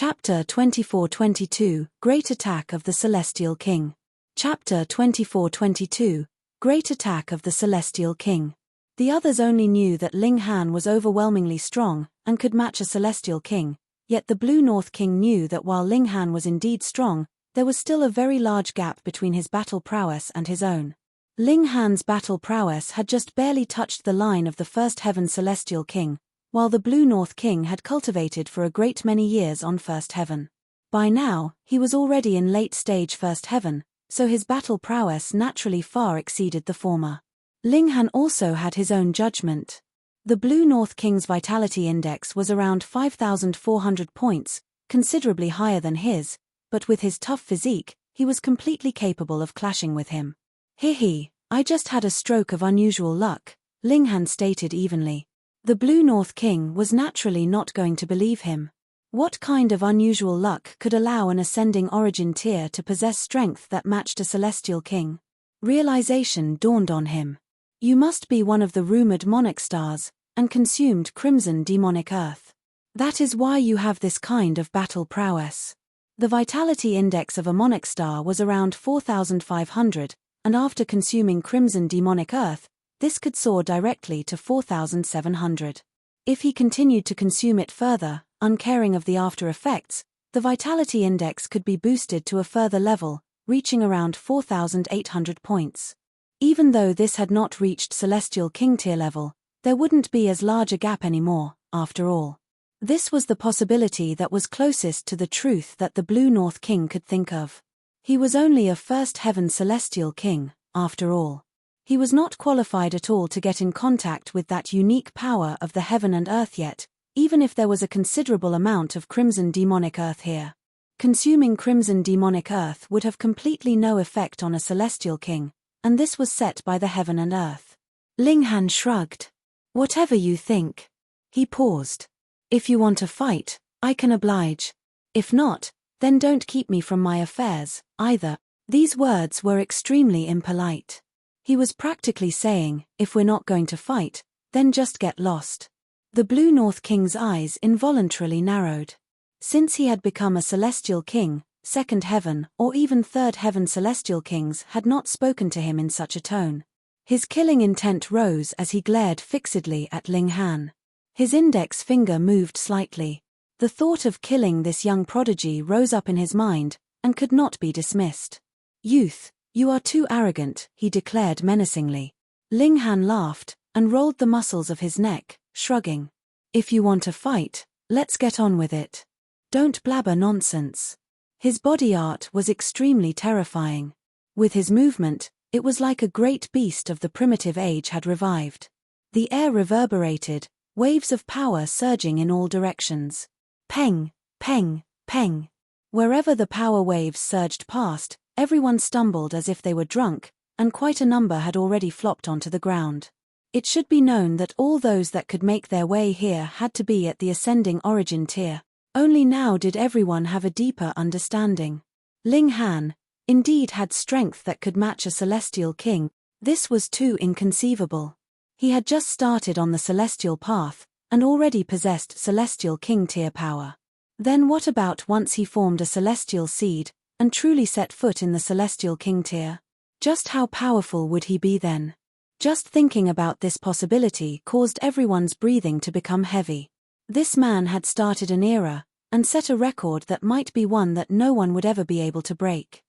Chapter 24-22, Great Attack of the Celestial King. Chapter 24-22, Great Attack of the Celestial King. The others only knew that Ling Han was overwhelmingly strong, and could match a Celestial King, yet the Blue North King knew that while Ling Han was indeed strong, there was still a very large gap between his battle prowess and his own. Ling Han's battle prowess had just barely touched the line of the First Heaven Celestial King, while the Blue North King had cultivated for a great many years on First Heaven. By now, he was already in late-stage First Heaven, so his battle prowess naturally far exceeded the former. Ling Han also had his own judgment. The Blue North King's vitality index was around 5,400 points, considerably higher than his, but with his tough physique, he was completely capable of clashing with him. "He, I just had a stroke of unusual luck," Ling Han stated evenly. The Blue North King was naturally not going to believe him. What kind of unusual luck could allow an ascending origin tier to possess strength that matched a Celestial King? Realization dawned on him. You must be one of the rumored monarch stars, and consumed crimson demonic earth. That is why you have this kind of battle prowess. The vitality index of a monarch star was around 4,500, and after consuming crimson demonic earth, this could soar directly to 4,700. If he continued to consume it further, uncaring of the after effects, the vitality index could be boosted to a further level, reaching around 4,800 points. Even though this had not reached Celestial King tier level, there wouldn't be as large a gap anymore, after all. This was the possibility that was closest to the truth that the Blue North King could think of. He was only a First Heaven Celestial King, after all. He was not qualified at all to get in contact with that unique power of the heaven and earth yet, even if there was a considerable amount of crimson demonic earth here. Consuming crimson demonic earth would have completely no effect on a Celestial King, and this was set by the heaven and earth. Ling Han shrugged. "Whatever you think." He paused. "If you want to fight, I can oblige. If not, then don't keep me from my affairs, either." These words were extremely impolite. He was practically saying, if we're not going to fight, then just get lost. The Blue North King's eyes involuntarily narrowed. Since he had become a Celestial King, Second Heaven or even Third Heaven Celestial Kings had not spoken to him in such a tone. His killing intent rose as he glared fixedly at Ling Han. His index finger moved slightly. The thought of killing this young prodigy rose up in his mind, and could not be dismissed. "Youth, you are too arrogant," he declared menacingly. Ling Han laughed, and rolled the muscles of his neck, shrugging. "If you want to fight, let's get on with it. Don't blabber nonsense." His body art was extremely terrifying. With his movement, it was like a great beast of the primitive age had revived. The air reverberated, waves of power surging in all directions. Peng, peng, peng. Wherever the power waves surged past, everyone stumbled as if they were drunk, and quite a number had already flopped onto the ground. It should be known that all those that could make their way here had to be at the ascending origin tier. Only now did everyone have a deeper understanding. Ling Han, indeed, had strength that could match a Celestial King. This was too inconceivable. He had just started on the Celestial path, and already possessed Celestial King tier power. Then what about once he formed a Celestial seed, and truly set foot in the Celestial King tier? Just how powerful would he be then? Just thinking about this possibility caused everyone's breathing to become heavy. This man had started an era, and set a record that might be one that no one would ever be able to break.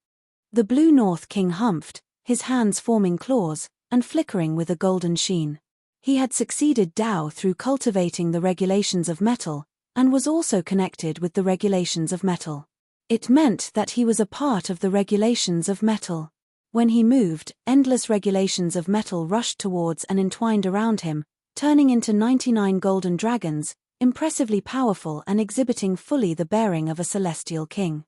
The Blue North King humphed, his hands forming claws, and flickering with a golden sheen. He had succeeded Dao through cultivating the regulations of metal, and was also connected with the regulations of metal. It meant that he was a part of the regulations of metal. When he moved, endless regulations of metal rushed towards and entwined around him, turning into 99 golden dragons, impressively powerful and exhibiting fully the bearing of a Celestial King.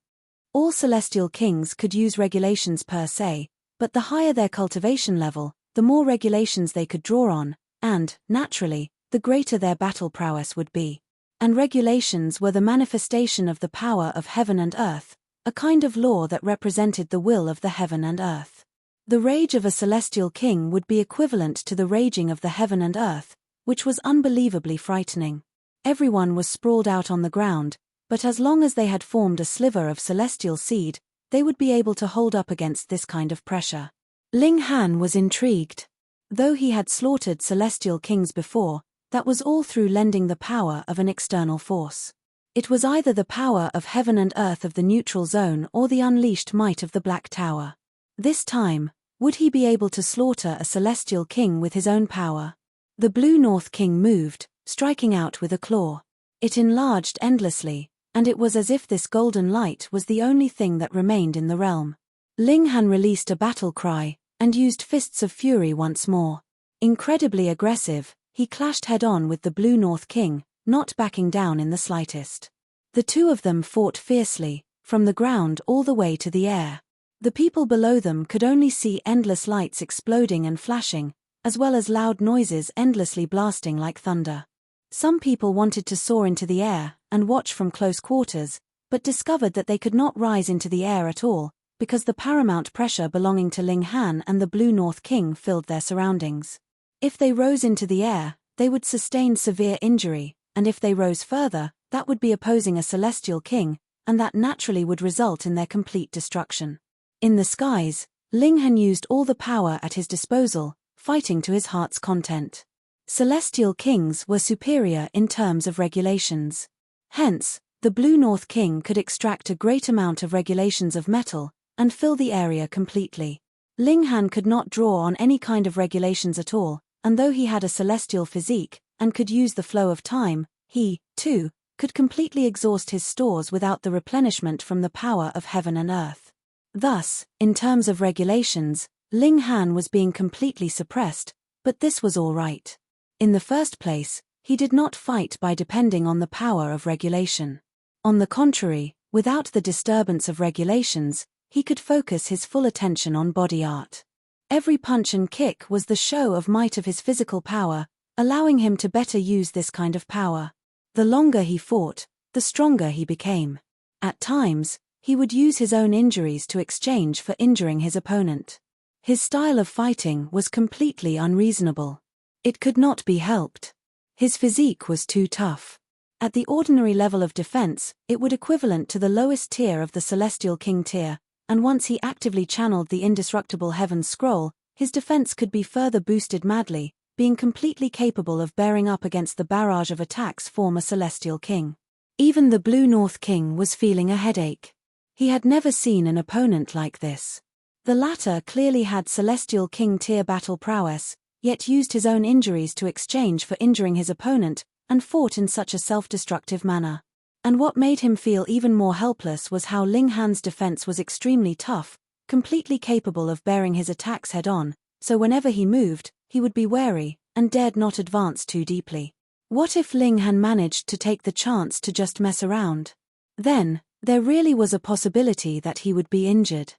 All Celestial Kings could use regulations per se, but the higher their cultivation level, the more regulations they could draw on, and, naturally, the greater their battle prowess would be. And regulations were the manifestation of the power of heaven and earth, a kind of law that represented the will of the heaven and earth. The rage of a Celestial King would be equivalent to the raging of the heaven and earth, which was unbelievably frightening. Everyone was sprawled out on the ground, but as long as they had formed a sliver of celestial seed, they would be able to hold up against this kind of pressure. Ling Han was intrigued. Though he had slaughtered celestial kings before, that was all through lending the power of an external force. It was either the power of heaven and earth of the neutral zone or the unleashed might of the Black Tower. This time, would he be able to slaughter a celestial king with his own power? The Blue North King moved, striking out with a claw. It enlarged endlessly, and it was as if this golden light was the only thing that remained in the realm. Ling Han released a battle cry, and used fists of fury once more. Incredibly aggressive, he clashed head-on with the Blue North King, not backing down in the slightest. The two of them fought fiercely, from the ground all the way to the air. The people below them could only see endless lights exploding and flashing, as well as loud noises endlessly blasting like thunder. Some people wanted to soar into the air and watch from close quarters, but discovered that they could not rise into the air at all, because the paramount pressure belonging to Ling Han and the Blue North King filled their surroundings. If they rose into the air, they would sustain severe injury, and if they rose further, that would be opposing a celestial king, and that naturally would result in their complete destruction. In the skies, Ling Han used all the power at his disposal, fighting to his heart's content. Celestial kings were superior in terms of regulations. Hence, the Blue North King could extract a great amount of regulations of metal, and fill the area completely. Ling Han could not draw on any kind of regulations at all, and though he had a celestial physique, and could use the flow of time, he, too, could completely exhaust his stores without the replenishment from the power of heaven and earth. Thus, in terms of regulations, Ling Han was being completely suppressed, but this was all right. In the first place, he did not fight by depending on the power of regulation. On the contrary, without the disturbance of regulations, he could focus his full attention on body art. Every punch and kick was the show of might of his physical power, allowing him to better use this kind of power. The longer he fought, the stronger he became. At times, he would use his own injuries to exchange for injuring his opponent. His style of fighting was completely unreasonable. It could not be helped. His physique was too tough. At the ordinary level of defense, it would equivalent to the lowest tier of the Celestial King tier, and once he actively channeled the indestructible Heaven's Scroll, his defense could be further boosted madly, being completely capable of bearing up against the barrage of attacks former Celestial King. Even the Blue North King was feeling a headache. He had never seen an opponent like this. The latter clearly had Celestial King tier battle prowess, yet used his own injuries to exchange for injuring his opponent, and fought in such a self-destructive manner. And what made him feel even more helpless was how Ling Han's defense was extremely tough, completely capable of bearing his attacks head-on, so whenever he moved, he would be wary, and dared not advance too deeply. What if Ling Han managed to take the chance to just mess around? Then, there really was a possibility that he would be injured.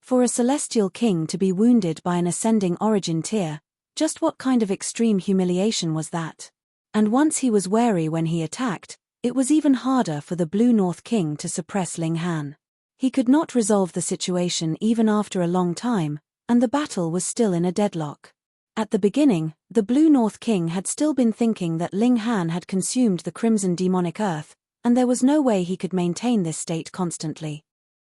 For a Celestial King to be wounded by an ascending origin tier, just what kind of extreme humiliation was that? And once he was wary when he attacked, it was even harder for the Blue North King to suppress Ling Han. He could not resolve the situation even after a long time, and the battle was still in a deadlock. At the beginning, the Blue North King had still been thinking that Ling Han had consumed the Crimson Demonic Earth, and there was no way he could maintain this state constantly.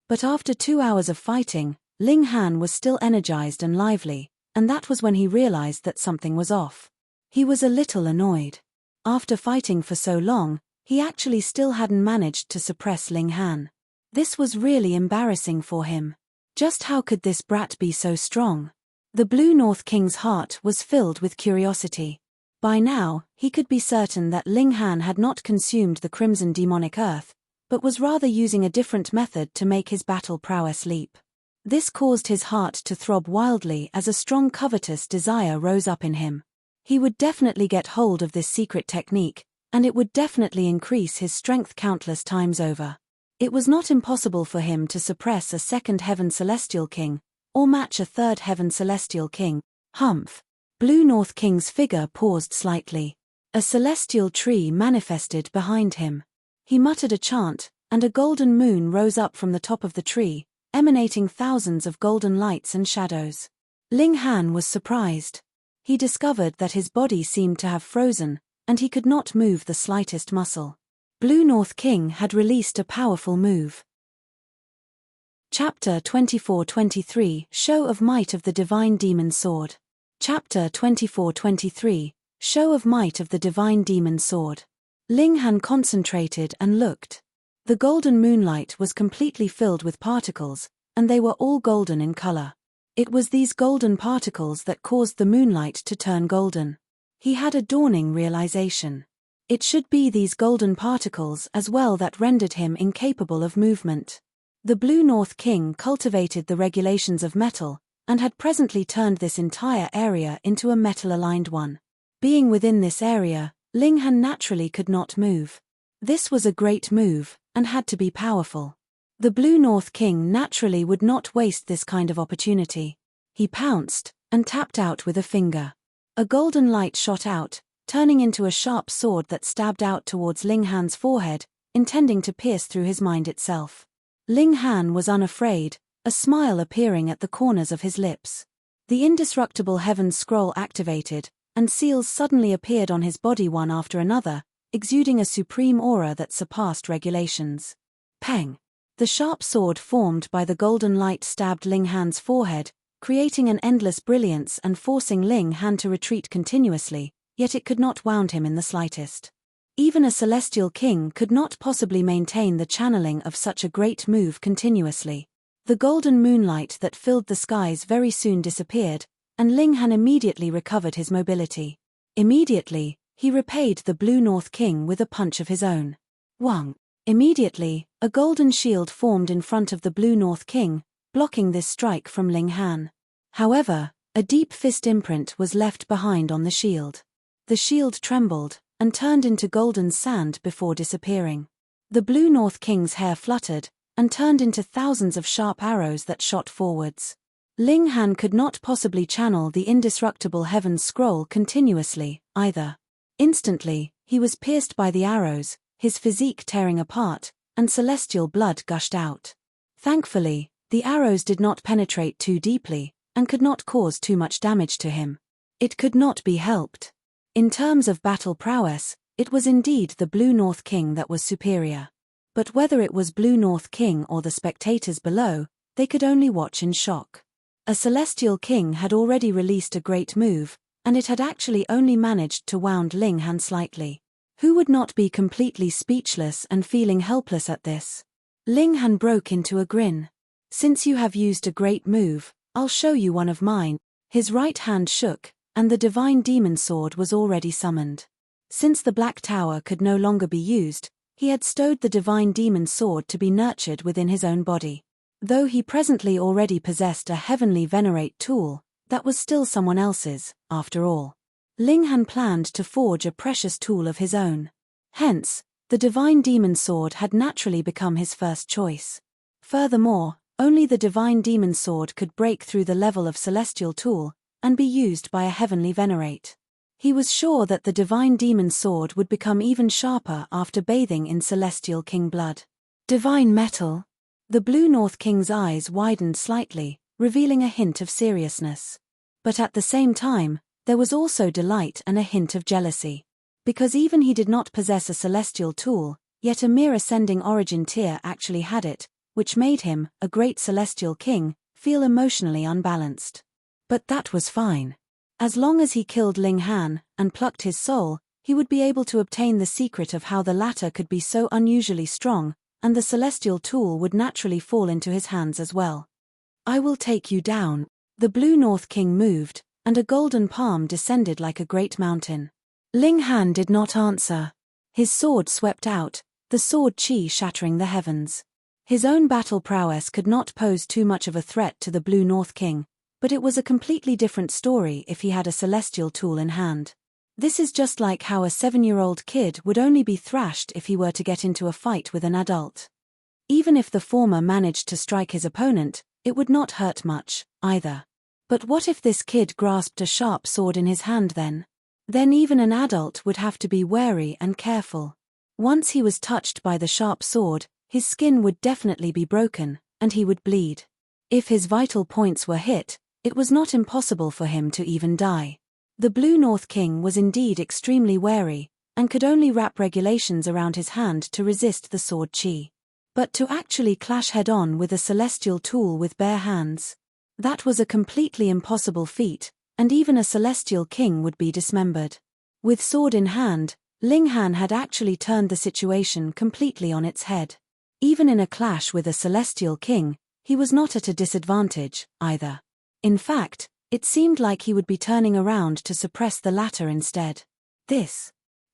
But after 2 hours of fighting, Ling Han was still energized and lively, and that was when he realized that something was off. He was a little annoyed. After fighting for so long, he actually still hadn't managed to suppress Ling Han. This was really embarrassing for him. Just how could this brat be so strong? The Blue North King's heart was filled with curiosity. By now, he could be certain that Ling Han had not consumed the Crimson Demonic Earth, but was rather using a different method to make his battle prowess leap. This caused his heart to throb wildly as a strong covetous desire rose up in him. He would definitely get hold of this secret technique, and it would definitely increase his strength countless times over. It was not impossible for him to suppress a second Heaven Celestial King, or match a third Heaven Celestial King. Humph. Blue North King's figure paused slightly. A celestial tree manifested behind him. He muttered a chant, and a golden moon rose up from the top of the tree, emanating thousands of golden lights and shadows. Ling Han was surprised. He discovered that his body seemed to have frozen, and he could not move the slightest muscle. Blue North King had released a powerful move. Chapter 24-23 Show of Might of the Divine Demon Sword. Chapter 24-23 Show of Might of the Divine Demon Sword. Ling Han concentrated and looked. The golden moonlight was completely filled with particles, and they were all golden in color. It was these golden particles that caused the moonlight to turn golden. He had a dawning realization. It should be these golden particles as well that rendered him incapable of movement. The Blue North King cultivated the regulations of metal, and had presently turned this entire area into a metal-aligned one. Being within this area, Ling Han naturally could not move. This was a great move, and had to be powerful. The Blue North King naturally would not waste this kind of opportunity. He pounced, and tapped out with a finger. A golden light shot out, turning into a sharp sword that stabbed out towards Ling Han's forehead, intending to pierce through his mind itself. Ling Han was unafraid, a smile appearing at the corners of his lips. The indestructible Heaven's Scroll activated, and seals suddenly appeared on his body one after another, exuding a supreme aura that surpassed regulations. Peng! The sharp sword formed by the golden light stabbed Ling Han's forehead, creating an endless brilliance and forcing Ling Han to retreat continuously, yet it could not wound him in the slightest. Even a celestial king could not possibly maintain the channeling of such a great move continuously. The golden moonlight that filled the skies very soon disappeared, and Ling Han immediately recovered his mobility. Immediately, he repaid the Blue North King with a punch of his own. Wang! Immediately, a golden shield formed in front of the Blue North King, blocking this strike from Ling Han. However, a deep fist imprint was left behind on the shield. The shield trembled, and turned into golden sand before disappearing. The Blue North King's hair fluttered, and turned into thousands of sharp arrows that shot forwards. Ling Han could not possibly channel the indestructible Heaven's Scroll continuously, either. Instantly, he was pierced by the arrows, his physique tearing apart, and celestial blood gushed out. Thankfully, the arrows did not penetrate too deeply, and could not cause too much damage to him. It could not be helped. In terms of battle prowess, it was indeed the Blue North King that was superior. But whether it was Blue North King or the spectators below, they could only watch in shock. A celestial king had already released a great move, and it had actually only managed to wound Ling Han slightly. Who would not be completely speechless and feeling helpless at this? Ling Han broke into a grin. Since you have used a great move, I'll show you one of mine. His right hand shook, and the divine demon sword was already summoned. Since the Black Tower could no longer be used, he had stowed the divine demon sword to be nurtured within his own body. Though he presently already possessed a heavenly venerate tool, that was still someone else's, after all. Ling Han planned to forge a precious tool of his own. Hence, the divine demon sword had naturally become his first choice. Furthermore, only the divine demon sword could break through the level of celestial tool, and be used by a heavenly venerate. He was sure that the divine demon sword would become even sharper after bathing in celestial king blood. Divine metal. The Blue North King's eyes widened slightly, revealing a hint of seriousness. But at the same time, there was also delight and a hint of jealousy. Because even he did not possess a celestial tool, yet a mere ascending origin tier actually had it, which made him, a great celestial king, feel emotionally unbalanced. But that was fine. As long as he killed Ling Han, and plucked his soul, he would be able to obtain the secret of how the latter could be so unusually strong, and the celestial tool would naturally fall into his hands as well. I will take you down. The Blue North King moved, and a golden palm descended like a great mountain. Ling Han did not answer. His sword swept out, the sword chi shattering the heavens. His own battle prowess could not pose too much of a threat to the Blue North King, but it was a completely different story if he had a celestial tool in hand. This is just like how a 7-year-old kid would only be thrashed if he were to get into a fight with an adult. Even if the former managed to strike his opponent, it would not hurt much, either. But what if this kid grasped a sharp sword in his hand then? Then even an adult would have to be wary and careful. Once he was touched by the sharp sword, his skin would definitely be broken, and he would bleed. If his vital points were hit, it was not impossible for him to even die. The Blue North King was indeed extremely wary, and could only wrap regulations around his hand to resist the sword chi. But to actually clash head-on with a celestial tool with bare hands, that was a completely impossible feat, and even a celestial king would be dismembered. With sword in hand, Ling Han had actually turned the situation completely on its head. Even in a clash with a celestial king, he was not at a disadvantage, either. In fact, it seemed like he would be turning around to suppress the latter instead.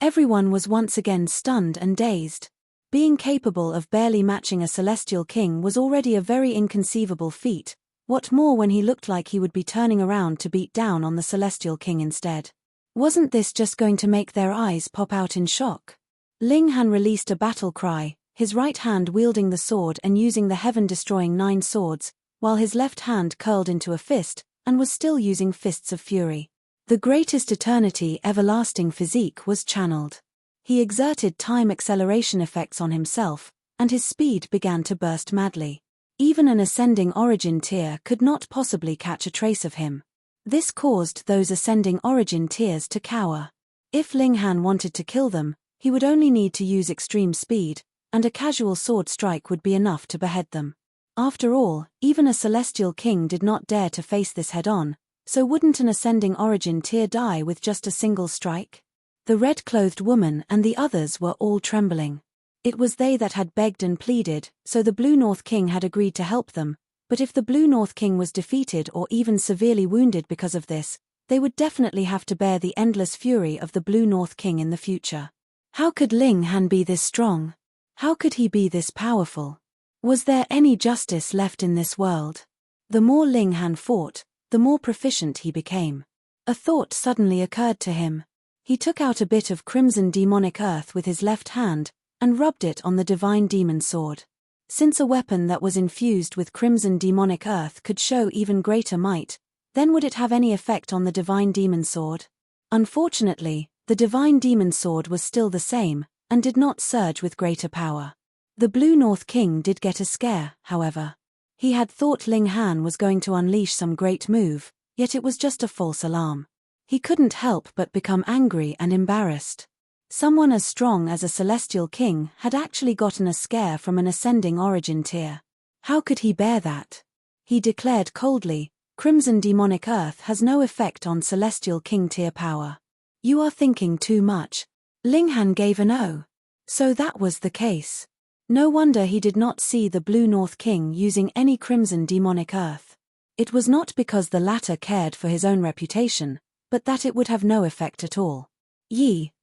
Everyone was once again stunned and dazed. Being capable of barely matching a celestial king was already a very inconceivable feat, what more when he looked like he would be turning around to beat down on the celestial king instead. Wasn't this just going to make their eyes pop out in shock? Ling Han released a battle cry, his right hand wielding the sword and using the heaven-destroying 9 swords, while his left hand curled into a fist, and was still using fists of fury. The greatest eternity everlasting physique was channeled. He exerted time acceleration effects on himself, and his speed began to burst madly. Even an ascending origin tier could not possibly catch a trace of him. This caused those ascending origin tiers to cower. If Ling Han wanted to kill them, he would only need to use extreme speed, and a casual sword strike would be enough to behead them. After all, even a celestial king did not dare to face this head-on, so wouldn't an ascending origin tier die with just a single strike? The red-clothed woman and the others were all trembling. It was they that had begged and pleaded, so the Blue North King had agreed to help them, but if the Blue North King was defeated or even severely wounded because of this, they would definitely have to bear the endless fury of the Blue North King in the future. How could Ling Han be this strong? How could he be this powerful? Was there any justice left in this world? The more Ling Han fought, the more proficient he became. A thought suddenly occurred to him. He took out a bit of crimson demonic earth with his left hand, and rubbed it on the divine demon sword. Since a weapon that was infused with crimson demonic earth could show even greater might, then would it have any effect on the divine demon sword? Unfortunately, the divine demon sword was still the same, and did not surge with greater power. The Blue North King did get a scare, however. He had thought Ling Han was going to unleash some great move, yet it was just a false alarm. He couldn't help but become angry and embarrassed. Someone as strong as a celestial king had actually gotten a scare from an ascending origin tier. How could he bear that? He declared coldly, "Crimson demonic earth has no effect on celestial king tier power." "You are thinking too much." Ling Han gave an "oh." So that was the case. No wonder he did not see the Blue North King using any crimson demonic earth. It was not because the latter cared for his own reputation, but that it would have no effect at all.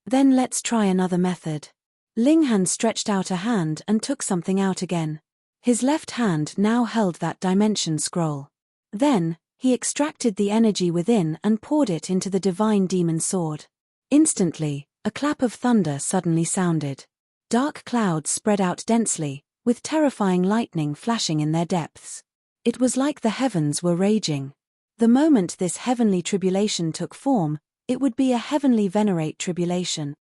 Then let's try another method." Ling Han stretched out a hand and took something out again. His left hand now held that dimension scroll. Then, he extracted the energy within and poured it into the divine demon sword. Instantly, a clap of thunder suddenly sounded. Dark clouds spread out densely, with terrifying lightning flashing in their depths. It was like the heavens were raging. The moment this heavenly tribulation took form, it would be a heavenly venerate tribulation.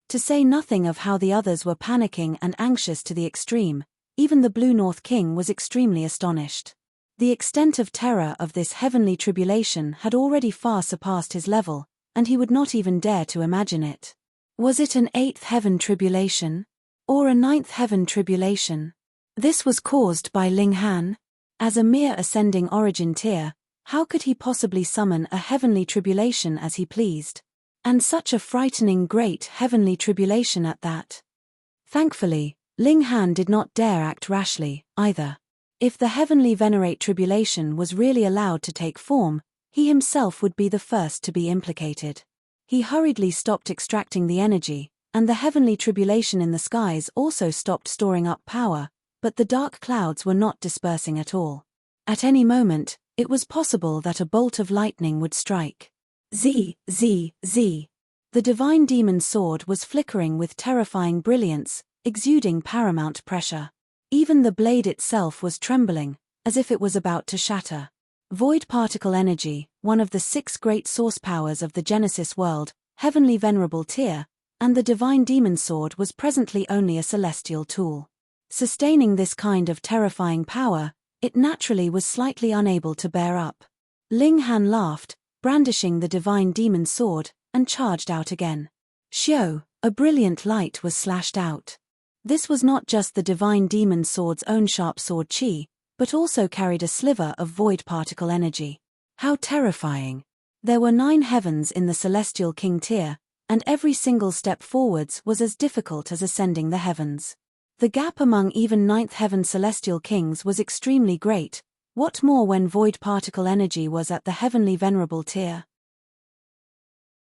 To say nothing of how the others were panicking and anxious to the extreme, even the Blue North King was extremely astonished. The extent of terror of this heavenly tribulation had already far surpassed his level, and he would not even dare to imagine it. Was it an 8th heaven tribulation? Or a 9th heaven tribulation? This was caused by Ling Han? As a mere ascending origin tier, how could he possibly summon a heavenly tribulation as he pleased? And such a frightening great heavenly tribulation at that. Thankfully, Ling Han did not dare act rashly, either. If the heavenly venerate tribulation was really allowed to take form, he himself would be the first to be implicated. He hurriedly stopped extracting the energy, and the heavenly tribulation in the skies also stopped storing up power, but the dark clouds were not dispersing at all. At any moment, it was possible that a bolt of lightning would strike. Z. The divine demon sword was flickering with terrifying brilliance, exuding paramount pressure. Even the blade itself was trembling, as if it was about to shatter. Void particle energy, one of the 6 great source powers of the Genesis world, heavenly venerable tier, and the divine demon sword was presently only a celestial tool. Sustaining this kind of terrifying power, it naturally was slightly unable to bear up. Ling Han laughed, brandishing the divine demon sword, and charged out again. Xiao, A brilliant light was slashed out. This was not just the divine demon sword's own sharp sword chi, but also carried a sliver of void particle energy. How terrifying! There were 9 heavens in the Celestial King tier, and every single step forwards was as difficult as ascending the heavens. The gap among even 9th heaven Celestial Kings was extremely great, what more when void particle energy was at the heavenly venerable tier.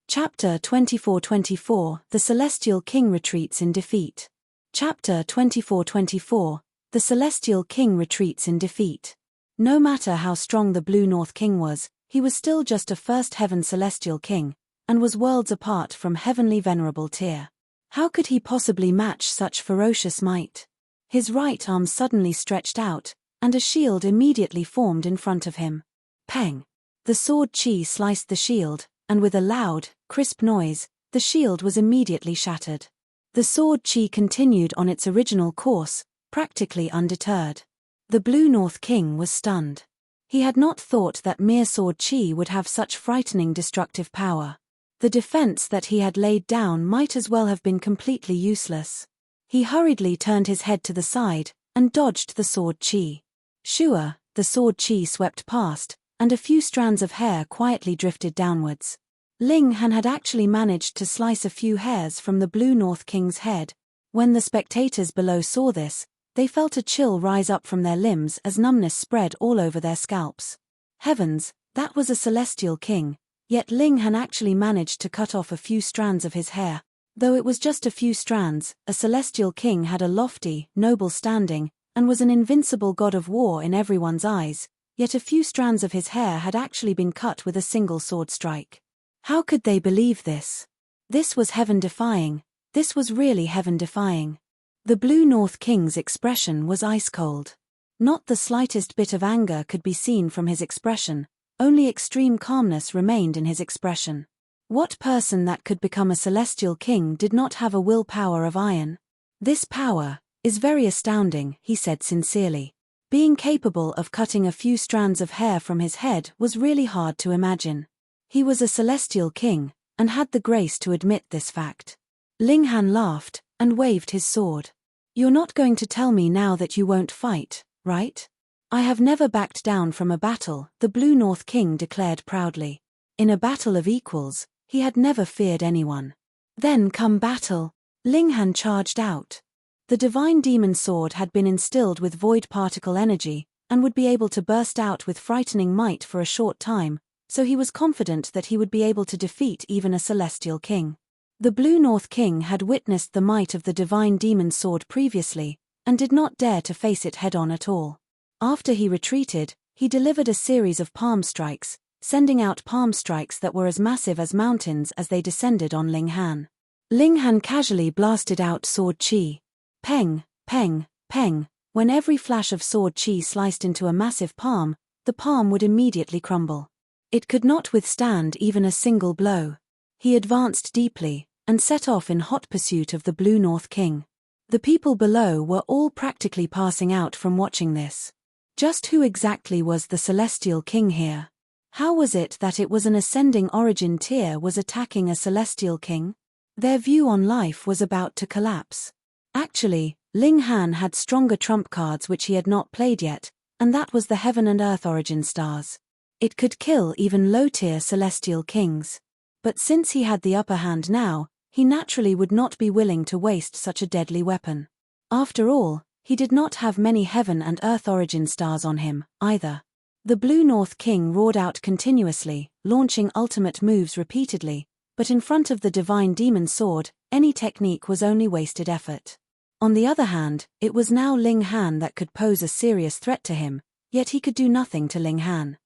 Chapter 24-24, The Celestial King Retreats in Defeat. Chapter 24-24, The Celestial King Retreats in Defeat. No matter how strong the Blue North King was, he was still just a first heaven Celestial King, and was worlds apart from heavenly venerable tier. How could he possibly match such ferocious might? His right arm suddenly stretched out, and a shield immediately formed in front of him. Peng! The sword chi sliced the shield, and with a loud, crisp noise, the shield was immediately shattered. The sword chi continued on its original course, practically undeterred. The Blue North King was stunned. He had not thought that mere sword chi would have such frightening destructive power. The defense that he had laid down might as well have been completely useless. He hurriedly turned his head to the side, and dodged the sword chi. Shua, the sword chi swept past, and a few strands of hair quietly drifted downwards. Ling Han had actually managed to slice a few hairs from the Blue North King's head. When the spectators below saw this, they felt a chill rise up from their limbs as numbness spread all over their scalps. Heavens, that was a Celestial King, yet Ling Han actually managed to cut off a few strands of his hair. Though it was just a few strands, a Celestial King had a lofty, noble standing, and was an invincible god of war in everyone's eyes, yet a few strands of his hair had actually been cut with a single sword strike. How could they believe this? This was heaven-defying. This was really heaven-defying. The Blue North King's expression was ice-cold. Not the slightest bit of anger could be seen from his expression, only extreme calmness remained in his expression. What person that could become a Celestial King did not have a willpower of iron? This power is very astounding, he said sincerely. Being capable of cutting a few strands of hair from his head was really hard to imagine. He was a Celestial King, and had the grace to admit this fact. Ling Han laughed, and waved his sword. You're not going to tell me now that you won't fight, right? I have never backed down from a battle, the Blue North King declared proudly. In a battle of equals, he had never feared anyone. Then come battle. Ling Han charged out. The divine demon sword had been instilled with void particle energy, and would be able to burst out with frightening might for a short time, so he was confident that he would be able to defeat even a Celestial King. The Blue North King had witnessed the might of the divine demon sword previously, and did not dare to face it head-on at all. After he retreated, he delivered a series of palm strikes, sending out palm strikes that were as massive as mountains as they descended on Ling Han. Ling Han casually blasted out sword chi. Peng, peng, peng. When every flash of sword chi sliced into a massive palm, the palm would immediately crumble. It could not withstand even a single blow. He advanced deeply, and set off in hot pursuit of the Blue North King. The people below were all practically passing out from watching this. Just who exactly was the Celestial King here? How was it that it was an ascending origin tier was attacking a Celestial King? Their view on life was about to collapse. Actually, Ling Han had stronger trump cards which he had not played yet, and that was the Heaven and Earth origin stars. It could kill even low-tier Celestial Kings. But since he had the upper hand now, he naturally would not be willing to waste such a deadly weapon. After all, he did not have many Heaven and Earth origin stars on him, either. The Blue North King roared out continuously, launching ultimate moves repeatedly, but in front of the divine demon sword, any technique was only wasted effort. On the other hand, it was now Ling Han that could pose a serious threat to him, yet he could do nothing to Ling Han.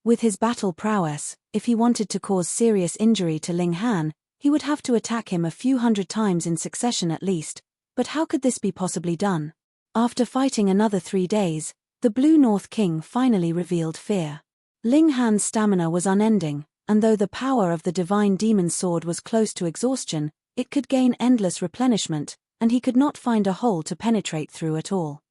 With his battle prowess, if he wanted to cause serious injury to Ling Han, he would have to attack him a few hundred times in succession at least, but how could this be possibly done? After fighting another 3 days, the Blue North King finally revealed fear. Ling Han's stamina was unending, and though the power of the divine demon sword was close to exhaustion, it could gain endless replenishment, and he could not find a hole to penetrate through at all.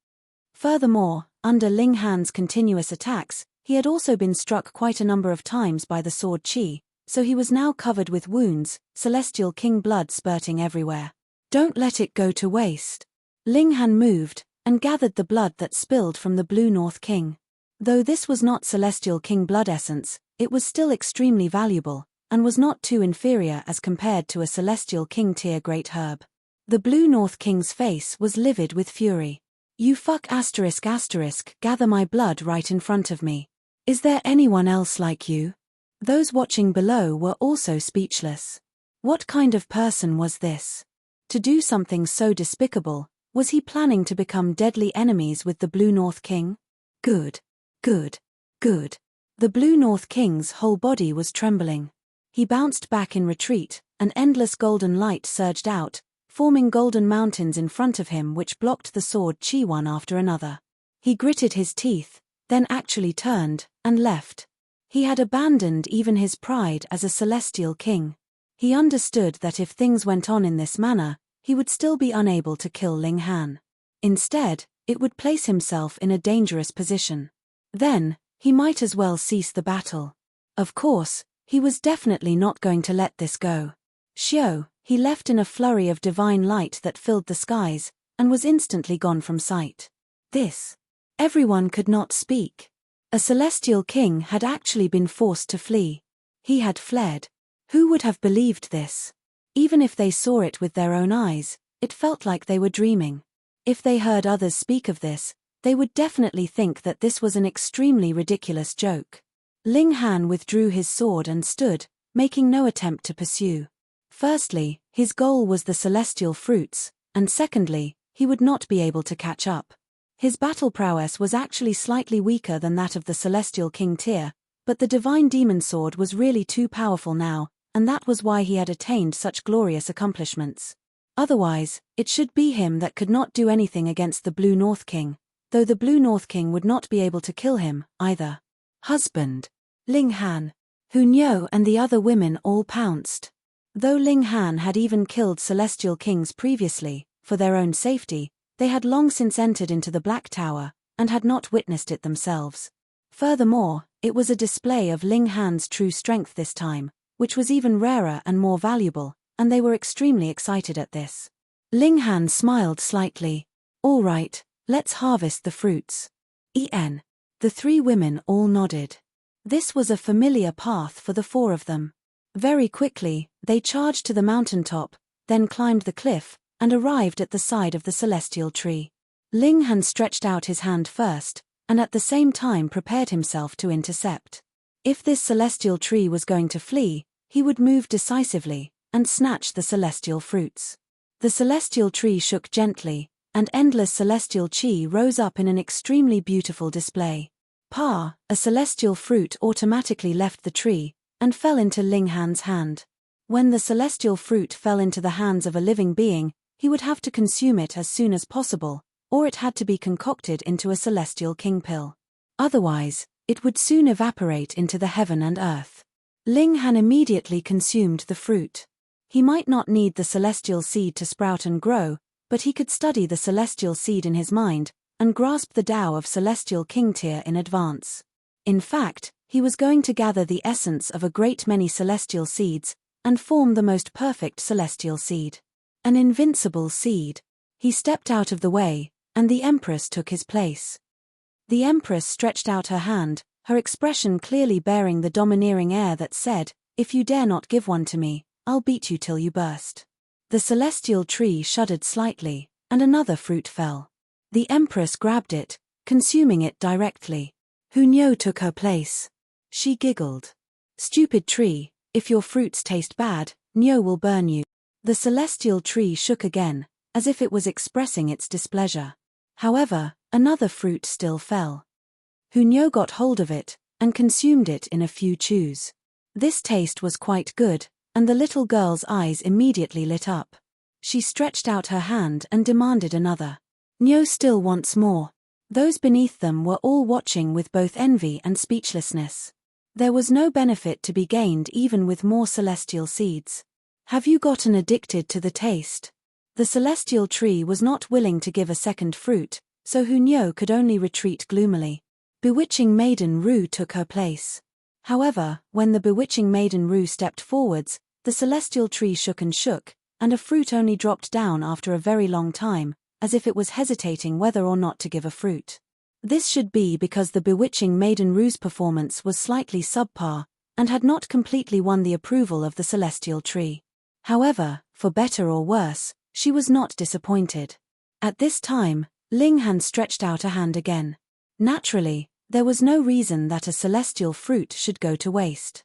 Furthermore, under Ling Han's continuous attacks, he had also been struck quite a number of times by the sword chi, so he was now covered with wounds, celestial king blood spurting everywhere. Don't let it go to waste. Ling Han moved, and gathered the blood that spilled from the Blue North King. Though this was not celestial king blood essence, it was still extremely valuable, and was not too inferior as compared to a celestial king tier great herb. The Blue North King's face was livid with fury. You fuck ***, gather my blood right in front of me. Is there anyone else like you? Those watching below were also speechless. What kind of person was this? To do something so despicable, was he planning to become deadly enemies with the Blue North King? Good. Good. Good. The Blue North King's whole body was trembling. He bounced back in retreat, and endless golden light surged out, forming golden mountains in front of him which blocked the sword chi one after another. He gritted his teeth, then actually turned, and left. He had abandoned even his pride as a celestial king. He understood that if things went on in this manner, he would still be unable to kill Ling Han. Instead, it would place himself in a dangerous position. Then, he might as well cease the battle. Of course, he was definitely not going to let this go. Xiao, he left in a flurry of divine light that filled the skies, and was instantly gone from sight. This. Everyone could not speak. A celestial king had actually been forced to flee. He had fled. Who would have believed this? Even if they saw it with their own eyes, it felt like they were dreaming. If they heard others speak of this, they would definitely think that this was an extremely ridiculous joke. Ling Han withdrew his sword and stood, making no attempt to pursue. Firstly, his goal was the celestial fruits, and secondly, he would not be able to catch up. His battle prowess was actually slightly weaker than that of the celestial king tier, but the divine demon sword was really too powerful now, and that was why he had attained such glorious accomplishments. Otherwise, it should be him that could not do anything against the Blue North King, though the Blue North King would not be able to kill him, either. Husband. Ling Han. Hunyou and the other women all pounced. Though Ling Han had even killed celestial kings previously, for their own safety, they had long since entered into the Black Tower, and had not witnessed it themselves. Furthermore, it was a display of Ling Han's true strength this time, which was even rarer and more valuable, and they were extremely excited at this. Ling Han smiled slightly. All right, let's harvest the fruits. En. The three women all nodded. This was a familiar path for the four of them. Very quickly, they charged to the mountaintop, then climbed the cliff, and arrived at the side of the celestial tree. Ling Han stretched out his hand first, and at the same time prepared himself to intercept. If this celestial tree was going to flee, he would move decisively, and snatch the celestial fruits. The celestial tree shook gently, and endless celestial chi rose up in an extremely beautiful display. A celestial fruit automatically left the tree, and fell into Ling Han's hand. When the celestial fruit fell into the hands of a living being, he would have to consume it as soon as possible, or it had to be concocted into a celestial king pill. Otherwise, it would soon evaporate into the heaven and earth. Ling Han immediately consumed the fruit. He might not need the celestial seed to sprout and grow, but he could study the celestial seed in his mind, and grasp the Tao of celestial king tier in advance. In fact, he was going to gather the essence of a great many celestial seeds, and form the most perfect celestial seed. An invincible seed. He stepped out of the way, and the Empress took his place. The Empress stretched out her hand, her expression clearly bearing the domineering air that said, "If you dare not give one to me, I'll beat you till you burst." The celestial tree shuddered slightly, and another fruit fell. The Empress grabbed it, consuming it directly. Hunyou took her place. She giggled. "Stupid tree, if your fruits taste bad, Nyo will burn you." The celestial tree shook again, as if it was expressing its displeasure. However, another fruit still fell. Hunyou got hold of it, and consumed it in a few chews. This taste was quite good, and the little girl's eyes immediately lit up. She stretched out her hand and demanded another. Nyo still wants more. Those beneath them were all watching with both envy and speechlessness. There was no benefit to be gained even with more celestial seeds. Have you gotten addicted to the taste? The celestial tree was not willing to give a second fruit, so Hunyou could only retreat gloomily. Bewitching maiden Ru took her place. However, when the bewitching maiden Rue stepped forwards, the celestial tree shook, and a fruit only dropped down after a very long time, as if it was hesitating whether or not to give a fruit. This should be because the bewitching maiden Rue's performance was slightly subpar, and had not completely won the approval of the celestial tree. However, for better or worse, she was not disappointed. At this time, Ling Han stretched out a hand again. Naturally, there was no reason that a celestial fruit should go to waste.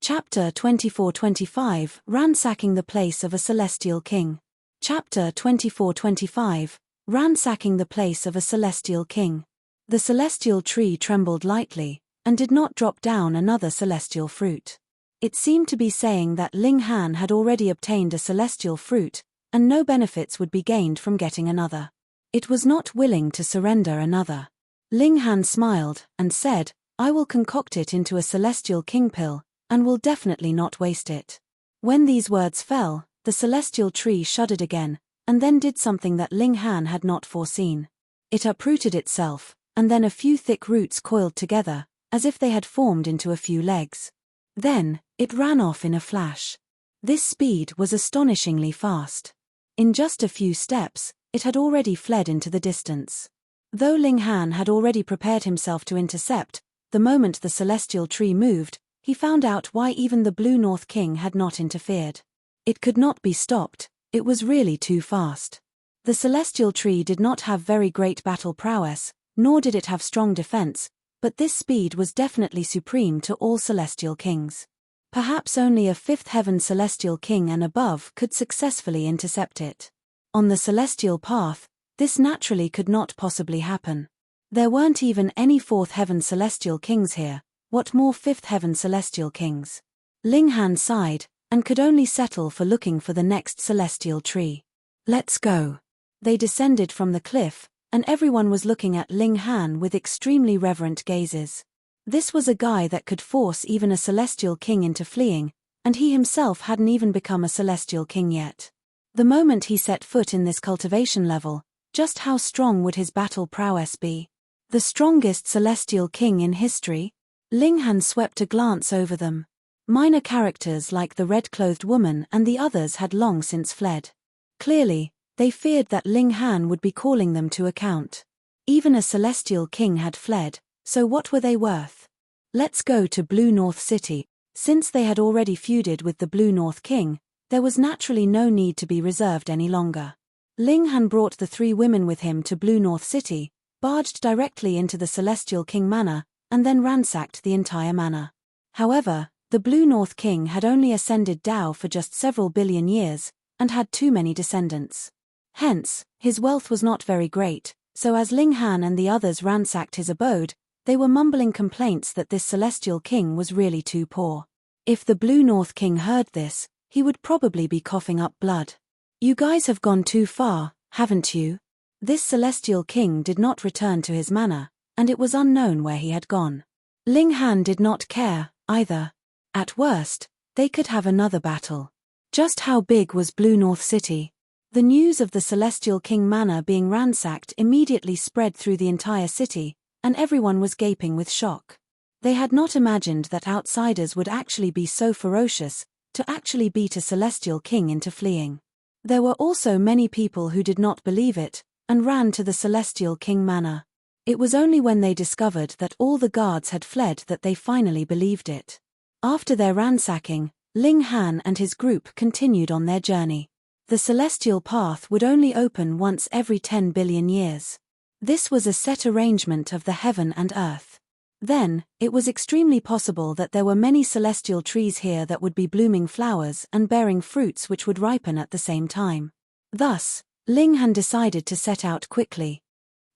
Chapter 24-25, Ransacking the Place of a Celestial King. Chapter 24-25, Ransacking the Place of a Celestial King. The celestial tree trembled lightly, and did not drop down another celestial fruit. It seemed to be saying that Ling Han had already obtained a celestial fruit, and no benefits would be gained from getting another. It was not willing to surrender another. Ling Han smiled, and said, "I will concoct it into a celestial king pill, and will definitely not waste it." When these words fell, the celestial tree shuddered again, and then did something that Ling Han had not foreseen. It uprooted itself, and then a few thick roots coiled together, as if they had formed into a few legs. Then, it ran off in a flash. This speed was astonishingly fast. In just a few steps, it had already fled into the distance. Though Ling Han had already prepared himself to intercept, the moment the celestial tree moved, he found out why even the Blue North King had not interfered. It could not be stopped, it was really too fast. The celestial tree did not have very great battle prowess, nor did it have strong defense, but this speed was definitely supreme to all celestial kings. Perhaps only a fifth heaven celestial king and above could successfully intercept it. On the celestial path, this naturally could not possibly happen. There weren't even any fourth heaven celestial kings here, what more fifth heaven celestial kings? Ling Han sighed, and could only settle for looking for the next celestial tree. "Let's go." They descended from the cliff, and everyone was looking at Ling Han with extremely reverent gazes. This was a guy that could force even a celestial king into fleeing, and he himself hadn't even become a celestial king yet. The moment he set foot in this cultivation level, just how strong would his battle prowess be? The strongest celestial king in history? Ling Han swept a glance over them. Minor characters like the red-clothed woman and the others had long since fled. Clearly, they feared that Ling Han would be calling them to account. Even a celestial king had fled, so what were they worth? Let's go to Blue North City. Since they had already feuded with the Blue North King, there was naturally no need to be reserved any longer. Ling Han brought the three women with him to Blue North City, barged directly into the Celestial King Manor, and then ransacked the entire manor. However, the Blue North King had only ascended Dao for just several billion years, and had too many descendants. Hence, his wealth was not very great, so as Ling Han and the others ransacked his abode, they were mumbling complaints that this celestial king was really too poor. If the Blue North King heard this, he would probably be coughing up blood. "You guys have gone too far, haven't you?" This celestial king did not return to his manor, and it was unknown where he had gone. Ling Han did not care, either. At worst, they could have another battle. Just how big was Blue North City? The news of the Celestial King Manor being ransacked immediately spread through the entire city, and everyone was gaping with shock. They had not imagined that outsiders would actually be so ferocious, to actually beat a celestial king into fleeing. There were also many people who did not believe it, and ran to the Celestial King Manor. It was only when they discovered that all the guards had fled that they finally believed it. After their ransacking, Ling Han and his group continued on their journey. The celestial path would only open once every 10 billion years. This was a set arrangement of the heaven and earth. Then, it was extremely possible that there were many celestial trees here that would be blooming flowers and bearing fruits which would ripen at the same time. Thus, Ling Han decided to set out quickly.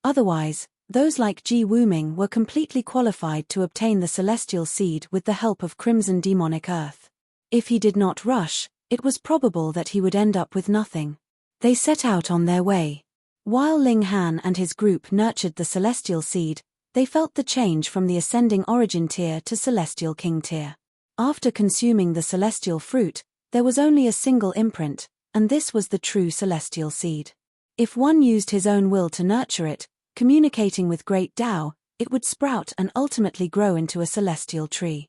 Otherwise, those like Ji Wuming were completely qualified to obtain the celestial seed with the help of Crimson Demonic Earth. If he did not rush, it was probable that he would end up with nothing. They set out on their way. While Ling Han and his group nurtured the celestial seed, they felt the change from the ascending origin tier to celestial king tier. After consuming the celestial fruit, there was only a single imprint, and this was the true celestial seed. If one used his own will to nurture it, communicating with great Tao, it would sprout and ultimately grow into a celestial tree.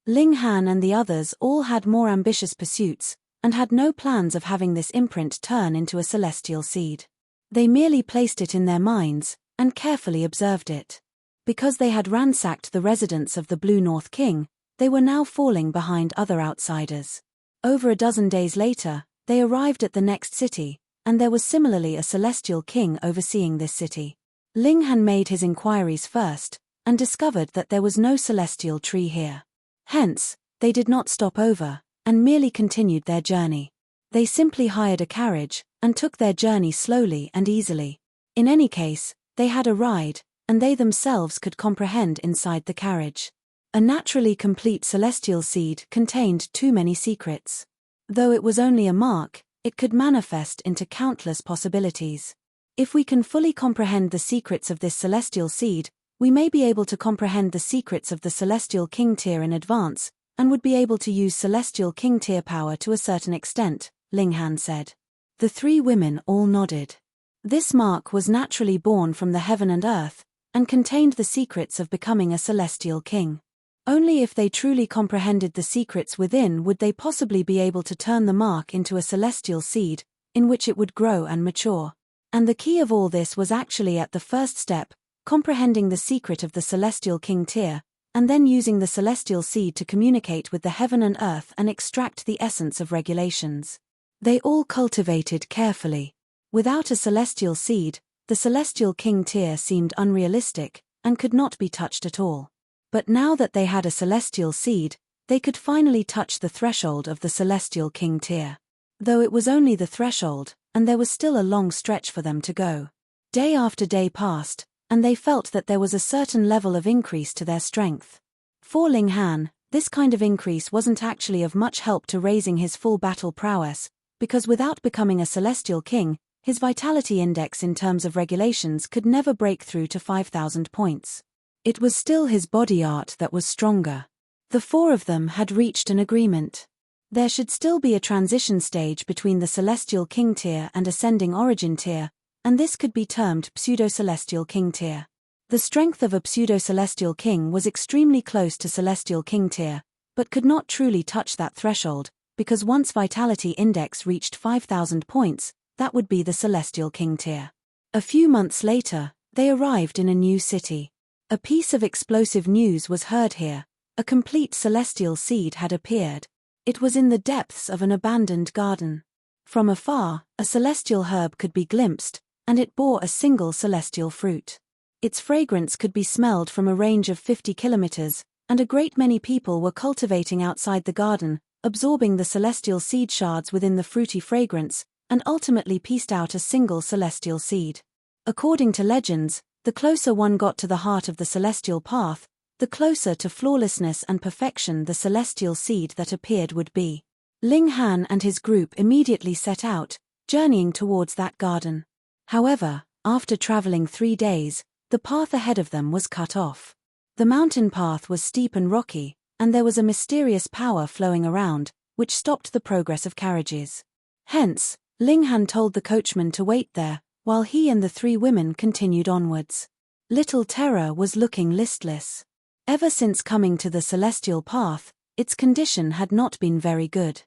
Ling Han and the others all had more ambitious pursuits, and had no plans of having this imprint turn into a celestial seed. They merely placed it in their minds, and carefully observed it. Because they had ransacked the residence of the Blue North King, they were now falling behind other outsiders. Over a dozen days later, they arrived at the next city, and there was similarly a celestial king overseeing this city. Ling Han made his inquiries first, and discovered that there was no celestial tree here. Hence, they did not stop over, and merely continued their journey. They simply hired a carriage, and took their journey slowly and easily. In any case, they had a ride, and they themselves could comprehend inside the carriage. A naturally complete celestial seed contained too many secrets. Though it was only a mark, it could manifest into countless possibilities. If we can fully comprehend the secrets of this celestial seed, we may be able to comprehend the secrets of the celestial king tier in advance, and would be able to use celestial king tier power to a certain extent, Ling Han said. The three women all nodded. This mark was naturally born from the heaven and earth, and contained the secrets of becoming a celestial king. Only if they truly comprehended the secrets within would they possibly be able to turn the mark into a celestial seed, in which it would grow and mature. And the key of all this was actually at the first step, comprehending the secret of the celestial king tier, and then using the celestial seed to communicate with the heaven and earth and extract the essence of regulations. They all cultivated carefully. Without a celestial seed, the celestial king tier seemed unrealistic, and could not be touched at all. But now that they had a celestial seed, they could finally touch the threshold of the celestial king tier. Though it was only the threshold, and there was still a long stretch for them to go. Day after day passed, and they felt that there was a certain level of increase to their strength. For Ling Han, this kind of increase wasn't actually of much help to raising his full battle prowess, because without becoming a celestial king, his vitality index in terms of regulations could never break through to 5,000 points. It was still his body art that was stronger. The four of them had reached an agreement. There should still be a transition stage between the celestial king tier and ascending origin tier, and this could be termed pseudo-celestial king tier. The strength of a pseudo-celestial king was extremely close to celestial king tier, but could not truly touch that threshold, because once vitality index reached 5,000 points, that would be the celestial king tier. A few months later, they arrived in a new city. A piece of explosive news was heard here. A complete celestial seed had appeared. It was in the depths of an abandoned garden. From afar, a celestial herb could be glimpsed, and it bore a single celestial fruit. Its fragrance could be smelled from a range of 50 kilometers, and a great many people were cultivating outside the garden, absorbing the celestial seed shards within the fruity fragrance, and ultimately pieced out a single celestial seed. According to legends, the closer one got to the heart of the celestial path, the closer to flawlessness and perfection the celestial seed that appeared would be. Ling Han and his group immediately set out, journeying towards that garden. However, after traveling 3 days, the path ahead of them was cut off. The mountain path was steep and rocky, and there was a mysterious power flowing around, which stopped the progress of carriages. Hence, Ling Han told the coachman to wait there, while he and the three women continued onwards. Little Terror was looking listless. Ever since coming to the celestial path, its condition had not been very good.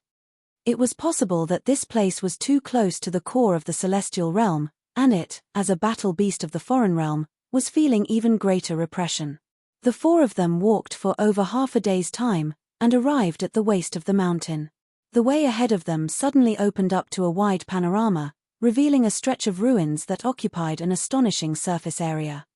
It was possible that this place was too close to the core of the celestial realm, and it, as a battle beast of the foreign realm, was feeling even greater repression. The four of them walked for over half a day's time, and arrived at the waist of the mountain. The way ahead of them suddenly opened up to a wide panorama, revealing a stretch of ruins that occupied an astonishing surface area.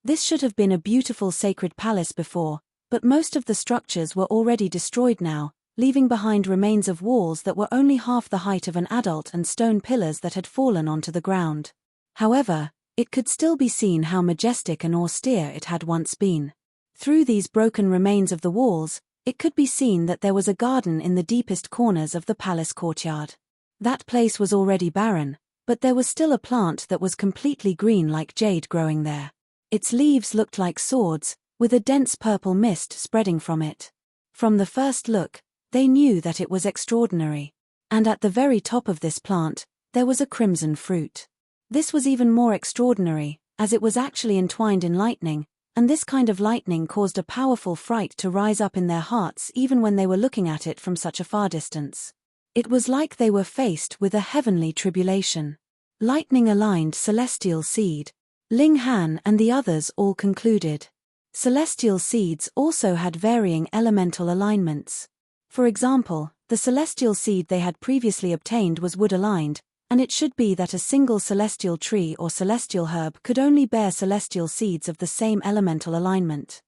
This should have been a beautiful sacred palace before, but most of the structures were already destroyed now, leaving behind remains of walls that were only half the height of an adult and stone pillars that had fallen onto the ground. However, it could still be seen how majestic and austere it had once been. Through these broken remains of the walls, it could be seen that there was a garden in the deepest corners of the palace courtyard. That place was already barren, but there was still a plant that was completely green like jade growing there. Its leaves looked like swords, with a dense purple mist spreading from it. From the first look, they knew that it was extraordinary. And at the very top of this plant, there was a crimson fruit. This was even more extraordinary, as it was actually entwined in lightning, and this kind of lightning caused a powerful fright to rise up in their hearts even when they were looking at it from such a far distance. It was like they were faced with a heavenly tribulation. Lightning-aligned celestial seed. Ling Han and the others all concluded. Celestial seeds also had varying elemental alignments. For example, the celestial seed they had previously obtained was wood-aligned, and it should be that a single celestial tree or celestial herb could only bear celestial seeds of the same elemental alignment.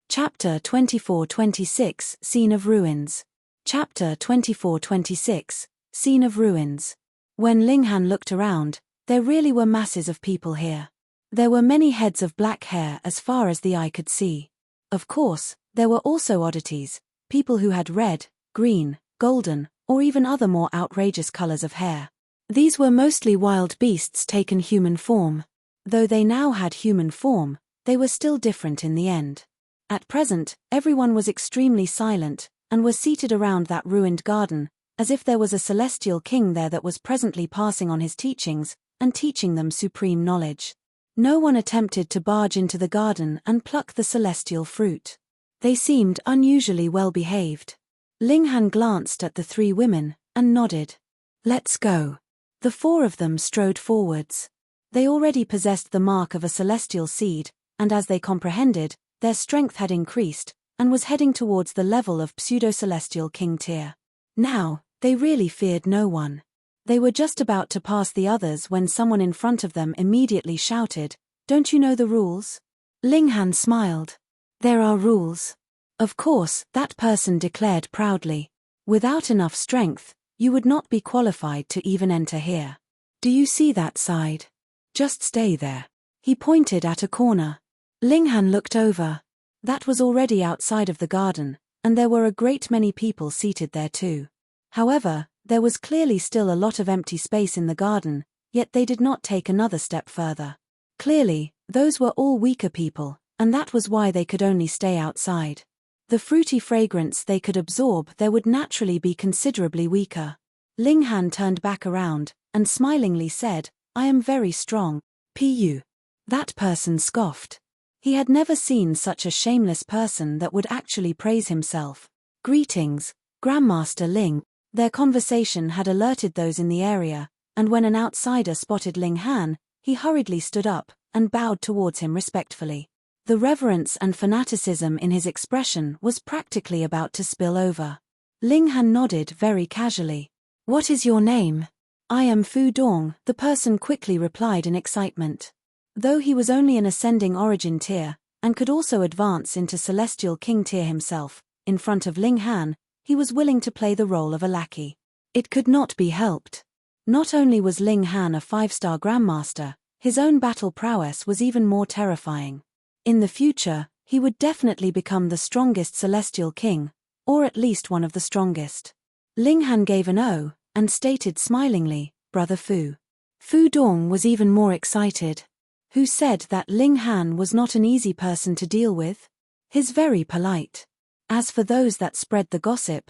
Chapter 24-26, Scene of Ruins. Chapter 24-26, Scene of Ruins. When Ling Han looked around, there really were masses of people here. There were many heads of black hair as far as the eye could see. Of course, there were also oddities, people who had red, green, golden, or even other more outrageous colors of hair. These were mostly wild beasts taken human form. Though they now had human form, they were still different in the end. At present, everyone was extremely silent, and were seated around that ruined garden, as if there was a celestial king there that was presently passing on his teachings, and teaching them supreme knowledge. No one attempted to barge into the garden and pluck the celestial fruit. They seemed unusually well behaved. Ling Han glanced at the three women, and nodded. "Let's go." The four of them strode forwards. They already possessed the mark of a celestial seed, and as they comprehended, their strength had increased, and was heading towards the level of pseudo-celestial king tier. Now, they really feared no one. They were just about to pass the others when someone in front of them immediately shouted, "Don't you know the rules?" Ling Han smiled. "There are rules." "Of course," that person declared proudly. "Without enough strength, you would not be qualified to even enter here. Do you see that side? Just stay there." He pointed at a corner. Ling Han looked over. That was already outside of the garden, and there were a great many people seated there too. However, there was clearly still a lot of empty space in the garden, yet they did not take another step further. Clearly, those were all weaker people, and that was why they could only stay outside. The fruity fragrance they could absorb there would naturally be considerably weaker. Ling Han turned back around, and smilingly said, "I am very strong, Pu." That person scoffed. He had never seen such a shameless person that would actually praise himself. "Greetings, Grandmaster Ling." Their conversation had alerted those in the area, and when an outsider spotted Ling Han, he hurriedly stood up, and bowed towards him respectfully. The reverence and fanaticism in his expression was practically about to spill over. Ling Han nodded very casually. "What is your name?" "I am Fu Dong," the person quickly replied in excitement. Though he was only an ascending origin tier, and could also advance into Celestial King tier himself, in front of Ling Han, he was willing to play the role of a lackey. It could not be helped. Not only was Ling Han a 5-star Grandmaster, his own battle prowess was even more terrifying. In the future, he would definitely become the strongest Celestial King, or at least one of the strongest. Ling Han gave an "oh," and stated smilingly, "Brother Fu." Fu Dong was even more excited. Who said that Ling Han was not an easy person to deal with? He's very polite. As for those that spread the gossip,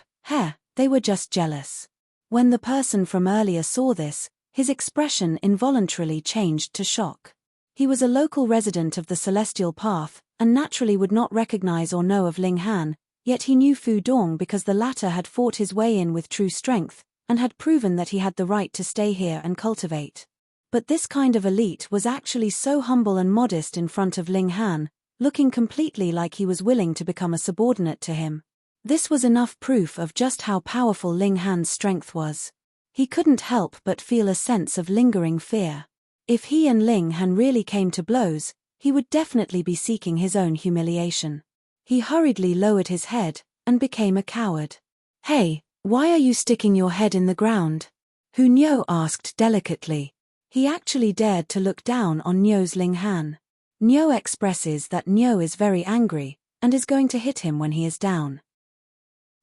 they were just jealous. When the person from earlier saw this, his expression involuntarily changed to shock. He was a local resident of the Celestial Path, and naturally would not recognize or know of Ling Han, yet he knew Fu Dong because the latter had fought his way in with true strength, and had proven that he had the right to stay here and cultivate. But this kind of elite was actually so humble and modest in front of Ling Han, looking completely like he was willing to become a subordinate to him. This was enough proof of just how powerful Ling Han's strength was. He couldn't help but feel a sense of lingering fear. If he and Ling Han really came to blows, he would definitely be seeking his own humiliation. He hurriedly lowered his head, and became a coward. "Hey, why are you sticking your head in the ground?" Hu Nyo asked delicately. He actually dared to look down on Nyo's Ling Han. Nyo expresses that Nyo is very angry, and is going to hit him when he is down.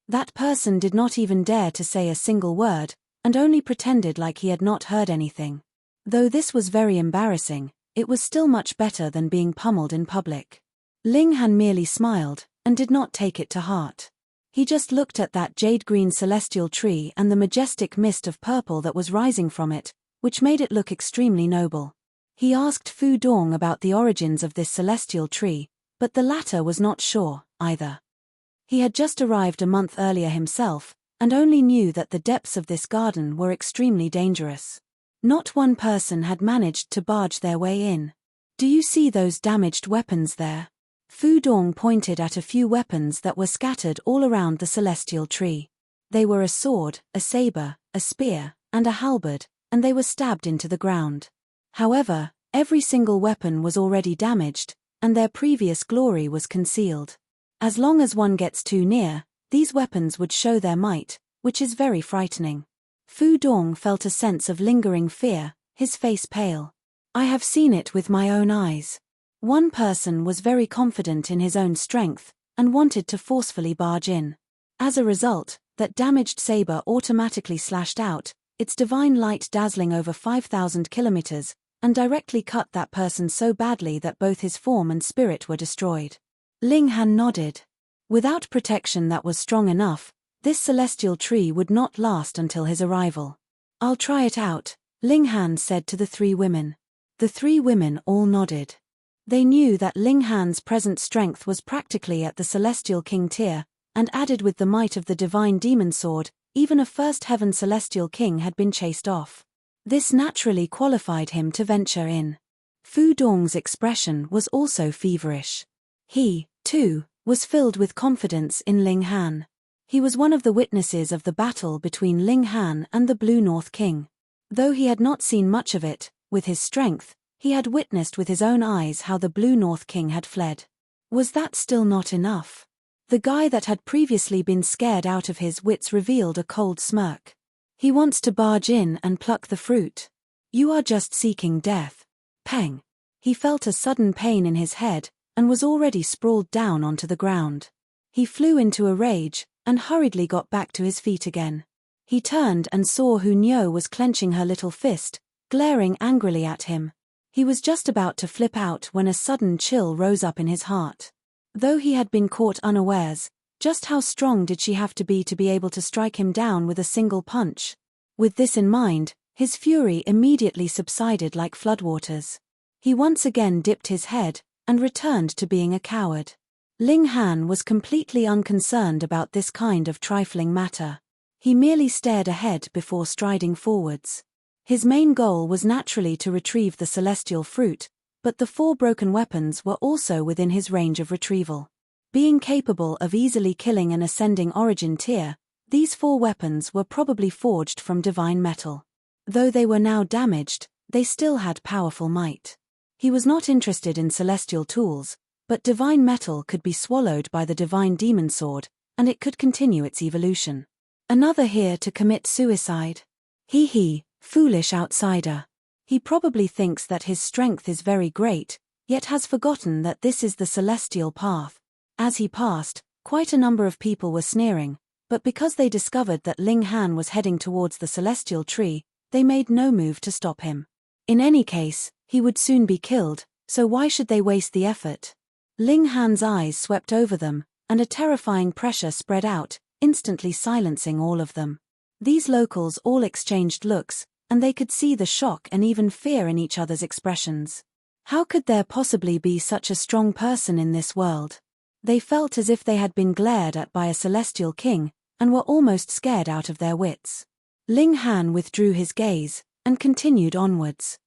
That person did not even dare to say a single word, and only pretended like he had not heard anything. Though this was very embarrassing, it was still much better than being pummeled in public. Ling Han merely smiled, and did not take it to heart. He just looked at that jade-green celestial tree and the majestic mist of purple that was rising from it, which made it look extremely noble. He asked Fu Dong about the origins of this celestial tree, but the latter was not sure, either. He had just arrived a month earlier himself, and only knew that the depths of this garden were extremely dangerous. Not one person had managed to barge their way in. "Do you see those damaged weapons there?" Fu Dong pointed at a few weapons that were scattered all around the celestial tree. They were a sword, a saber, a spear, and a halberd, and they were stabbed into the ground. However, every single weapon was already damaged, and their previous glory was concealed. As long as one gets too near, these weapons would show their might, which is very frightening. Fu Dong felt a sense of lingering fear, his face pale. "I have seen it with my own eyes." One person was very confident in his own strength, and wanted to forcefully barge in. As a result, that damaged saber automatically slashed out, its divine light dazzling over 5,000 kilometers, and directly cut that person so badly that both his form and spirit were destroyed. Ling Han nodded. Without protection that was strong enough, this celestial tree would not last until his arrival. "I'll try it out," Ling Han said to the three women. The three women all nodded. They knew that Ling Han's present strength was practically at the Celestial King tier, and added with the might of the divine demon sword, even a first heaven Celestial King had been chased off. This naturally qualified him to venture in. Fu Dong's expression was also feverish. He, too, was filled with confidence in Ling Han. He was one of the witnesses of the battle between Ling Han and the Blue North King. Though he had not seen much of it, with his strength, he had witnessed with his own eyes how the Blue North King had fled. Was that still not enough? The guy that had previously been scared out of his wits revealed a cold smirk. "He wants to barge in and pluck the fruit. You are just seeking death." Peng. He felt a sudden pain in his head, and was already sprawled down onto the ground. He flew into a rage, and hurriedly got back to his feet again. He turned and saw Hu Niu was clenching her little fist, glaring angrily at him. He was just about to flip out when a sudden chill rose up in his heart. Though he had been caught unawares, just how strong did she have to be able to strike him down with a single punch? With this in mind, his fury immediately subsided like floodwaters. He once again dipped his head, and returned to being a coward. Ling Han was completely unconcerned about this kind of trifling matter. He merely stared ahead before striding forwards. His main goal was naturally to retrieve the celestial fruit, but the 4 broken weapons were also within his range of retrieval. Being capable of easily killing an ascending origin tier, these 4 weapons were probably forged from divine metal. Though they were now damaged, they still had powerful might. He was not interested in celestial tools, but divine metal could be swallowed by the divine demon sword, and it could continue its evolution. Another here to commit suicide? He, foolish outsider. He probably thinks that his strength is very great, yet has forgotten that this is the celestial path. As he passed, quite a number of people were sneering, but because they discovered that Ling Han was heading towards the celestial tree, they made no move to stop him. In any case, he would soon be killed, so why should they waste the effort? Ling Han's eyes swept over them, and a terrifying pressure spread out, instantly silencing all of them. These locals all exchanged looks, and they could see the shock and even fear in each other's expressions. How could there possibly be such a strong person in this world? They felt as if they had been glared at by a celestial king, and were almost scared out of their wits. Ling Han withdrew his gaze, and continued onwards.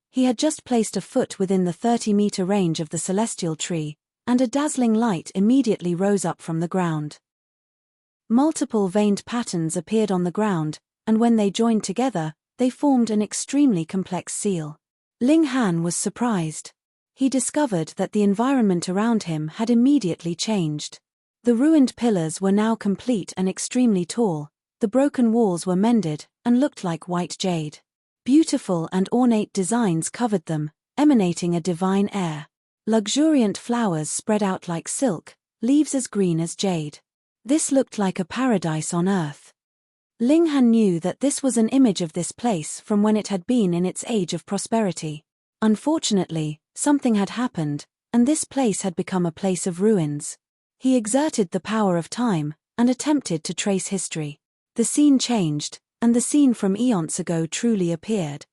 He had just placed a foot within the 30-meter range of the celestial tree, and a dazzling light immediately rose up from the ground. Multiple veined patterns appeared on the ground, and when they joined together, they formed an extremely complex seal. Ling Han was surprised. He discovered that the environment around him had immediately changed. The ruined pillars were now complete and extremely tall, the broken walls were mended, and looked like white jade. Beautiful and ornate designs covered them, emanating a divine air. Luxuriant flowers spread out like silk, leaves as green as jade. This looked like a paradise on earth. Ling Han knew that this was an image of this place from when it had been in its age of prosperity. Unfortunately, something had happened, and this place had become a place of ruins. He exerted the power of time, and attempted to trace history. The scene changed, and the scene from eons ago truly appeared.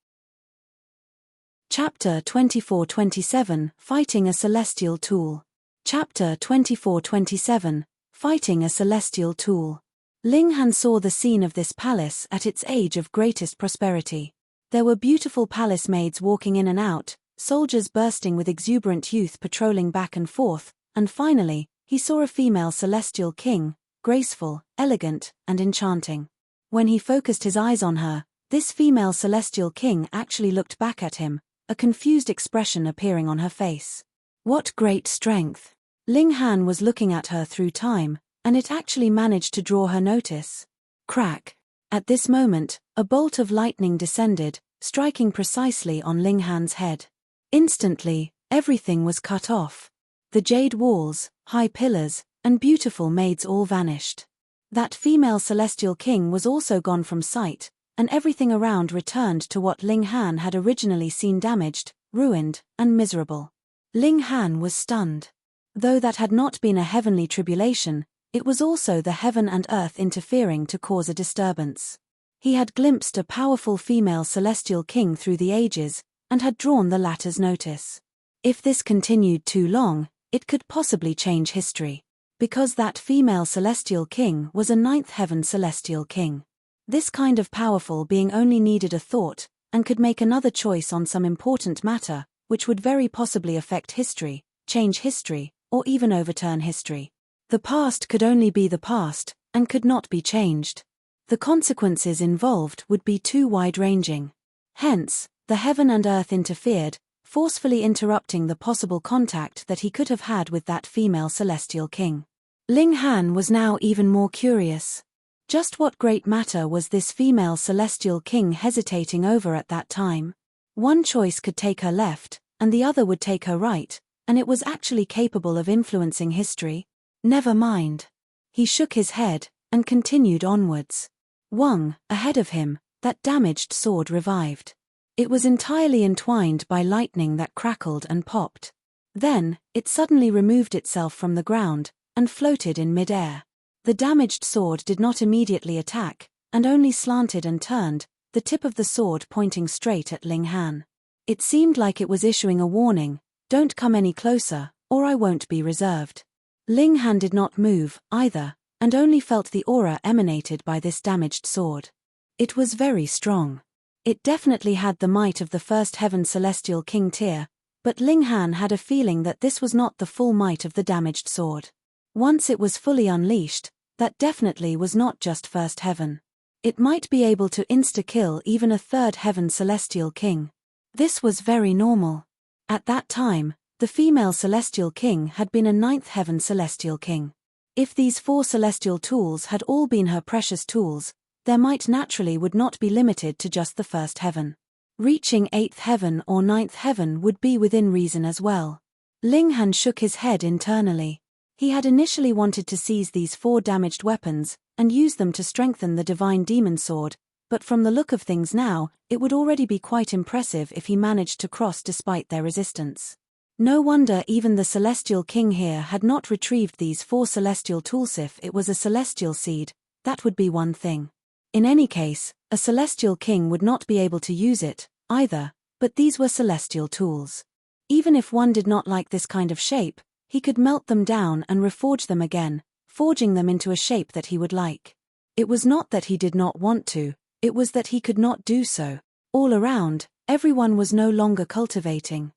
Chapter 24-27, Fighting a Celestial Tool. Chapter 24-27, Fighting a Celestial Tool. Ling Han saw the scene of this palace at its age of greatest prosperity. There were beautiful palace maids walking in and out, soldiers bursting with exuberant youth patrolling back and forth, and finally, he saw a female celestial king, graceful, elegant, and enchanting. When he focused his eyes on her, this female celestial king actually looked back at him, a confused expression appearing on her face. What great strength! Ling Han was looking at her through time, and it actually managed to draw her notice. Crack! At this moment, a bolt of lightning descended, striking precisely on Ling Han's head. Instantly, everything was cut off. The jade walls, high pillars, and beautiful maids all vanished. That female celestial king was also gone from sight, and everything around returned to what Ling Han had originally seen: damaged, ruined, and miserable. Ling Han was stunned. Though that had not been a heavenly tribulation, it was also the heaven and earth interfering to cause a disturbance. He had glimpsed a powerful female celestial king through the ages, and had drawn the latter's notice. If this continued too long, it could possibly change history. Because that female celestial king was a ninth heaven celestial king. This kind of powerful being only needed a thought, and could make another choice on some important matter, which would very possibly affect history, change history, or even overturn history. The past could only be the past, and could not be changed. The consequences involved would be too wide-ranging. Hence, the heaven and earth interfered, forcefully interrupting the possible contact that he could have had with that female celestial king. Ling Han was now even more curious. Just what great matter was this female celestial king hesitating over at that time? One choice could take her left, and the other would take her right, and it was actually capable of influencing history. Never mind. He shook his head, and continued onwards. Wang, ahead of him, that damaged sword revived. It was entirely entwined by lightning that crackled and popped. Then, it suddenly removed itself from the ground, and floated in mid-air. The damaged sword did not immediately attack, and only slanted and turned, the tip of the sword pointing straight at Ling Han. It seemed like it was issuing a warning: don't come any closer, or I won't be reserved. Ling Han did not move, either, and only felt the aura emanated by this damaged sword. It was very strong. It definitely had the might of the first heaven celestial king tier, but Ling Han had a feeling that this was not the full might of the damaged sword. Once it was fully unleashed, that definitely was not just first heaven. It might be able to insta-kill even a third heaven celestial king. This was very normal. At that time, the female celestial king had been a ninth heaven celestial king. If these four celestial tools had all been her precious tools, their might naturally would not be limited to just the first heaven. Reaching eighth heaven or ninth heaven would be within reason as well. Ling Han shook his head internally. He had initially wanted to seize these four damaged weapons, and use them to strengthen the divine demon sword, but from the look of things now, it would already be quite impressive if he managed to cross despite their resistance. No wonder even the celestial king here had not retrieved these four celestial tools. If it was a celestial seed, that would be one thing. In any case, a celestial king would not be able to use it, either, but these were celestial tools. Even if one did not like this kind of shape, he could melt them down and reforge them again, forging them into a shape that he would like. It was not that he did not want to, it was that he could not do so. All around, everyone was no longer cultivating.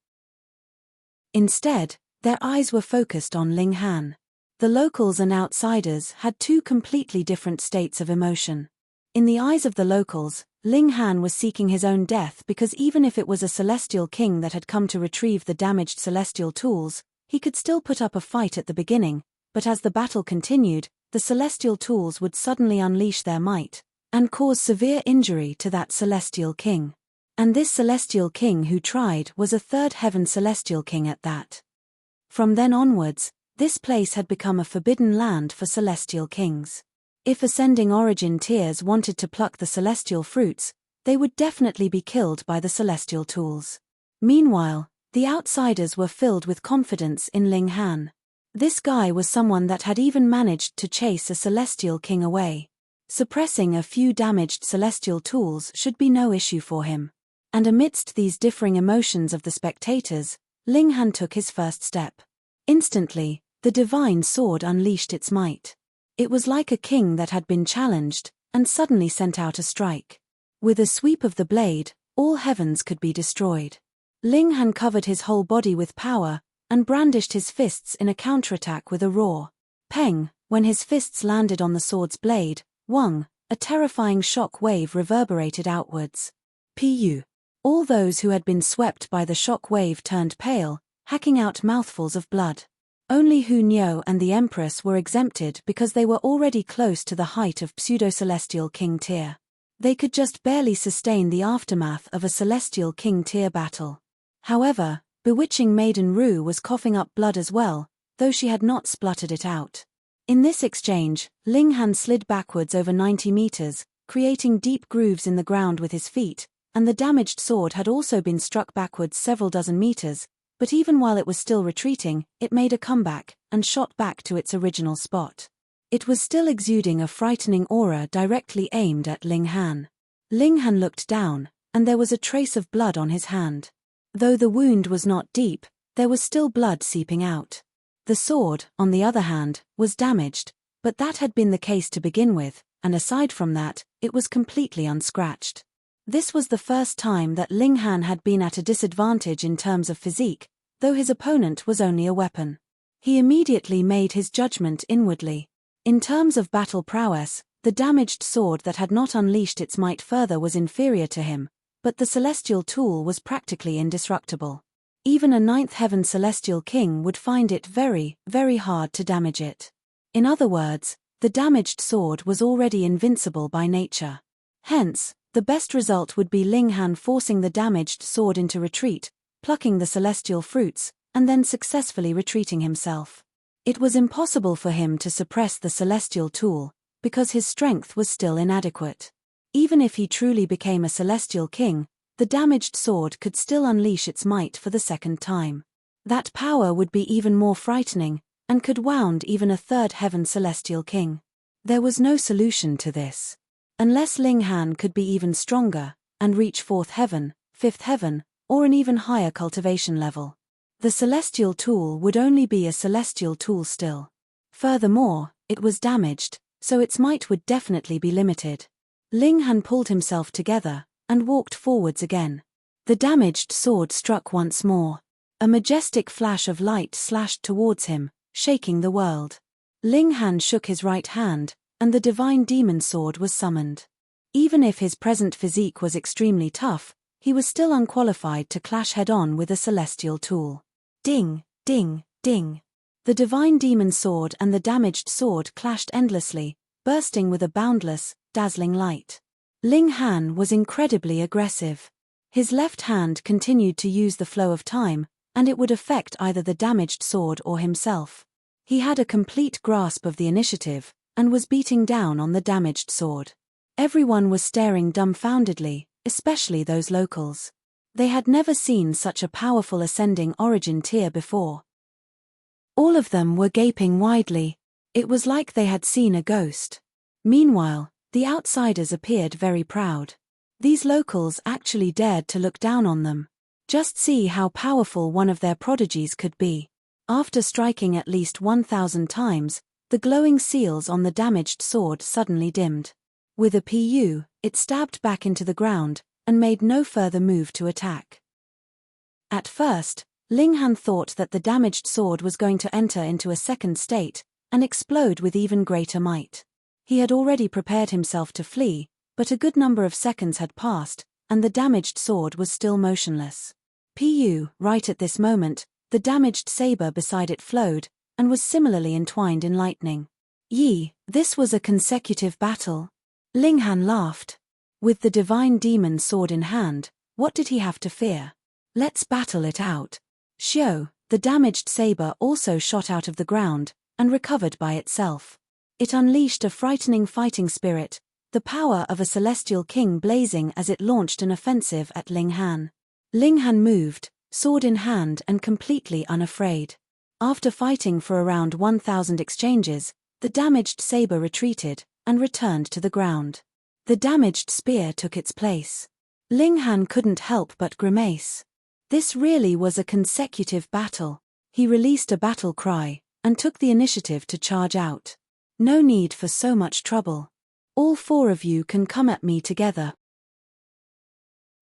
Instead, their eyes were focused on Ling Han. The locals and outsiders had two completely different states of emotion. In the eyes of the locals, Ling Han was seeking his own death because even if it was a celestial king that had come to retrieve the damaged celestial tools, he could still put up a fight at the beginning, but as the battle continued, the celestial tools would suddenly unleash their might, and cause severe injury to that celestial king. And this celestial king who tried was a third heaven celestial king at that. From then onwards, this place had become a forbidden land for celestial kings. If ascending origin tiers wanted to pluck the celestial fruits, they would definitely be killed by the celestial tools. Meanwhile, the outsiders were filled with confidence in Ling Han. This guy was someone that had even managed to chase a celestial king away. Suppressing a few damaged celestial tools should be no issue for him. And amidst these differing emotions of the spectators, Ling Han took his first step. Instantly, the divine sword unleashed its might. It was like a king that had been challenged, and suddenly sent out a strike. With a sweep of the blade, all heavens could be destroyed. Ling Han covered his whole body with power, and brandished his fists in a counterattack with a roar. Peng, when his fists landed on the sword's blade, whang, a terrifying shock wave reverberated outwards. Pu. All those who had been swept by the shock wave turned pale, hacking out mouthfuls of blood. Only Hu Niu and the Empress were exempted because they were already close to the height of pseudo-celestial king tier. They could just barely sustain the aftermath of a celestial king tier battle. However, bewitching Maiden Ru was coughing up blood as well, though she had not spluttered it out. In this exchange, Ling Han slid backwards over 90 meters, creating deep grooves in the ground with his feet, and the damaged sword had also been struck backwards several dozen meters, but even while it was still retreating, it made a comeback, and shot back to its original spot. It was still exuding a frightening aura directly aimed at Ling Han. Ling Han looked down, and there was a trace of blood on his hand. Though the wound was not deep, there was still blood seeping out. The sword, on the other hand, was damaged, but that had been the case to begin with, and aside from that, it was completely unscratched. This was the first time that Ling Han had been at a disadvantage in terms of physique, though his opponent was only a weapon. He immediately made his judgment inwardly. In terms of battle prowess, the damaged sword that had not unleashed its might further was inferior to him, but the celestial tool was practically indestructible. Even a ninth heaven celestial king would find it very, very hard to damage it. In other words, the damaged sword was already invincible by nature. Hence, the best result would be Ling Han forcing the damaged sword into retreat, plucking the celestial fruits, and then successfully retreating himself. It was impossible for him to suppress the celestial tool, because his strength was still inadequate. Even if he truly became a celestial king, the damaged sword could still unleash its might for the second time. That power would be even more frightening, and could wound even a third heaven celestial king. There was no solution to this. Unless Ling Han could be even stronger, and reach fourth heaven, fifth heaven, or an even higher cultivation level. The celestial tool would only be a celestial tool still. Furthermore, it was damaged, so its might would definitely be limited. Ling Han pulled himself together, and walked forwards again. The damaged sword struck once more. A majestic flash of light slashed towards him, shaking the world. Ling Han shook his right hand, and the divine demon sword was summoned. Even if his present physique was extremely tough, he was still unqualified to clash head-on with a celestial tool. Ding, ding, ding. The divine demon sword and the damaged sword clashed endlessly, bursting with a boundless, dazzling light. Ling Han was incredibly aggressive. His left hand continued to use the flow of time, and it would affect either the damaged sword or himself. He had a complete grasp of the initiative, and was beating down on the damaged sword. Everyone was staring dumbfoundedly, especially those locals. They had never seen such a powerful ascending origin tier before. All of them were gaping widely. It was like they had seen a ghost. Meanwhile, the outsiders appeared very proud. These locals actually dared to look down on them. Just see how powerful one of their prodigies could be. After striking at least 1,000 times, the glowing seals on the damaged sword suddenly dimmed. With a pu, it stabbed back into the ground, and made no further move to attack. At first, Ling Han thought that the damaged sword was going to enter into a second state, and explode with even greater might. He had already prepared himself to flee, but a good number of seconds had passed, and the damaged sword was still motionless. Pu, right at this moment, the damaged saber beside it flowed, and was similarly entwined in lightning. Yi, this was a consecutive battle. Ling Han laughed. With the divine demon sword in hand, what did he have to fear? Let's battle it out. Xiao, the damaged saber also shot out of the ground, and recovered by itself. It unleashed a frightening fighting spirit, the power of a celestial king blazing as it launched an offensive at Ling Han. Ling Han moved, sword in hand and completely unafraid. After fighting for around 1,000 exchanges, the damaged saber retreated, and returned to the ground. The damaged spear took its place. Ling Han couldn't help but grimace. This really was a consecutive battle. He released a battle cry, and took the initiative to charge out. No need for so much trouble. All four of you can come at me together.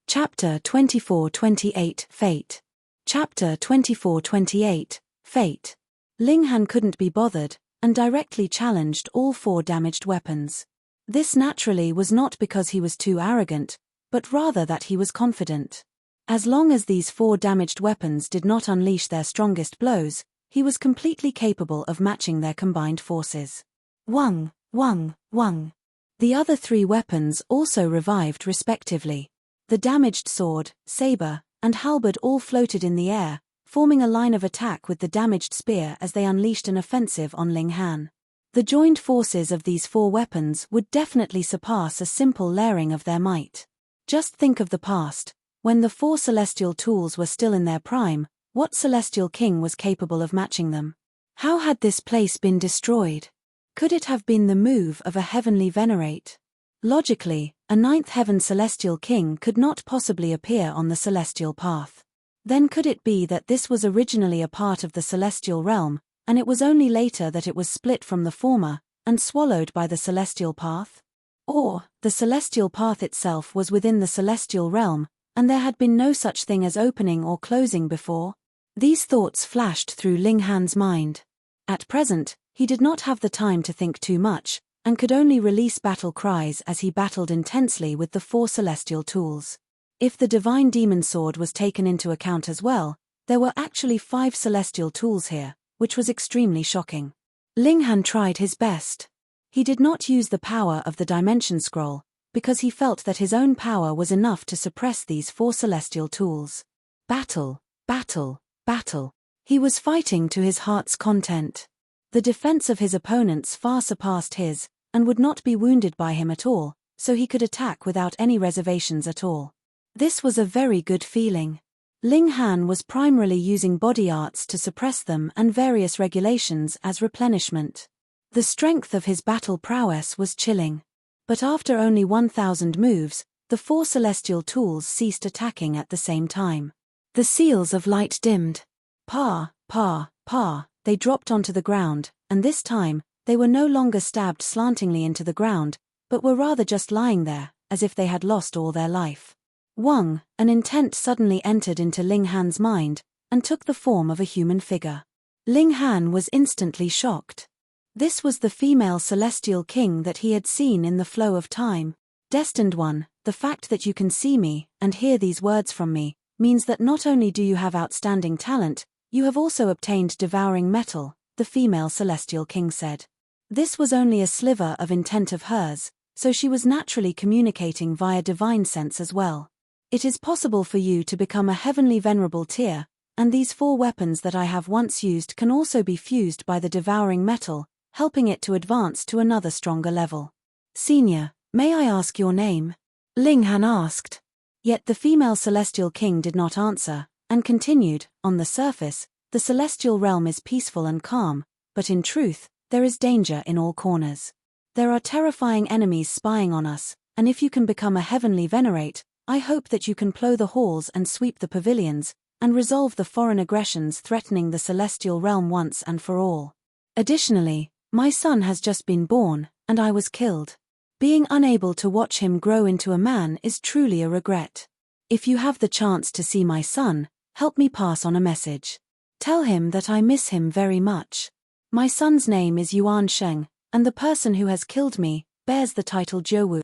Chapter 24-28 Fate. Chapter 24-28 Fate. Ling Han couldn't be bothered, and directly challenged all four damaged weapons. This naturally was not because he was too arrogant, but rather that he was confident. As long as these four damaged weapons did not unleash their strongest blows, he was completely capable of matching their combined forces. Wang, Wang, Wang. The other three weapons also revived respectively. The damaged sword, saber, and halberd all floated in the air, forming a line of attack with the damaged spear as they unleashed an offensive on Ling Han. The joined forces of these four weapons would definitely surpass a simple layering of their might. Just think of the past. When the four celestial tools were still in their prime, what celestial king was capable of matching them? How had this place been destroyed? Could it have been the move of a heavenly venerate? Logically, a ninth heaven celestial king could not possibly appear on the celestial path. Then could it be that this was originally a part of the celestial realm, and it was only later that it was split from the former, and swallowed by the celestial path? Or, the celestial path itself was within the celestial realm, and there had been no such thing as opening or closing before? These thoughts flashed through Ling Han's mind. At present, he did not have the time to think too much, and could only release battle cries as he battled intensely with the four celestial tools. If the divine demon sword was taken into account as well, there were actually 5 celestial tools here, which was extremely shocking. Ling Han tried his best. He did not use the power of the dimension scroll, because he felt that his own power was enough to suppress these 4 celestial tools. Battle, battle, battle. He was fighting to his heart's content. The defense of his opponents far surpassed his, and would not be wounded by him at all, so he could attack without any reservations at all. This was a very good feeling. Ling Han was primarily using body arts to suppress them and various regulations as replenishment. The strength of his battle prowess was chilling. But after only 1,000 moves, the 4 celestial tools ceased attacking at the same time. The seals of light dimmed. Pa, pa, pa, they dropped onto the ground, and this time, they were no longer stabbed slantingly into the ground, but were rather just lying there, as if they had lost all their life. Wang, an intent suddenly entered into Ling Han's mind, and took the form of a human figure. Ling Han was instantly shocked. This was the female celestial king that he had seen in the flow of time. Destined one, the fact that you can see me, and hear these words from me, means that not only do you have outstanding talent, you have also obtained devouring metal, the female celestial king said. This was only a sliver of intent of hers, so she was naturally communicating via divine sense as well. It is possible for you to become a heavenly venerable tier, and these 4 weapons that I have once used can also be fused by the devouring metal, helping it to advance to another stronger level. Senior, may I ask your name? Ling Han asked. Yet the female celestial king did not answer, and continued, on the surface, the celestial realm is peaceful and calm, but in truth, there is danger in all corners. There are terrifying enemies spying on us, and if you can become a heavenly venerate, I hope that you can plough the halls and sweep the pavilions, and resolve the foreign aggressions threatening the celestial realm once and for all. Additionally, my son has just been born, and I was killed. Being unable to watch him grow into a man is truly a regret. If you have the chance to see my son, help me pass on a message. Tell him that I miss him very much. My son's name is Yuan Sheng, and the person who has killed me bears the title Jiuwu.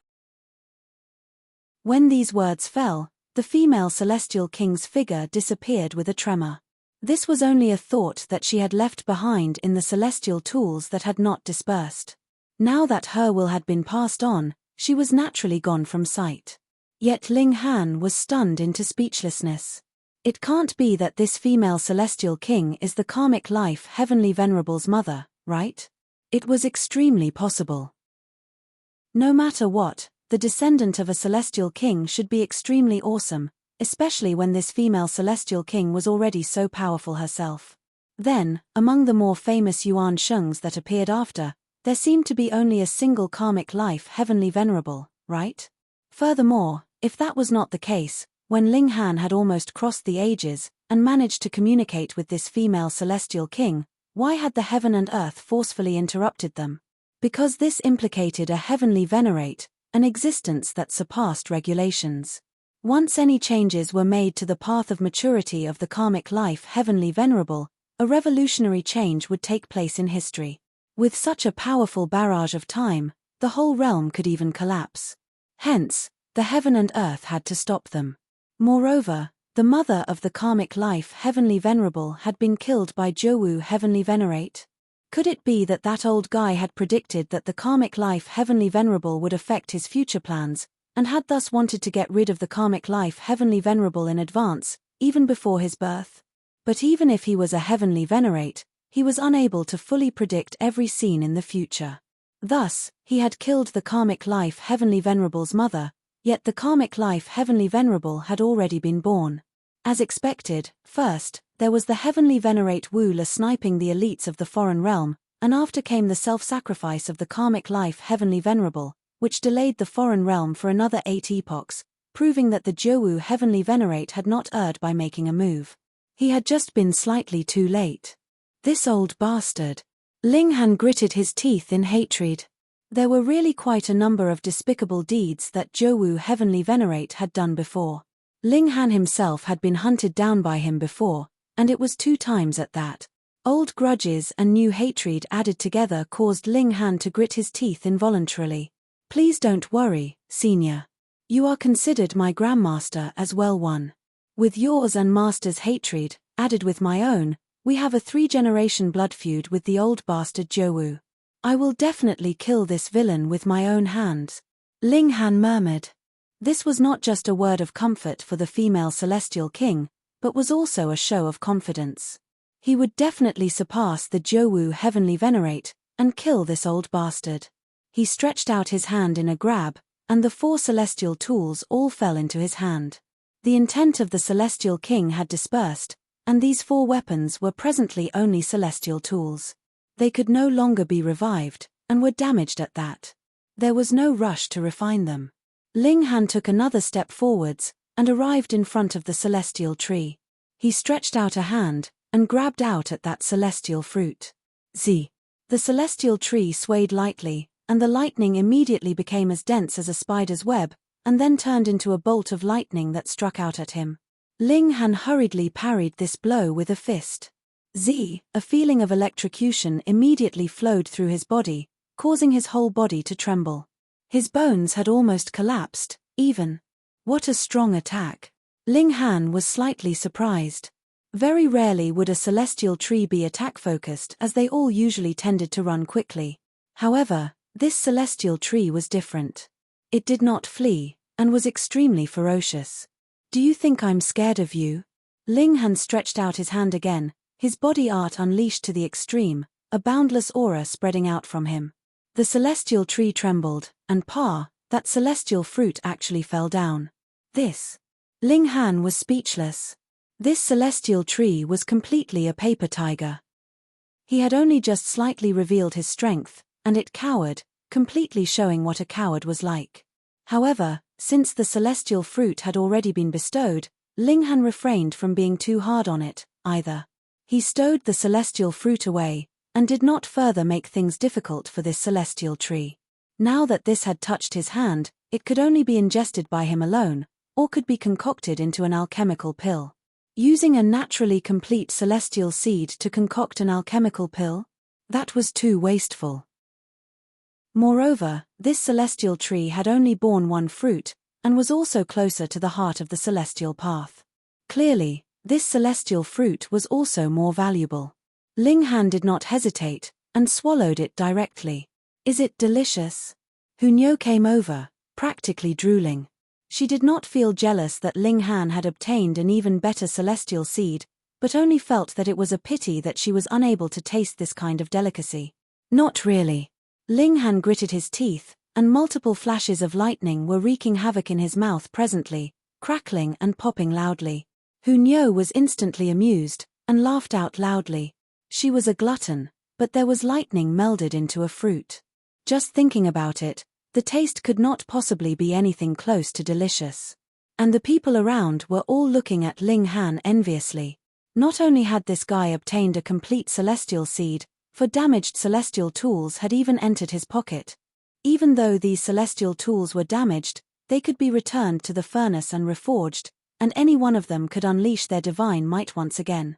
When these words fell, the female celestial king's figure disappeared with a tremor. This was only a thought that she had left behind in the celestial tools that had not dispersed. Now that her will had been passed on, she was naturally gone from sight. Yet Ling Han was stunned into speechlessness. It can't be that this female celestial king is the karmic life heavenly venerable's mother, right? It was extremely possible. No matter what, the descendant of a celestial king should be extremely awesome, especially when this female celestial king was already so powerful herself. Then, among the more famous Yuan Shengs that appeared after, there seemed to be only a single karmic life heavenly venerable, right? Furthermore, If that was not the case, when Ling Han had almost crossed the ages, and managed to communicate with this female celestial king, why had the heaven and earth forcefully interrupted them? Because this implicated a heavenly venerate, an existence that surpassed regulations. Once any changes were made to the path of maturity of the karmic life heavenly venerable, a revolutionary change would take place in history. With such a powerful barrage of time, the whole realm could even collapse. Hence, the heaven and earth had to stop them. Moreover, the mother of the karmic life heavenly venerable had been killed by Jowu heavenly venerate. Could it be that that old guy had predicted that the karmic life heavenly venerable would affect his future plans, and had thus wanted to get rid of the karmic life heavenly venerable in advance, even before his birth? But even if he was a heavenly venerate, he was unable to fully predict every scene in the future. Thus, he had killed the karmic life heavenly venerable's mother, yet the karmic life heavenly venerable had already been born. As expected, first, there was the heavenly venerate Wu La sniping the elites of the foreign realm, and after came the self-sacrifice of the karmic life heavenly venerable, which delayed the foreign realm for another 8 epochs, proving that the Jowu heavenly venerate had not erred by making a move. He had just been slightly too late. This old bastard. Ling Han gritted his teeth in hatred. There were really quite a number of despicable deeds that Jowu heavenly venerate had done before. Ling Han himself had been hunted down by him before, and it was 2 times at that. Old grudges and new hatred added together caused Ling Han to grit his teeth involuntarily. Please don't worry, senior. You are considered my grandmaster as well one. With yours and master's hatred, added with my own, we have a 3-generation blood feud with the old bastard Jowu. I will definitely kill this villain with my own hands. Ling Han murmured. This was not just a word of comfort for the female celestial king, but was also a show of confidence. He would definitely surpass the Jowu heavenly venerate, and kill this old bastard. He stretched out his hand in a grab, and the 4 celestial tools all fell into his hand. The intent of the celestial king had dispersed, and these 4 weapons were presently only celestial tools. They could no longer be revived, and were damaged at that. There was no rush to refine them. Ling Han took another step forwards, and arrived in front of the celestial tree. He stretched out a hand, and grabbed out at that celestial fruit. Z. The celestial tree swayed lightly, and the lightning immediately became as dense as a spider's web, and then turned into a bolt of lightning that struck out at him. Ling Han hurriedly parried this blow with a fist. Z. A feeling of electrocution immediately flowed through his body, causing his whole body to tremble. His bones had almost collapsed, even. What a strong attack. Ling Han was slightly surprised. Very rarely would a celestial tree be attack-focused, as they all usually tended to run quickly. However, this celestial tree was different. It did not flee, and was extremely ferocious. Do you think I'm scared of you? Ling Han stretched out his hand again, his body art unleashed to the extreme, a boundless aura spreading out from him. The celestial tree trembled, and that celestial fruit actually fell down. Ling Han was speechless. This celestial tree was completely a paper tiger. He had only just slightly revealed his strength, and it cowered, completely showing what a coward was like. However, since the celestial fruit had already been bestowed, Ling Han refrained from being too hard on it, either. He stowed the celestial fruit away, and did not further make things difficult for this celestial tree. Now that this had touched his hand, it could only be ingested by him alone, or could be concocted into an alchemical pill. Using a naturally complete celestial seed to concoct an alchemical pill? That was too wasteful. Moreover, this celestial tree had only borne 1 fruit, and was also closer to the heart of the celestial path. Clearly, this celestial fruit was also more valuable. Ling Han did not hesitate, and swallowed it directly. Is it delicious? Hunyo came over, practically drooling. She did not feel jealous that Ling Han had obtained an even better celestial seed, but only felt that it was a pity that she was unable to taste this kind of delicacy. Not really. Ling Han gritted his teeth, and multiple flashes of lightning were wreaking havoc in his mouth presently, crackling and popping loudly. Hunyo was instantly amused, and laughed out loudly. She was a glutton, but there was lightning melded into a fruit. Just thinking about it, The taste could not possibly be anything close to delicious. And the people around were all looking at Ling Han enviously. Not only had this guy obtained a complete celestial seed, for damaged celestial tools had even entered his pocket. Even though these celestial tools were damaged, they could be returned to the furnace and reforged, and any one of them could unleash their divine might once again.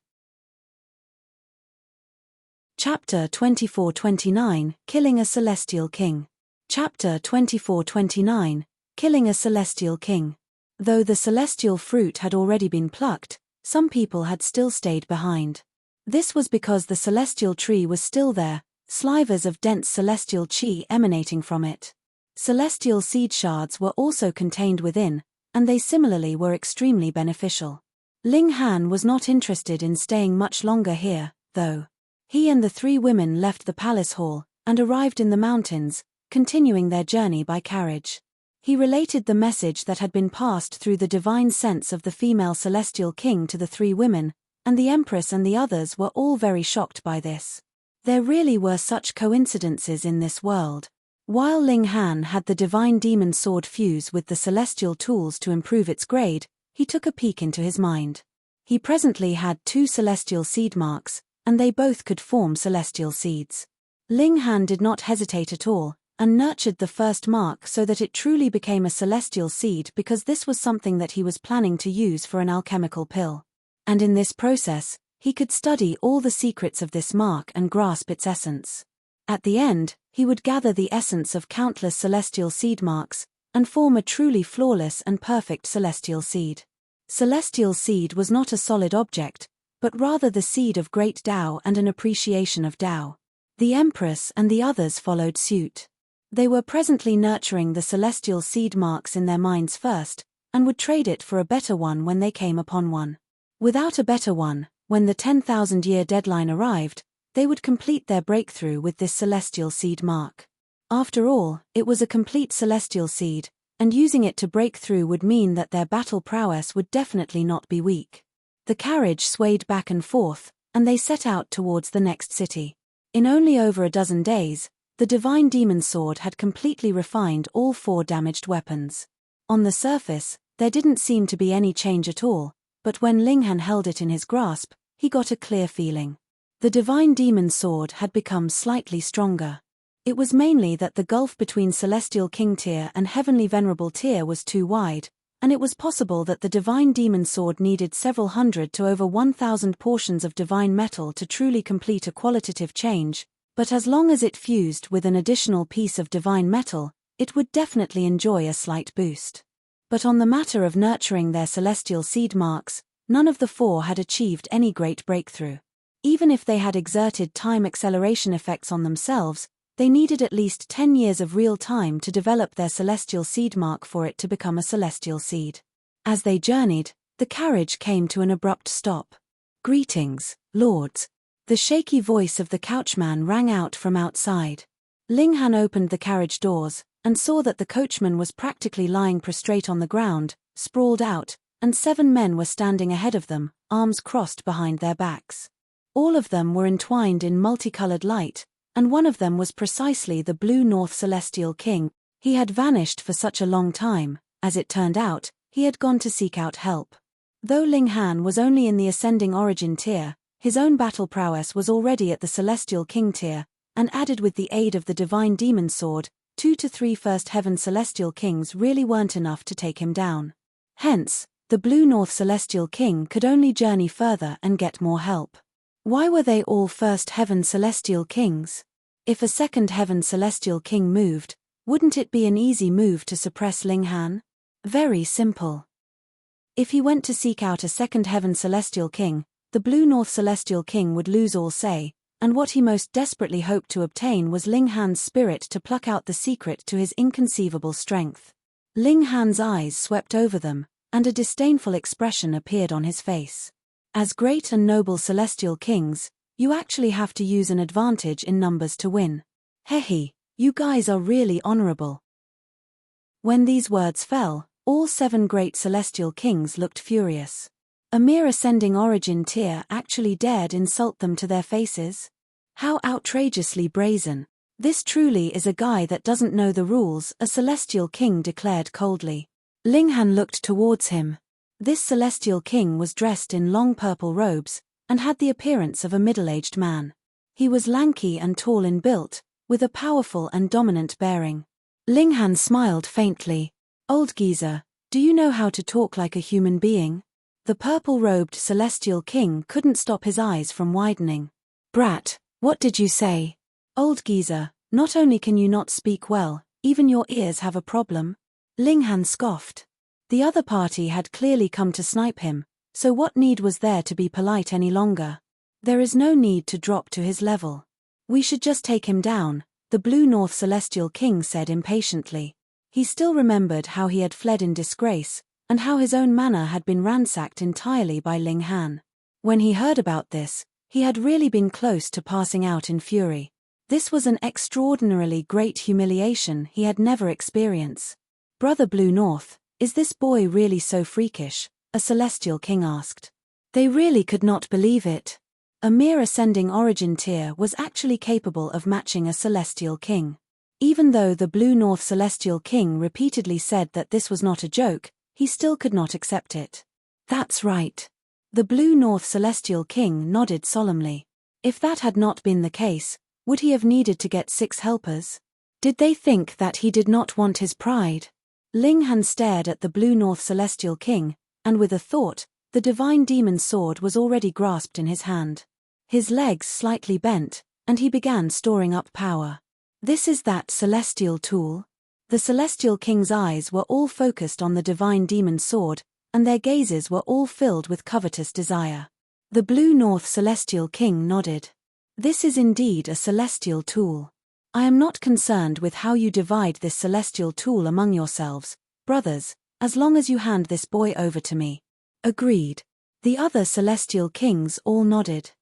Chapter 24-29, Killing a Celestial King. Chapter 24-29, Killing a Celestial King. Though the celestial fruit had already been plucked, some people had still stayed behind. This was because the celestial tree was still there, slivers of dense celestial chi emanating from it. Celestial seed shards were also contained within, and they similarly were extremely beneficial. Ling Han was not interested in staying much longer here, though. He and the 3 women left the palace hall, and arrived in the mountains, continuing their journey by carriage. He related the message that had been passed through the divine sense of the female celestial king to the 3 women, and the empress and the others were all very shocked by this. There really were such coincidences in this world. While Ling Han had the divine demon sword fuse with the celestial tools to improve its grade, he took a peek into his mind. He presently had 2 celestial seed marks, and they both could form celestial seeds. Ling Han did not hesitate at all, and nurtured the first mark so that it truly became a celestial seed because this was something that he was planning to use for an alchemical pill. And in this process, he could study all the secrets of this mark and grasp its essence. At the end, he would gather the essence of countless celestial seed marks, and form a truly flawless and perfect celestial seed. Celestial seed was not a solid object, but rather the seed of great Tao and an appreciation of Tao. The Empress and the others followed suit. They were presently nurturing the celestial seed marks in their minds first, and would trade it for a better one when they came upon one. Without a better one, when the 10,000-year deadline arrived, they would complete their breakthrough with this celestial seed mark. After all, it was a complete celestial seed, and using it to break through would mean that their battle prowess would definitely not be weak. The carriage swayed back and forth, and they set out towards the next city. In only over a dozen days, the divine demon sword had completely refined all 4 damaged weapons. On the surface, there didn't seem to be any change at all, but when Ling Han held it in his grasp, he got a clear feeling. The divine demon sword had become slightly stronger. It was mainly that the gulf between celestial king tier and heavenly venerable tier was too wide, and it was possible that the divine demon sword needed several hundred to over 1,000 portions of divine metal to truly complete a qualitative change, but as long as it fused with an additional piece of divine metal, it would definitely enjoy a slight boost. But on the matter of nurturing their celestial seed marks, none of the 4 had achieved any great breakthrough. Even if they had exerted time acceleration effects on themselves, they needed at least 10 years of real time to develop their celestial seed mark for it to become a celestial seed. As they journeyed, the carriage came to an abrupt stop. "Greetings, lords." The shaky voice of the couchman rang out from outside. Ling Han opened the carriage doors, and saw that the coachman was practically lying prostrate on the ground, sprawled out, and 7 men were standing ahead of them, arms crossed behind their backs. All of them were entwined in multicolored light, and one of them was precisely the Blue North Celestial King. He had vanished for such a long time. As it turned out, he had gone to seek out help. Though Ling Han was only in the ascending origin tier, his own battle prowess was already at the Celestial King tier, and added with the aid of the Divine Demon Sword, 2 to 3 First Heaven Celestial Kings really weren't enough to take him down. Hence, the Blue North Celestial King could only journey further and get more help. Why were they all First Heaven Celestial Kings? If a Second Heaven Celestial King moved, wouldn't it be an easy move to suppress Ling Han? Very simple. If he went to seek out a Second Heaven Celestial King, the Blue North Celestial King would lose all say, and what he most desperately hoped to obtain was Ling Han's spirit to pluck out the secret to his inconceivable strength. Ling Han's eyes swept over them, and a disdainful expression appeared on his face. As great and noble Celestial Kings, you actually have to use an advantage in numbers to win. Hehe, you guys are really honorable. When these words fell, all 7 great Celestial Kings looked furious. A mere ascending origin tier actually dared insult them to their faces? How outrageously brazen. "This truly is a guy that doesn't know the rules," a celestial king declared coldly. Ling Han looked towards him. This celestial king was dressed in long purple robes, and had the appearance of a middle-aged man. He was lanky and tall in build, with a powerful and dominant bearing. Ling Han smiled faintly. "Old geezer, do you know how to talk like a human being?" The purple-robed celestial king couldn't stop his eyes from widening. "Brat, what did you say?" "Old geezer, not only can you not speak well, even your ears have a problem." Ling Han scoffed. The other party had clearly come to snipe him, so what need was there to be polite any longer? "There is no need to drop to his level. We should just take him down," the Blue North Celestial King said impatiently. He still remembered how he had fled in disgrace, and how his own manor had been ransacked entirely by Ling Han. When he heard about this, he had really been close to passing out in fury. This was an extraordinarily great humiliation he had never experienced. "Brother Blue North, is this boy really so freakish?" a celestial king asked. They really could not believe it. A mere ascending origin tier was actually capable of matching a celestial king. Even though the Blue North Celestial King repeatedly said that this was not a joke, he still could not accept it. "That's right." The Blue North Celestial King nodded solemnly. If that had not been the case, would he have needed to get 6 helpers? Did they think that he did not want his pride? Ling Han stared at the Blue North Celestial King, and with a thought, the divine demon's sword was already grasped in his hand. His legs slightly bent, and he began storing up power. "This is that celestial tool?" The Celestial King's eyes were all focused on the divine demon's sword, and their gazes were all filled with covetous desire. The Blue North Celestial King nodded. "This is indeed a celestial tool. I am not concerned with how you divide this celestial tool among yourselves, brothers, as long as you hand this boy over to me." "Agreed." The other celestial kings all nodded.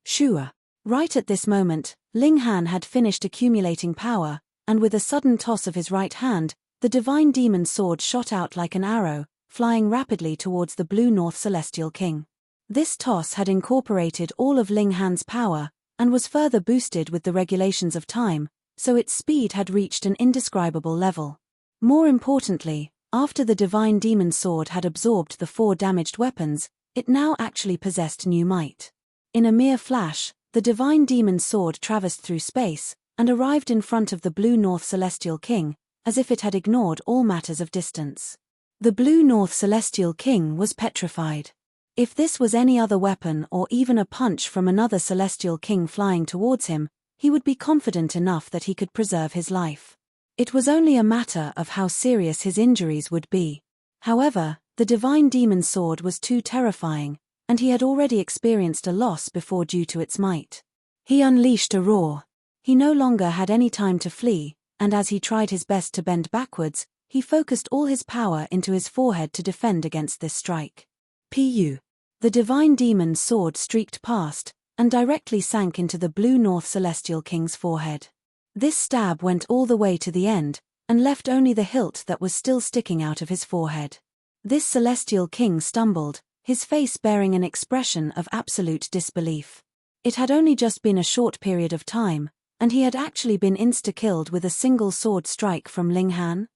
"Sure." Right at this moment, Ling Han had finished accumulating power, and with a sudden toss of his right hand, the divine demon's sword shot out like an arrow, flying rapidly towards the Blue North Celestial King. This toss had incorporated all of Ling Han's power, and was further boosted with the regulations of time, so its speed had reached an indescribable level. More importantly, after the divine demon's sword had absorbed the 4 damaged weapons, it now actually possessed new might. In a mere flash, the divine demon's sword traversed through space, and arrived in front of the Blue North Celestial King, as if it had ignored all matters of distance. The Blue North Celestial King was petrified. If this was any other weapon or even a punch from another Celestial King flying towards him, he would be confident enough that he could preserve his life. It was only a matter of how serious his injuries would be. However, the divine demon's sword was too terrifying, and he had already experienced a loss before due to its might. He unleashed a roar. He no longer had any time to flee, and as he tried his best to bend backwards, he focused all his power into his forehead to defend against this strike. Pu. The divine demon's sword streaked past, and directly sank into the Blue North Celestial King's forehead. This stab went all the way to the end, and left only the hilt that was still sticking out of his forehead. This Celestial King stumbled, his face bearing an expression of absolute disbelief. It had only just been a short period of time, and he had actually been insta-killed with a single sword strike from Ling Han.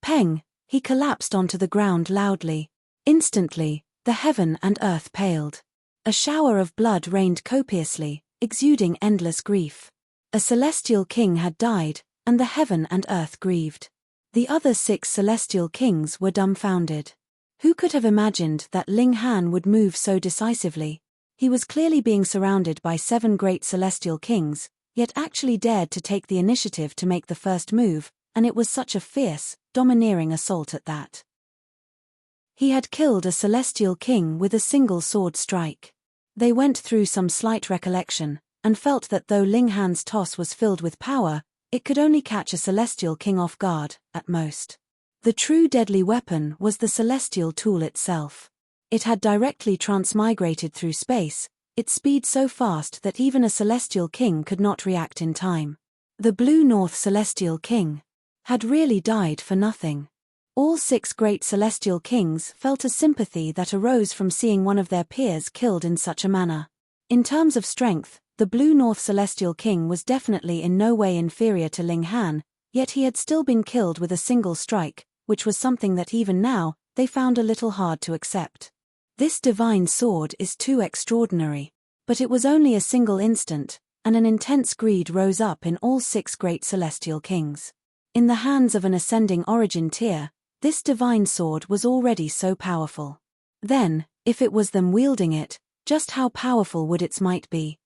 Peng! He collapsed onto the ground loudly. Instantly, the heaven and earth paled. A shower of blood rained copiously, exuding endless grief. A celestial king had died, and the heaven and earth grieved. The other 6 celestial kings were dumbfounded. Who could have imagined that Ling Han would move so decisively? He was clearly being surrounded by 7 great celestial kings, yet actually dared to take the initiative to make the first move, and it was such a fierce, domineering assault at that. He had killed a celestial king with a single sword strike. They went through some slight recollection, and felt that though Ling Han's toss was filled with power, it could only catch a celestial king off guard, at most. The true deadly weapon was the celestial tool itself. It had directly transmigrated through space, its speed so fast that even a celestial king could not react in time. The Blue North Celestial King had really died for nothing. All 6 great celestial kings felt a sympathy that arose from seeing one of their peers killed in such a manner. In terms of strength, The Blue North Celestial King was definitely in no way inferior to Ling Han, yet he had still been killed with a single strike, which was something that even now, they found a little hard to accept. This divine sword is too extraordinary. But it was only a single instant, and an intense greed rose up in all 6 great celestial kings. In the hands of an ascending origin tier, this divine sword was already so powerful. Then, if it was them wielding it, just how powerful would its might be?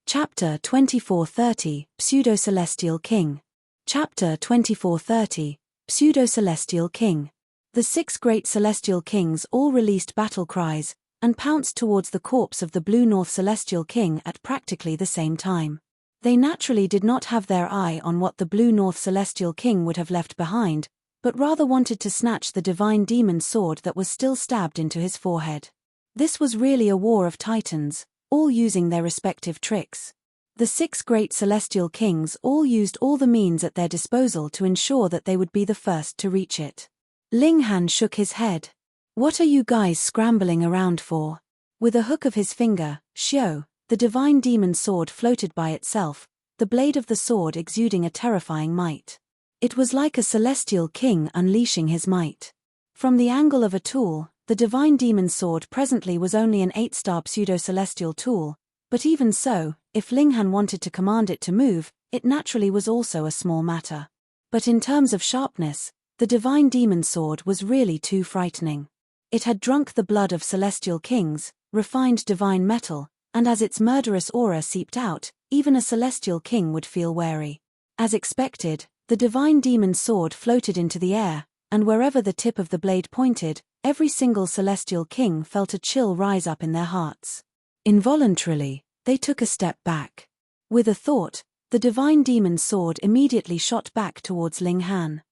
Chapter 2430, Pseudo-Celestial King. Chapter 2430, Pseudo-Celestial King. The 6 great celestial kings all released battle cries, and pounced towards the corpse of the Blue North Celestial King at practically the same time. They naturally did not have their eye on what the Blue North Celestial King would have left behind, but rather wanted to snatch the divine demon sword that was still stabbed into his forehead. This was really a war of titans, all using their respective tricks. The 6 great celestial kings all used all the means at their disposal to ensure that they would be the first to reach it. Ling Han shook his head. "What are you guys scrambling around for?" With a hook of his finger, Xiao, the divine demon sword floated by itself, the blade of the sword exuding a terrifying might. It was like a celestial king unleashing his might. From the angle of a tool, the divine demon sword presently was only an 8-star pseudo-celestial tool, but even so, if Ling Han wanted to command it to move, it naturally was also a small matter. But in terms of sharpness, the divine demon sword was really too frightening. It had drunk the blood of celestial kings, refined divine metal, and as its murderous aura seeped out, even a celestial king would feel wary. As expected, the divine demon sword floated into the air, and wherever the tip of the blade pointed, every single celestial king felt a chill rise up in their hearts. Involuntarily, they took a step back. With a thought, the divine demon sword immediately shot back towards Ling Han.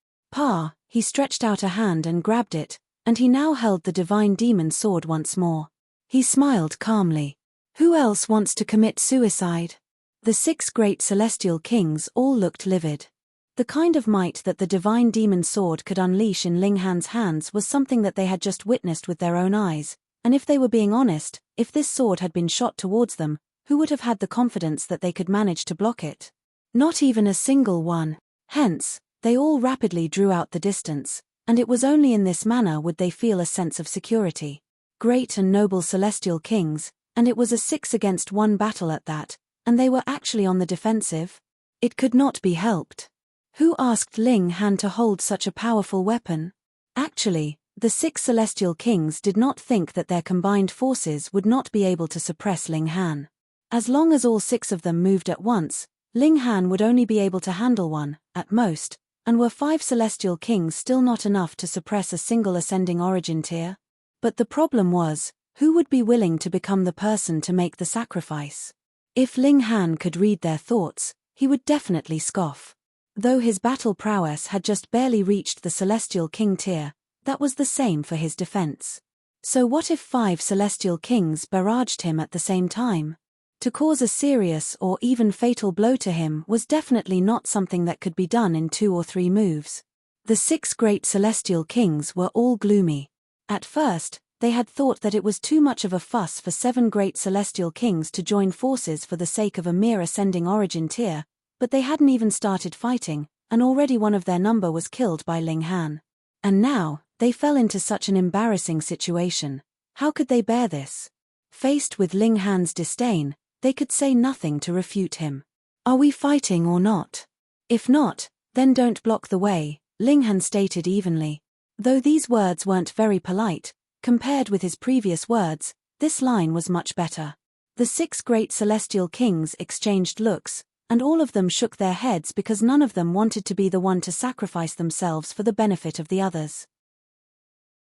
He stretched out a hand and grabbed it, and he now held the divine demon sword once more. He smiled calmly. Who else wants to commit suicide? The 6 great celestial kings all looked livid. The kind of might that the divine demon sword could unleash in Ling Han's hands was something that they had just witnessed with their own eyes, and if they were being honest, if this sword had been shot towards them, who would have had the confidence that they could manage to block it? Not even a single one. Hence, they all rapidly drew out the distance, and it was only in this manner would they feel a sense of security. Great and noble celestial kings, and it was a 6-against-1 battle at that, and they were actually on the defensive? It could not be helped. Who asked Ling Han to hold such a powerful weapon? Actually, the 6 celestial kings did not think that their combined forces would not be able to suppress Ling Han. As long as all 6 of them moved at once, Ling Han would only be able to handle one, at most, and were 5 celestial kings still not enough to suppress a single ascending origin tier? But the problem was, who would be willing to become the person to make the sacrifice? If Ling Han could read their thoughts, he would definitely scoff. Though his battle prowess had just barely reached the celestial king tier, that was the same for his defense. So what if 5 celestial kings barraged him at the same time? To cause a serious or even fatal blow to him was definitely not something that could be done in 2 or 3 moves. The 6 great celestial kings were all gloomy. At first, they had thought that it was too much of a fuss for 7 great celestial kings to join forces for the sake of a mere ascending origin tier, but they hadn't even started fighting, and already one of their number was killed by Ling Han. And now, they fell into such an embarrassing situation. How could they bear this? Faced with Ling Han's disdain, they could say nothing to refute him. Are we fighting or not? If not, then don't block the way, Ling Han stated evenly. Though these words weren't very polite, compared with his previous words, this line was much better. The 6 great celestial kings exchanged looks, and all of them shook their heads because none of them wanted to be the one to sacrifice themselves for the benefit of the others.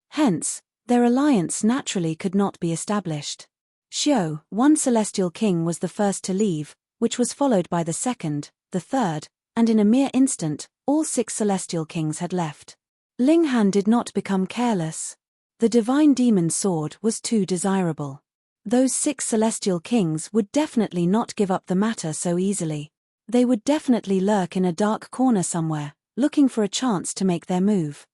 Hence, their alliance naturally could not be established. Xiao, one celestial king, was the first to leave, which was followed by the second, the third, and in a mere instant, all 6 celestial kings had left. Ling Han did not become careless. The divine demon sword was too desirable. Those 6 celestial kings would definitely not give up the matter so easily. They would definitely lurk in a dark corner somewhere, looking for a chance to make their move.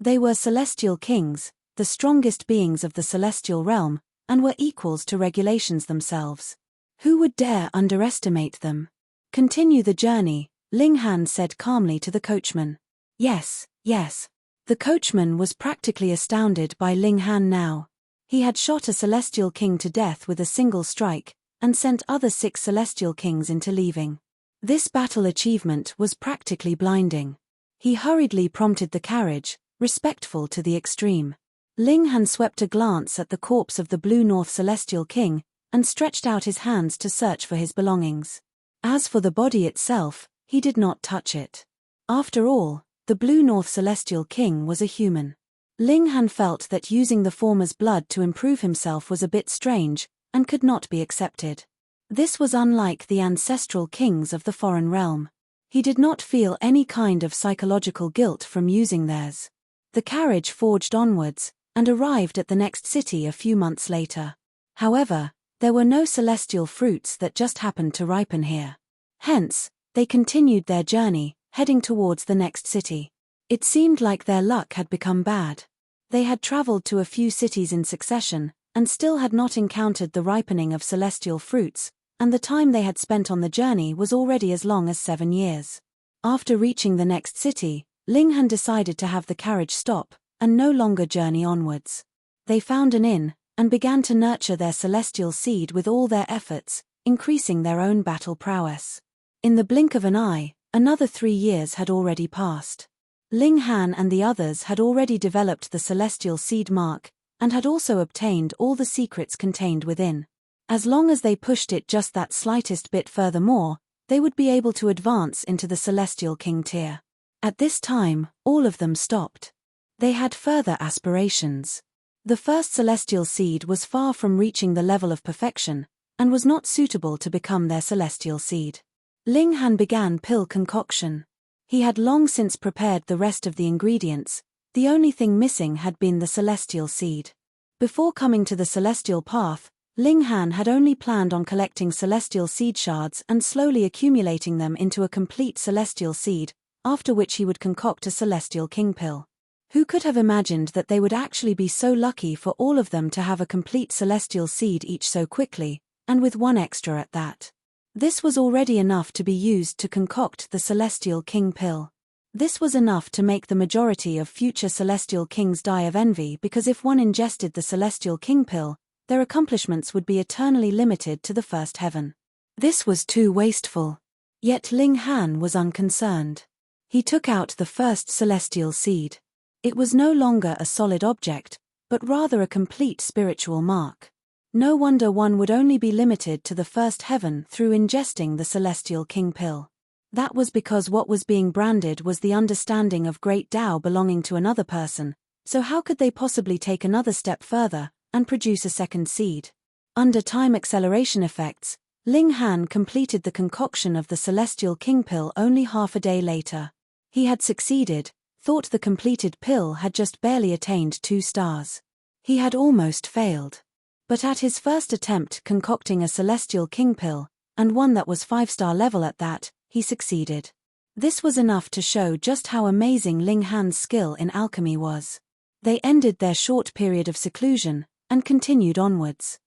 They were celestial kings, the strongest beings of the celestial realm, and were equals to regulations themselves. Who would dare underestimate them? Continue the journey, Ling Han said calmly to the coachman. Yes, yes. The coachman was practically astounded by Ling Han now. He had shot a celestial king to death with a single strike, and sent other 6 celestial kings into leaving. This battle achievement was practically blinding. He hurriedly prompted the carriage, respectful to the extreme. Ling Han swept a glance at the corpse of the Blue North Celestial King, and stretched out his hands to search for his belongings. As for the body itself, he did not touch it. After all, the Blue North Celestial King was a human. Ling Han felt that using the former's blood to improve himself was a bit strange, and could not be accepted. This was unlike the ancestral kings of the foreign realm. He did not feel any kind of psychological guilt from using theirs. The carriage forged onwards, and arrived at the next city a few months later. However, there were no celestial fruits that just happened to ripen here. Hence, they continued their journey, heading towards the next city. It seemed like their luck had become bad. They had traveled to a few cities in succession, and still had not encountered the ripening of celestial fruits, and the time they had spent on the journey was already as long as 7 years. After reaching the next city, Ling Han decided to have the carriage stop, and no longer journey onwards. They found an inn, and began to nurture their celestial seed with all their efforts, increasing their own battle prowess. In the blink of an eye, another 3 years had already passed. Ling Han and the others had already developed the celestial seed mark, and had also obtained all the secrets contained within. As long as they pushed it just that slightest bit furthermore, they would be able to advance into the Celestial King tier. At this time, all of them stopped. They had further aspirations. The first celestial seed was far from reaching the level of perfection, and was not suitable to become their celestial seed. Ling Han began pill concoction. He had long since prepared the rest of the ingredients. The only thing missing had been the celestial seed. Before coming to the celestial path, Ling Han had only planned on collecting celestial seed shards and slowly accumulating them into a complete celestial seed, after which he would concoct a celestial king pill. Who could have imagined that they would actually be so lucky for all of them to have a complete celestial seed each so quickly, and with one extra at that? This was already enough to be used to concoct the celestial king pill. This was enough to make the majority of future celestial kings die of envy, because if one ingested the celestial king pill, their accomplishments would be eternally limited to the first heaven. This was too wasteful. Yet Ling Han was unconcerned. He took out the first celestial seed. It was no longer a solid object, but rather a complete spiritual mark. No wonder one would only be limited to the first heaven through ingesting the celestial king pill. That was because what was being branded was the understanding of great Tao belonging to another person, so how could they possibly take another step further and produce a second seed? Under time acceleration effects, Ling Han completed the concoction of the celestial king pill only half a day later. He had succeeded, thought the completed pill had just barely attained 2 stars. He had almost failed. But at his first attempt concocting a celestial king pill, and one that was 5-star level at that, he succeeded. This was enough to show just how amazing Ling Han's skill in alchemy was. They ended their short period of seclusion, and continued onwards.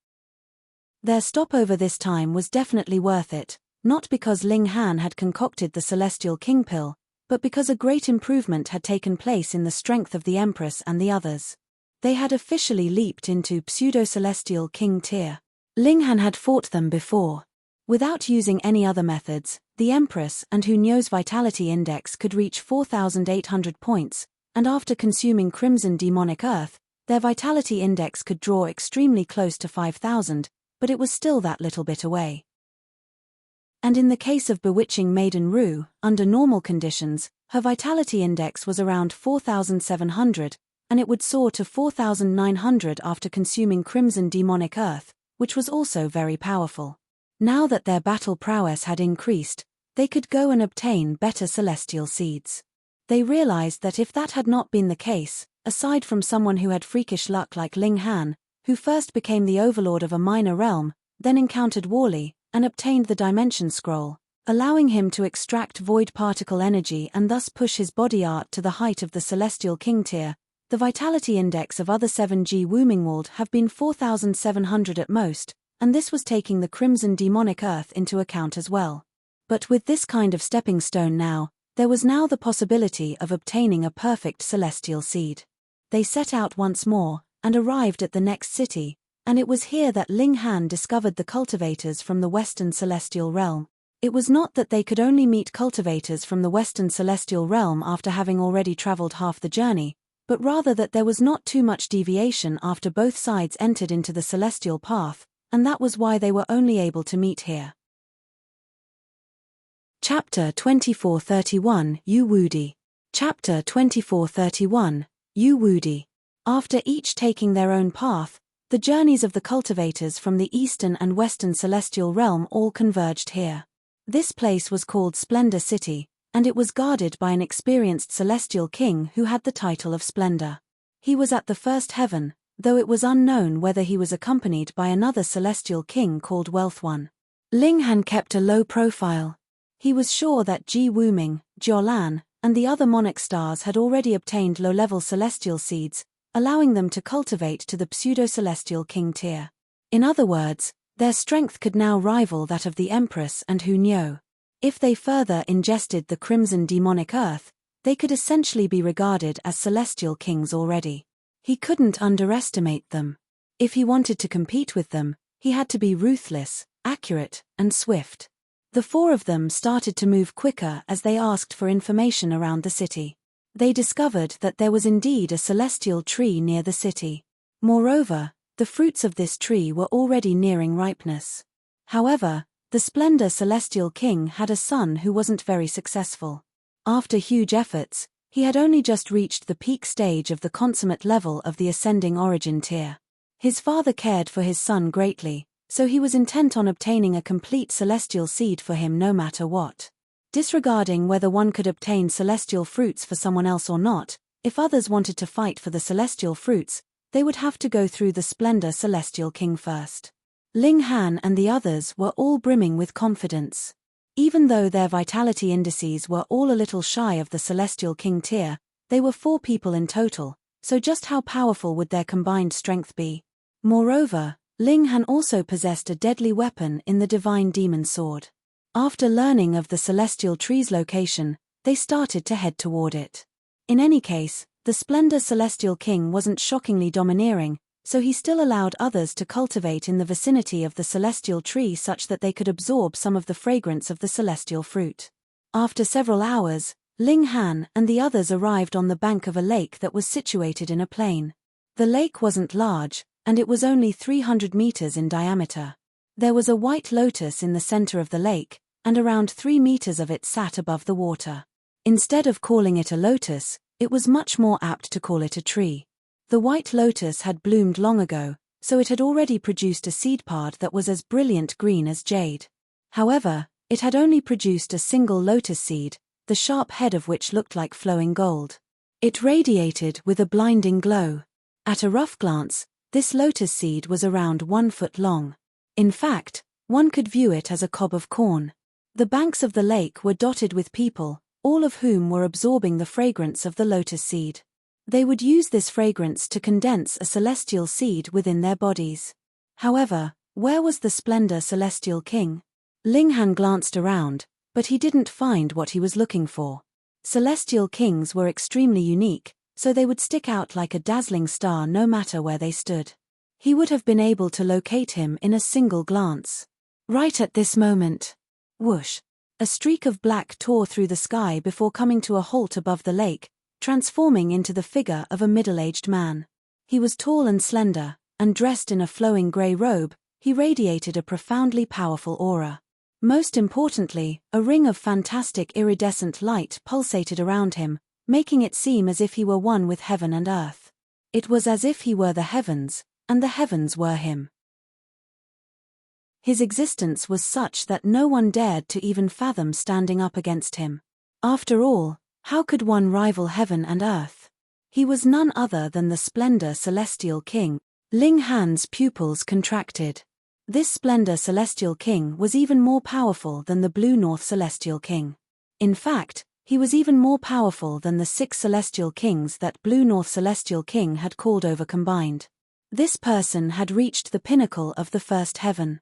Their stopover this time was definitely worth it, not because Ling Han had concocted the celestial king pill, but because a great improvement had taken place in the strength of the Empress and the others. They had officially leaped into pseudo-celestial king tier. Ling Han had fought them before. Without using any other methods, the Empress and Hu Nyo's vitality index could reach 4,800 points, and after consuming Crimson Demonic Earth, their vitality index could draw extremely close to 5,000, but it was still that little bit away. And in the case of Bewitching Maiden Rue, under normal conditions, her vitality index was around 4,700, and it would soar to 4,900 after consuming Crimson Demonic Earth, which was also very powerful. Now that their battle prowess had increased, they could go and obtain better celestial seeds. They realized that if that had not been the case, aside from someone who had freakish luck like Ling Han, who first became the overlord of a minor realm, then encountered Wally, and obtained the Dimension Scroll, allowing him to extract void particle energy and thus push his body art to the height of the Celestial King tier, The vitality index of other 7G Woomingwald have been 4,700 at most, and this was taking the crimson demonic earth into account as well. But with this kind of stepping stone now, there was now the possibility of obtaining a perfect celestial seed. They set out once more, and arrived at the next city, and it was here that Ling Han discovered the cultivators from the Western Celestial Realm. It was not that they could only meet cultivators from the Western Celestial Realm after having already traveled half the journey, but rather that there was not too much deviation after both sides entered into the celestial path, and that was why they were only able to meet here. Chapter 2431, Yu Wudi. Chapter 2431, Yu Wudi. After each taking their own path, the journeys of the cultivators from the Eastern and Western Celestial Realm all converged here. This place was called Splendor City, and it was guarded by an experienced celestial king who had the title of Splendor. He was at the first heaven, though it was unknown whether he was accompanied by another celestial king called Wealth One. Ling Han kept a low profile. He was sure that Ji Wuming, Jiolan, and the other monarch stars had already obtained low-level celestial seeds, allowing them to cultivate to the pseudo-celestial king tier. In other words, their strength could now rival that of the Empress and Hu Niu. If they further ingested the crimson demonic earth, they could essentially be regarded as celestial kings already. He couldn't underestimate them. If he wanted to compete with them, he had to be ruthless, accurate, and swift. The four of them started to move quicker as they asked for information around the city. They discovered that there was indeed a celestial tree near the city. Moreover, the fruits of this tree were already nearing ripeness. However, the Splendor Celestial King had a son who wasn't very successful. After huge efforts, he had only just reached the peak stage of the consummate level of the ascending origin tier. His father cared for his son greatly, so he was intent on obtaining a complete celestial seed for him no matter what. Disregarding whether one could obtain celestial fruits for someone else or not, if others wanted to fight for the celestial fruits, they would have to go through the Splendor Celestial King first. Ling Han and the others were all brimming with confidence. Even though their vitality indices were all a little shy of the Celestial King tier, they were 4 people in total, so just how powerful would their combined strength be? Moreover, Ling Han also possessed a deadly weapon in the Divine Demon Sword. After learning of the Celestial Tree's location, they started to head toward it. In any case, the Splendor Celestial King wasn't shockingly domineering, so he still allowed others to cultivate in the vicinity of the celestial tree such that they could absorb some of the fragrance of the celestial fruit. After several hours, Ling Han and the others arrived on the bank of a lake that was situated in a plain. The lake wasn't large, and it was only 300 meters in diameter. There was a white lotus in the center of the lake, and around 3 meters of it sat above the water. Instead of calling it a lotus, it was much more apt to call it a tree. The white lotus had bloomed long ago, so it had already produced a seed pod that was as brilliant green as jade. However, it had only produced a single lotus seed, the sharp head of which looked like flowing gold. It radiated with a blinding glow. At a rough glance, this lotus seed was around 1 foot long. In fact, one could view it as a cob of corn. The banks of the lake were dotted with people, all of whom were absorbing the fragrance of the lotus seed. They would use this fragrance to condense a celestial seed within their bodies. However, where was the Splendor Celestial King? Ling Han glanced around, but he didn't find what he was looking for. Celestial kings were extremely unique, so they would stick out like a dazzling star no matter where they stood. He would have been able to locate him in a single glance. Right at this moment. Whoosh! A streak of black tore through the sky before coming to a halt above the lake, transforming into the figure of a middle-aged man. He was tall and slender, and dressed in a flowing grey robe, he radiated a profoundly powerful aura. Most importantly, a ring of fantastic iridescent light pulsated around him, making it seem as if he were one with heaven and earth. It was as if he were the heavens, and the heavens were him. His existence was such that no one dared to even fathom standing up against him. After all, how could one rival heaven and earth? He was none other than the Splendor Celestial King. Ling Han's pupils contracted. This Splendor Celestial King was even more powerful than the Blue North Celestial King. In fact, He was even more powerful than the 6 celestial kings that Blue North Celestial King had called over combined. This person had reached the pinnacle of the first heaven.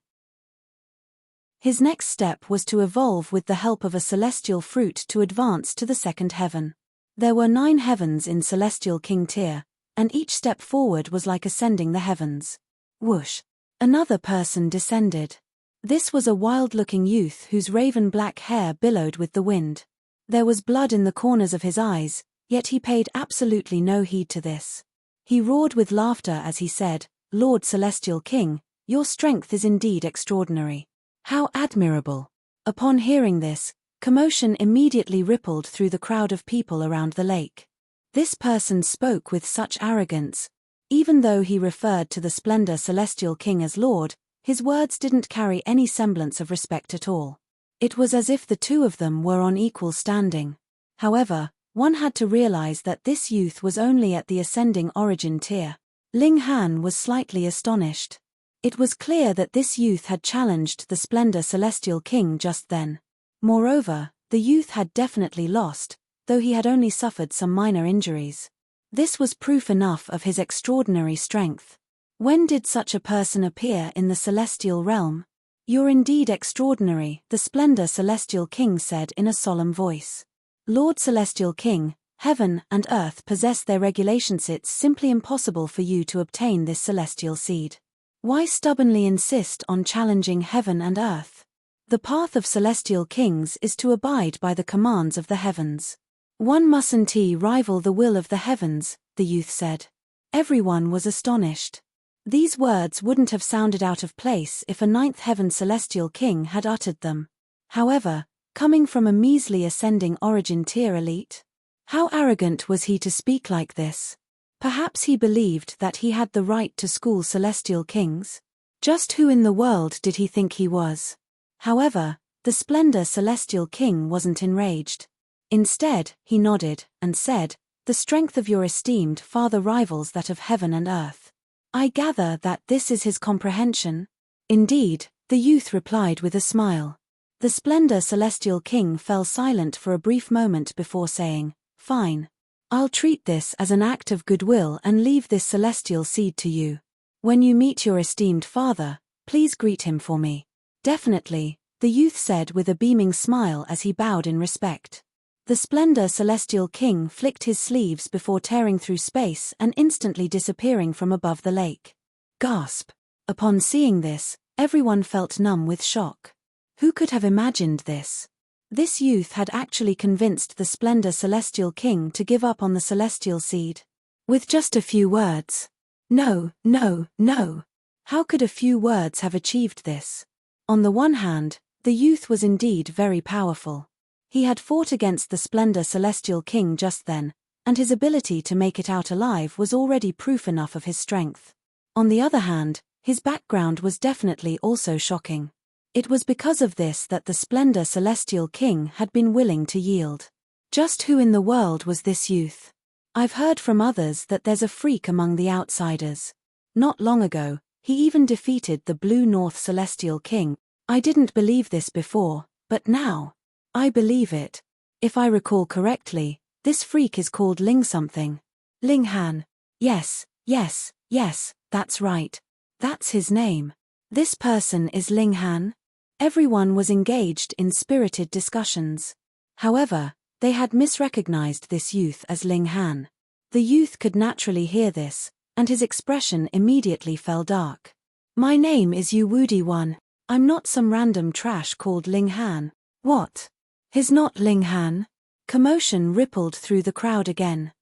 His next step was to evolve with the help of a celestial fruit to advance to the second heaven. There were 9 heavens in Celestial King tier, and each step forward was like ascending the heavens. Whoosh! Another person descended. This was a wild-looking youth whose raven-black hair billowed with the wind. There was blood in the corners of his eyes, yet he paid absolutely no heed to this. He roared with laughter as he said, "Lord Celestial King, your strength is indeed extraordinary. How admirable!" Upon hearing this, commotion immediately rippled through the crowd of people around the lake. This person spoke with such arrogance. Even though he referred to the Splendor Celestial King as Lord, his words didn't carry any semblance of respect at all. It was as if the two of them were on equal standing. However, one had to realize that this youth was only at the ascending origin tier. Ling Han was slightly astonished. It was clear that this youth had challenged the Splendor Celestial King just then. Moreover, the youth had definitely lost, though he had only suffered some minor injuries. This was proof enough of his extraordinary strength. When did such a person appear in the celestial realm? "You're indeed extraordinary," the Splendor Celestial King said in a solemn voice. "Lord Celestial King, heaven and earth possess their regulations. It's simply impossible for you to obtain this celestial seed. Why stubbornly insist on challenging heaven and earth? The path of celestial kings is to abide by the commands of the heavens. One mustn't rival the will of the heavens," the youth said. Everyone was astonished. These words wouldn't have sounded out of place if a 9th heaven celestial king had uttered them. However, coming from a measly ascending origin tier elite? How arrogant was he to speak like this? Perhaps he believed that he had the right to school celestial kings? Just who in the world did he think he was? However, the Splendor Celestial King wasn't enraged. Instead, he nodded and said, "The strength of your esteemed father rivals that of heaven and earth. I gather that this is his comprehension?" "Indeed," the youth replied with a smile. The Splendor Celestial King fell silent for a brief moment before saying, "Fine. I'll treat this as an act of goodwill and leave this celestial seed to you. When you meet your esteemed father, please greet him for me." "Definitely," the youth said with a beaming smile as he bowed in respect. The Splendor Celestial King flicked his sleeves before tearing through space and instantly disappearing from above the lake. Gasp! Upon seeing this, everyone felt numb with shock. Who could have imagined this? This youth had actually convinced the Splendor Celestial King to give up on the celestial seed. With just a few words. No, no, no. How could a few words have achieved this? On the one hand, the youth was indeed very powerful. He had fought against the Splendor Celestial King just then, and his ability to make it out alive was already proof enough of his strength. On the other hand, his background was definitely also shocking. It was because of this that the Splendor Celestial King had been willing to yield. Just who in the world was this youth? I've heard from others that there's a freak among the outsiders. Not long ago, he even defeated the Blue North Celestial King. I didn't believe this before, but now I believe it. If I recall correctly, this freak is called Ling something. Ling Han. Yes, yes, yes, that's right. That's his name. This person is Ling Han. Everyone was engaged in spirited discussions. However, they had misrecognized this youth as Ling Han. The youth could naturally hear this, and his expression immediately fell dark. "My name is Yu Woody One. I'm not some random trash called Ling Han." "What? He's not Ling Han?" Commotion rippled through the crowd again.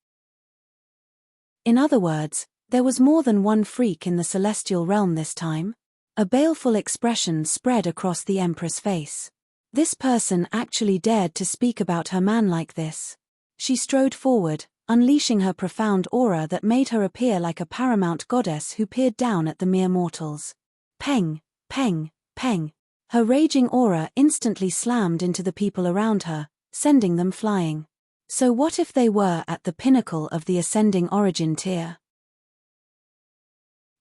In other words, there was more than one freak in the celestial realm this time. A baleful expression spread across the Empress' face. This person actually dared to speak about her man like this. She strode forward, unleashing her profound aura that made her appear like a paramount goddess who peered down at the mere mortals. Peng, peng, peng. Her raging aura instantly slammed into the people around her, sending them flying. So what if they were at the pinnacle of the ascending origin tier?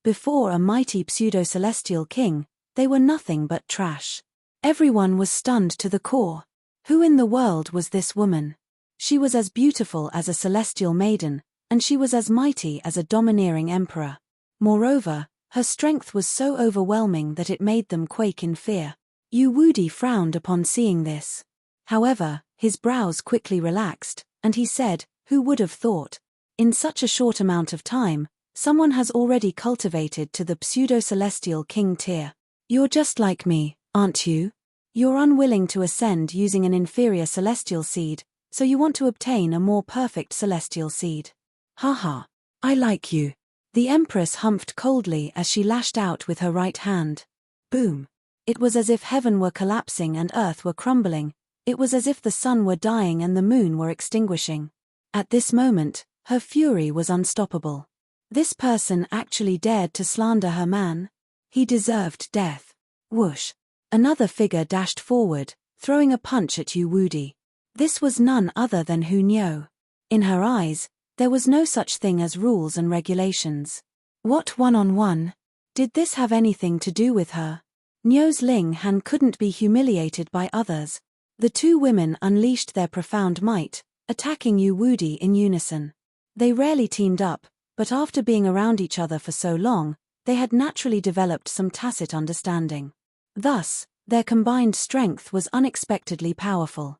Before a mighty pseudo-celestial king, they were nothing but trash. Everyone was stunned to the core. Who in the world was this woman? She was as beautiful as a celestial maiden, and she was as mighty as a domineering emperor. Moreover, her strength was so overwhelming that it made them quake in fear. Yu Wudi frowned upon seeing this. However, his brows quickly relaxed, and he said, "Who would have thought? In such a short amount of time, someone has already cultivated to the pseudo-celestial king tier. You're just like me, aren't you? You're unwilling to ascend using an inferior celestial seed, so you want to obtain a more perfect celestial seed. Haha, I like you." The Empress humphed coldly as she lashed out with her right hand. Boom. It was as if heaven were collapsing and earth were crumbling. It was as if the sun were dying and the moon were extinguishing. At this moment, her fury was unstoppable. This person actually dared to slander her man. He deserved death. Whoosh. Another figure dashed forward, throwing a punch at Yu Wudi. This was none other than Hu Niu. In her eyes, there was no such thing as rules and regulations. What one-on-one? Did this have anything to do with her? Niu's Ling Han couldn't be humiliated by others. The two women unleashed their profound might, attacking Yu Wudi in unison. They rarely teamed up, but after being around each other for so long, they had naturally developed some tacit understanding. Thus, their combined strength was unexpectedly powerful.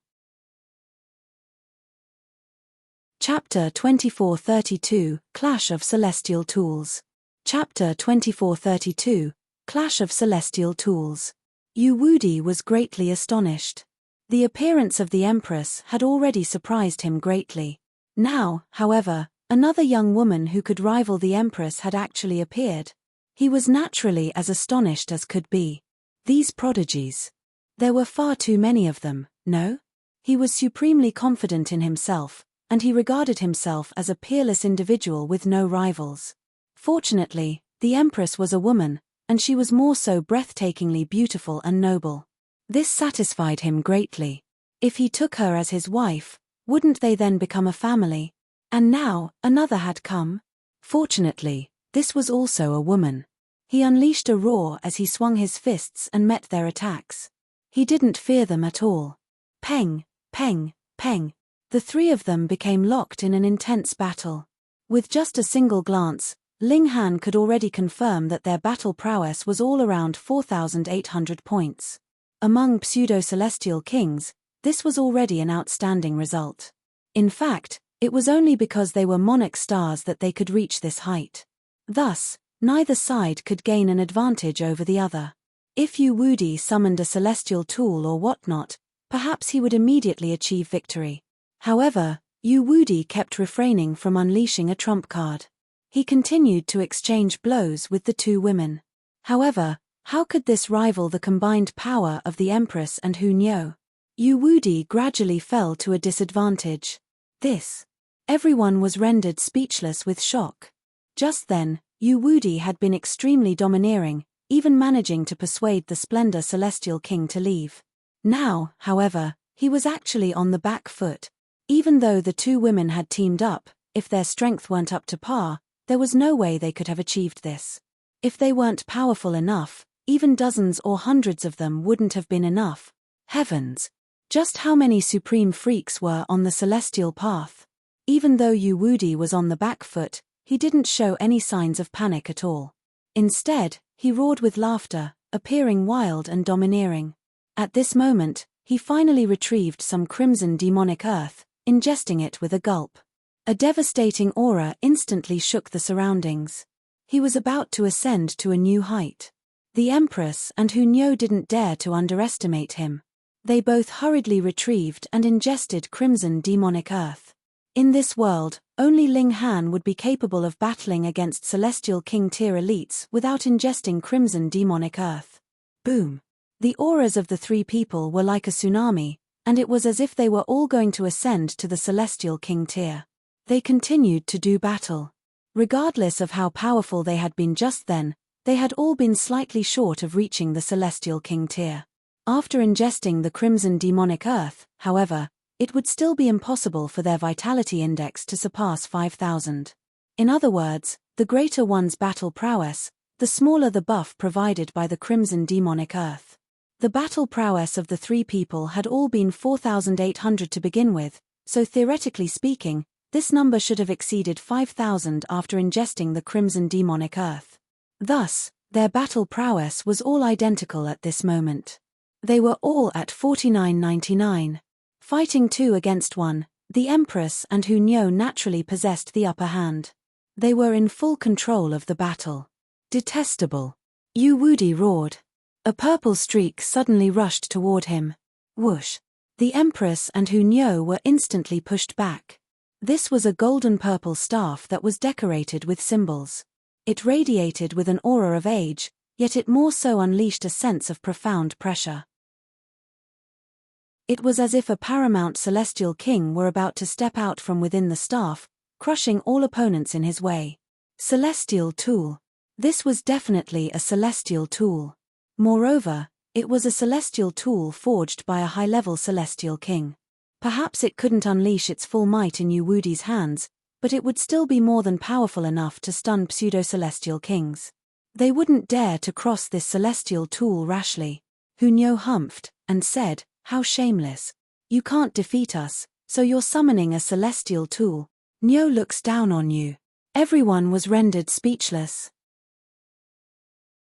Chapter 2432, Clash of Celestial Tools. Chapter 2432, Clash of Celestial Tools. Yu Wudi was greatly astonished. The appearance of the Empress had already surprised him greatly. Now, however, another young woman who could rival the Empress had actually appeared. He was naturally as astonished as could be. These prodigies. There were far too many of them, no? He was supremely confident in himself, and he regarded himself as a peerless individual with no rivals. Fortunately, the Empress was a woman, and she was more so breathtakingly beautiful and noble. This satisfied him greatly. If he took her as his wife, wouldn't they then become a family? And now, another had come. Fortunately, this was also a woman. He unleashed a roar as he swung his fists and met their attacks. He didn't fear them at all. Peng, peng, peng. The three of them became locked in an intense battle. With just a single glance, Ling Han could already confirm that their battle prowess was all around 4,800 points. Among pseudo-celestial kings, this was already an outstanding result. In fact, it was only because they were monarch stars that they could reach this height. Thus, neither side could gain an advantage over the other. If Yu Wudi summoned a celestial tool or whatnot, perhaps he would immediately achieve victory. However, Yu Wudi kept refraining from unleashing a trump card. He continued to exchange blows with the two women. However, how could this rival the combined power of the Empress and Hu Niu? Yu Wudi gradually fell to a disadvantage. Everyone was rendered speechless with shock. Just then, Yu Wudi had been extremely domineering, even managing to persuade the Splendor Celestial King to leave. Now, however, he was actually on the back foot. Even though the two women had teamed up, if their strength weren't up to par, there was no way they could have achieved this. If they weren't powerful enough, even dozens or hundreds of them wouldn't have been enough. Heavens! Just how many supreme freaks were on the celestial path? Even though Yu Wudi was on the back foot, he didn't show any signs of panic at all. Instead, he roared with laughter, appearing wild and domineering. At this moment, he finally retrieved some crimson demonic earth, ingesting it with a gulp. A devastating aura instantly shook the surroundings. He was about to ascend to a new height. The Empress and Hu Niu didn't dare to underestimate him. They both hurriedly retrieved and ingested crimson demonic earth. In this world, only Ling Han would be capable of battling against Celestial King tier elites without ingesting crimson demonic earth. Boom! The auras of the three people were like a tsunami, and it was as if they were all going to ascend to the Celestial King tier. They continued to do battle. Regardless of how powerful they had been just then, they had all been slightly short of reaching the Celestial King tier. After ingesting the crimson demonic earth, however, it would still be impossible for their vitality index to surpass 5,000. In other words, the greater one's battle prowess, the smaller the buff provided by the crimson demonic earth. The battle prowess of the three people had all been 4,800 to begin with, so theoretically speaking, this number should have exceeded 5,000 after ingesting the crimson demonic earth. Thus, their battle prowess was all identical at this moment. They were all at 49.99. Fighting 2 against 1, the Empress and Hunyo naturally possessed the upper hand. They were in full control of the battle. Detestable. Yu Wudi roared. A purple streak suddenly rushed toward him. Whoosh. The Empress and Hunyo were instantly pushed back. This was a golden-purple staff that was decorated with symbols. It radiated with an aura of age, yet it more so unleashed a sense of profound pressure. It was as if a paramount celestial king were about to step out from within the staff, crushing all opponents in his way. Celestial tool. This was definitely a celestial tool. Moreover, it was a celestial tool forged by a high-level celestial king. Perhaps it couldn't unleash its full might in Yu Wudi's hands, but it would still be more than powerful enough to stun pseudo-celestial kings. They wouldn't dare to cross this celestial tool rashly. Hunyo humphed, and said, "How shameless. You can't defeat us, so you're summoning a celestial tool. Nyo looks down on you." Everyone was rendered speechless.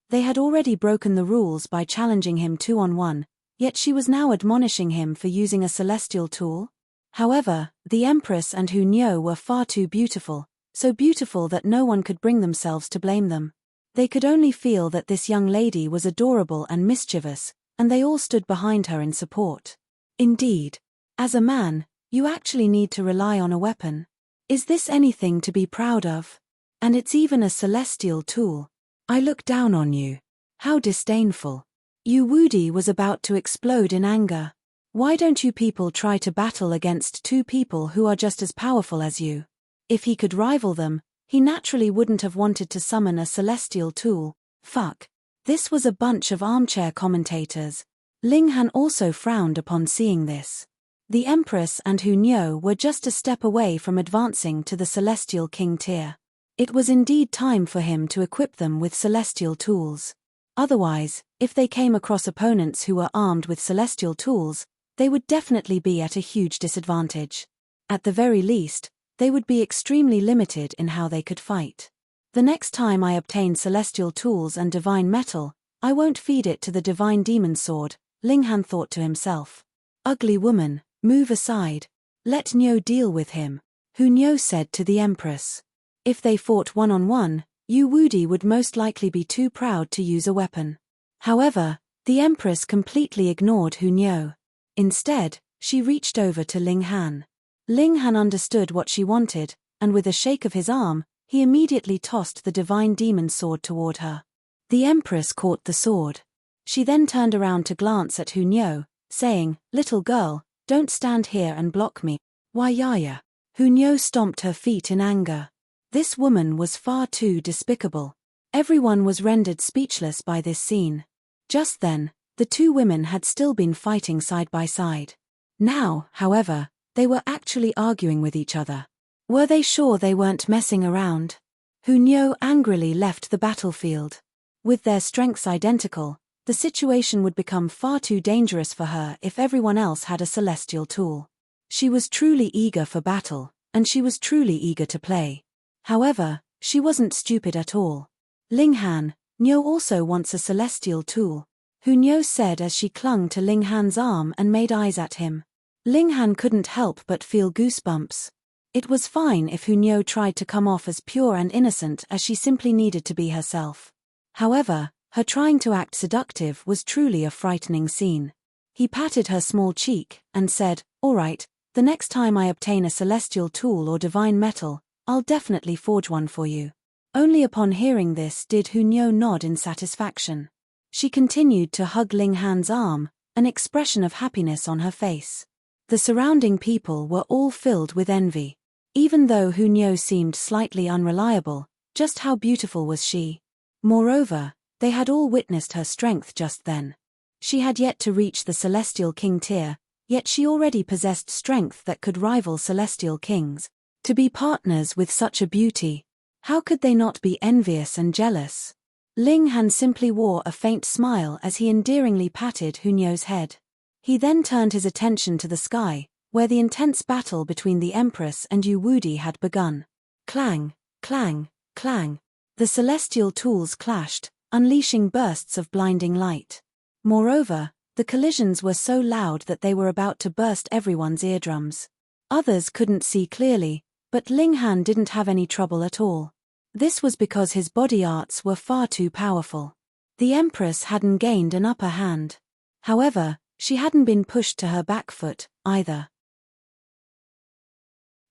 They had already broken the rules by challenging him 2-on-1, yet she was now admonishing him for using a celestial tool? However, the Empress and Hunyo were far too beautiful, so beautiful that no one could bring themselves to blame them. They could only feel that this young lady was adorable and mischievous, and they all stood behind her in support. Indeed. As a man, you actually need to rely on a weapon. Is this anything to be proud of? And it's even a celestial tool. I look down on you. How disdainful. Yu Wudi was about to explode in anger. Why don't you people try to battle against 2 people who are just as powerful as you? If he could rival them, he naturally wouldn't have wanted to summon a celestial tool. Fuck. This was a bunch of armchair commentators. Ling Han also frowned upon seeing this. The Empress and Hunyo were just a step away from advancing to the Celestial King tier. It was indeed time for him to equip them with celestial tools. Otherwise, if they came across opponents who were armed with celestial tools, they would definitely be at a huge disadvantage. At the very least, they would be extremely limited in how they could fight. The next time I obtain celestial tools and divine metal, I won't feed it to the divine demon sword, Ling Han thought to himself. Ugly woman, move aside. Let Nyo deal with him, Hunyo said to the Empress. If they fought 1-on-1, Yu Wudi would most likely be too proud to use a weapon. However, the Empress completely ignored Hunyo. Instead, she reached over to Ling Han. Ling Han understood what she wanted, and with a shake of his arm, he immediately tossed the divine demon sword toward her. The Empress caught the sword. She then turned around to glance at Hunyo, saying, "Little girl, don't stand here and block me." Why yaya? Hunyo stomped her feet in anger. This woman was far too despicable. Everyone was rendered speechless by this scene. Just then, the 2 women had still been fighting side by side. Now, however, they were actually arguing with each other. Were they sure they weren't messing around? Hunyo angrily left the battlefield. With their strengths identical, the situation would become far too dangerous for her if everyone else had a celestial tool. She was truly eager for battle, and she was truly eager to play. However, she wasn't stupid at all. Ling Han, Nyo also wants a celestial tool, Hunyo said as she clung to Ling Han's arm and made eyes at him. Ling Han couldn't help but feel goosebumps. It was fine if Hunyo tried to come off as pure and innocent, as she simply needed to be herself. However, her trying to act seductive was truly a frightening scene. He patted her small cheek and said, "All right, the next time I obtain a celestial tool or divine metal, I'll definitely forge one for you." Only upon hearing this did Hunyo nod in satisfaction. She continued to hug Ling Han's arm, an expression of happiness on her face. The surrounding people were all filled with envy. Even though Hunyo seemed slightly unreliable, just how beautiful was she? Moreover, they had all witnessed her strength just then. She had yet to reach the Celestial King tier, yet she already possessed strength that could rival Celestial Kings. To be partners with such a beauty, how could they not be envious and jealous? Ling Han simply wore a faint smile as he endearingly patted Hunyo's head. He then turned his attention to the sky, where the intense battle between the Empress and Yu Wudi had begun. Clang, clang, clang. The celestial tools clashed, unleashing bursts of blinding light. Moreover, the collisions were so loud that they were about to burst everyone's eardrums. Others couldn't see clearly, but Ling Han didn't have any trouble at all. This was because his body arts were far too powerful. The Empress hadn't gained an upper hand. However, she hadn't been pushed to her back foot, either.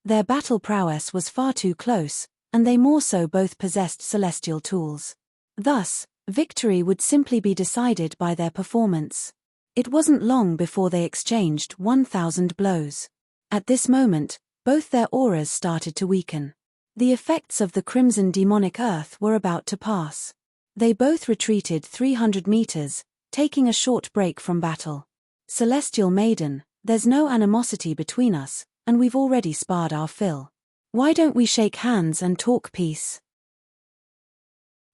Their battle prowess was far too close, and they more so both possessed celestial tools. Thus, victory would simply be decided by their performance. It wasn't long before they exchanged 1,000 blows. At this moment, both their auras started to weaken. The effects of the crimson demonic earth were about to pass. They both retreated 300 meters, taking a short break from battle. Celestial Maiden, there's no animosity between us, and we've already sparred our fill. Why don't we shake hands and talk peace?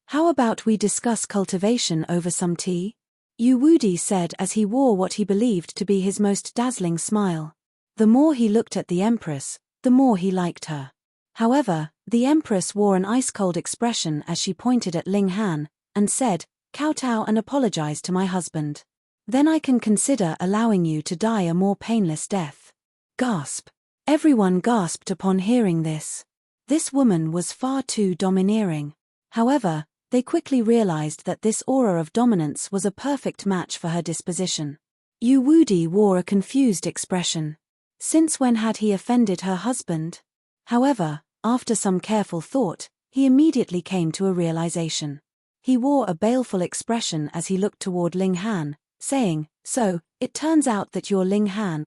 How about we discuss cultivation over some tea? Yu Wudi said as he wore what he believed to be his most dazzling smile. The more he looked at the Empress, the more he liked her. However, the Empress wore an ice-cold expression as she pointed at Ling Han, and said, "Kowtow and apologize to my husband. Then I can consider allowing you to die a more painless death." Gasp. Everyone gasped upon hearing this. This woman was far too domineering. However, they quickly realized that this aura of dominance was a perfect match for her disposition. Yu Wudi wore a confused expression. Since when had he offended her husband? However, after some careful thought, he immediately came to a realization. He wore a baleful expression as he looked toward Ling Han, saying, "So, it turns out that you're Ling Han."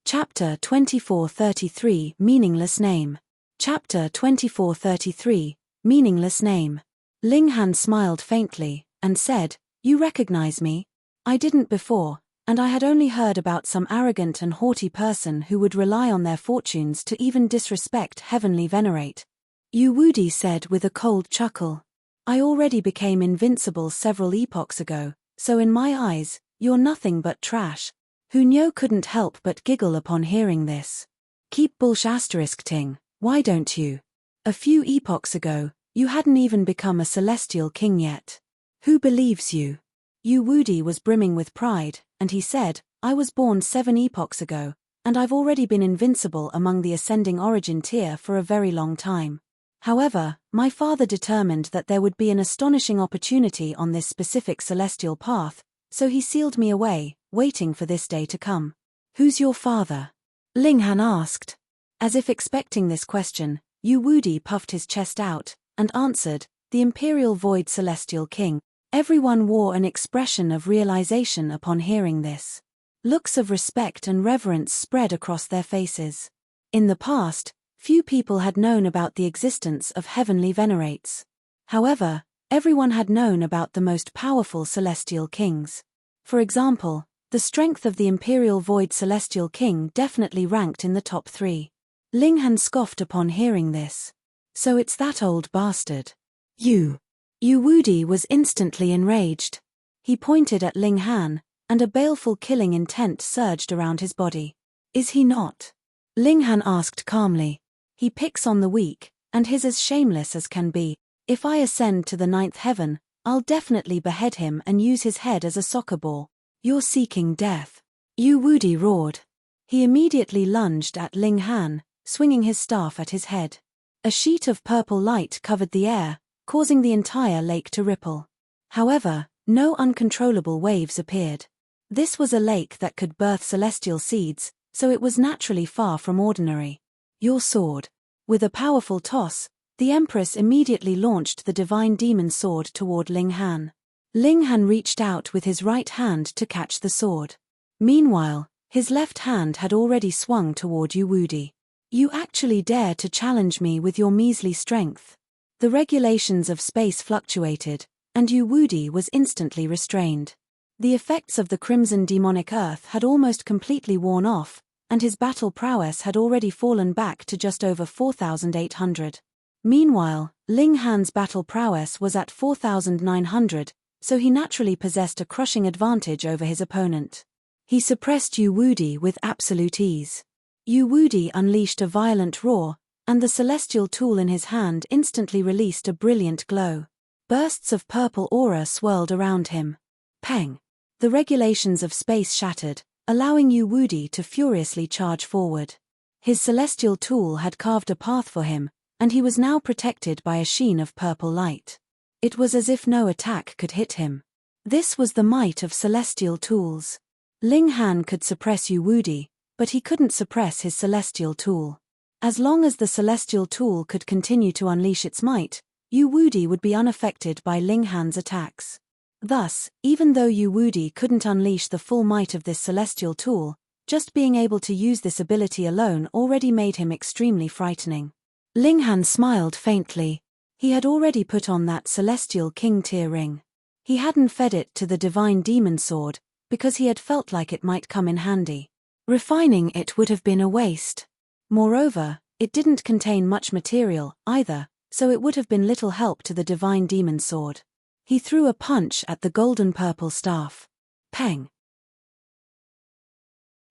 Chapter 2433 Meaningless Name. Chapter 2433 Meaningless Name. Ling Han smiled faintly, and said, "You recognize me? I didn't before, and I had only heard about some arrogant and haughty person who would rely on their fortunes to even disrespect heavenly venerate." Yu Wudi said with a cold chuckle. "I already became invincible several epochs ago, so in my eyes, you're nothing but trash." Hunyo couldn't help but giggle upon hearing this. "Keep ting, why don't you? A few epochs ago, you hadn't even become a celestial king yet. Who believes you?" Yu Wudi was brimming with pride, and he said, "I was born 7 epochs ago, and I've already been invincible among the ascending origin tier for a very long time. However, my father determined that there would be an astonishing opportunity on this specific celestial path, so he sealed me away, waiting for this day to come." "Who's your father?" Ling Han asked. As if expecting this question, Yu Wudi puffed his chest out, and answered, "The Imperial Void Celestial King." Everyone wore an expression of realization upon hearing this. Looks of respect and reverence spread across their faces. In the past, few people had known about the existence of heavenly venerates. However, everyone had known about the most powerful celestial kings. For example, the strength of the Imperial Void Celestial King definitely ranked in the top 3. Ling Han scoffed upon hearing this. "So it's that old bastard. You." Yu Wudi was instantly enraged. He pointed at Ling Han, and a baleful killing intent surged around his body. "Is he not?" Ling Han asked calmly. "He picks on the weak, and he's as shameless as can be. If I ascend to the 9th heaven, I'll definitely behead him and use his head as a soccer ball. You're seeking death." Yu Wudi roared. He immediately lunged at Ling Han, swinging his staff at his head. A sheet of purple light covered the air, causing the entire lake to ripple. However, no uncontrollable waves appeared. This was a lake that could birth celestial seeds, so it was naturally far from ordinary. "Your sword." With a powerful toss, the Empress immediately launched the divine demon sword toward Ling Han. Ling Han reached out with his right hand to catch the sword. Meanwhile, his left hand had already swung toward Yu Wudi. "You actually dare to challenge me with your measly strength?" The regulations of space fluctuated, and Yu Wudi was instantly restrained. The effects of the crimson demonic earth had almost completely worn off, and his battle prowess had already fallen back to just over 4,800. Meanwhile, Ling Han's battle prowess was at 4,900, so he naturally possessed a crushing advantage over his opponent. He suppressed Yu Wudi with absolute ease. Yu Wudi unleashed a violent roar, and the celestial tool in his hand instantly released a brilliant glow. Bursts of purple aura swirled around him. Peng! The regulations of space shattered, allowing Yu Wudi to furiously charge forward. His celestial tool had carved a path for him, and he was now protected by a sheen of purple light. It was as if no attack could hit him. This was the might of celestial tools. Ling Han could suppress Yu Wudi, but he couldn't suppress his celestial tool. As long as the celestial tool could continue to unleash its might, Yu Wudi would be unaffected by Ling Han's attacks. Thus, even though Yu Wudi couldn't unleash the full might of this celestial tool, just being able to use this ability alone already made him extremely frightening. Ling Han smiled faintly. He had already put on that celestial king tier ring. He hadn't fed it to the divine demon sword, because he had felt like it might come in handy. Refining it would have been a waste. Moreover, it didn't contain much material, either, so it would have been little help to the divine demon sword. He threw a punch at the golden purple staff. Peng!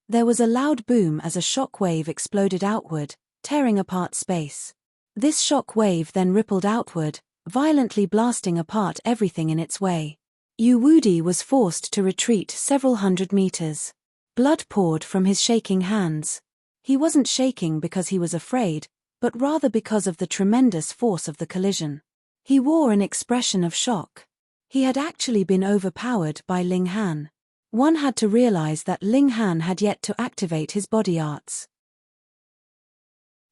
There was a loud boom as a shock wave exploded outward, tearing apart space. This shock wave then rippled outward, violently blasting apart everything in its way. Yu Wudi was forced to retreat several hundred meters. Blood poured from his shaking hands. He wasn't shaking because he was afraid, but rather because of the tremendous force of the collision. He wore an expression of shock. He had actually been overpowered by Ling Han. One had to realize that Ling Han had yet to activate his body arts.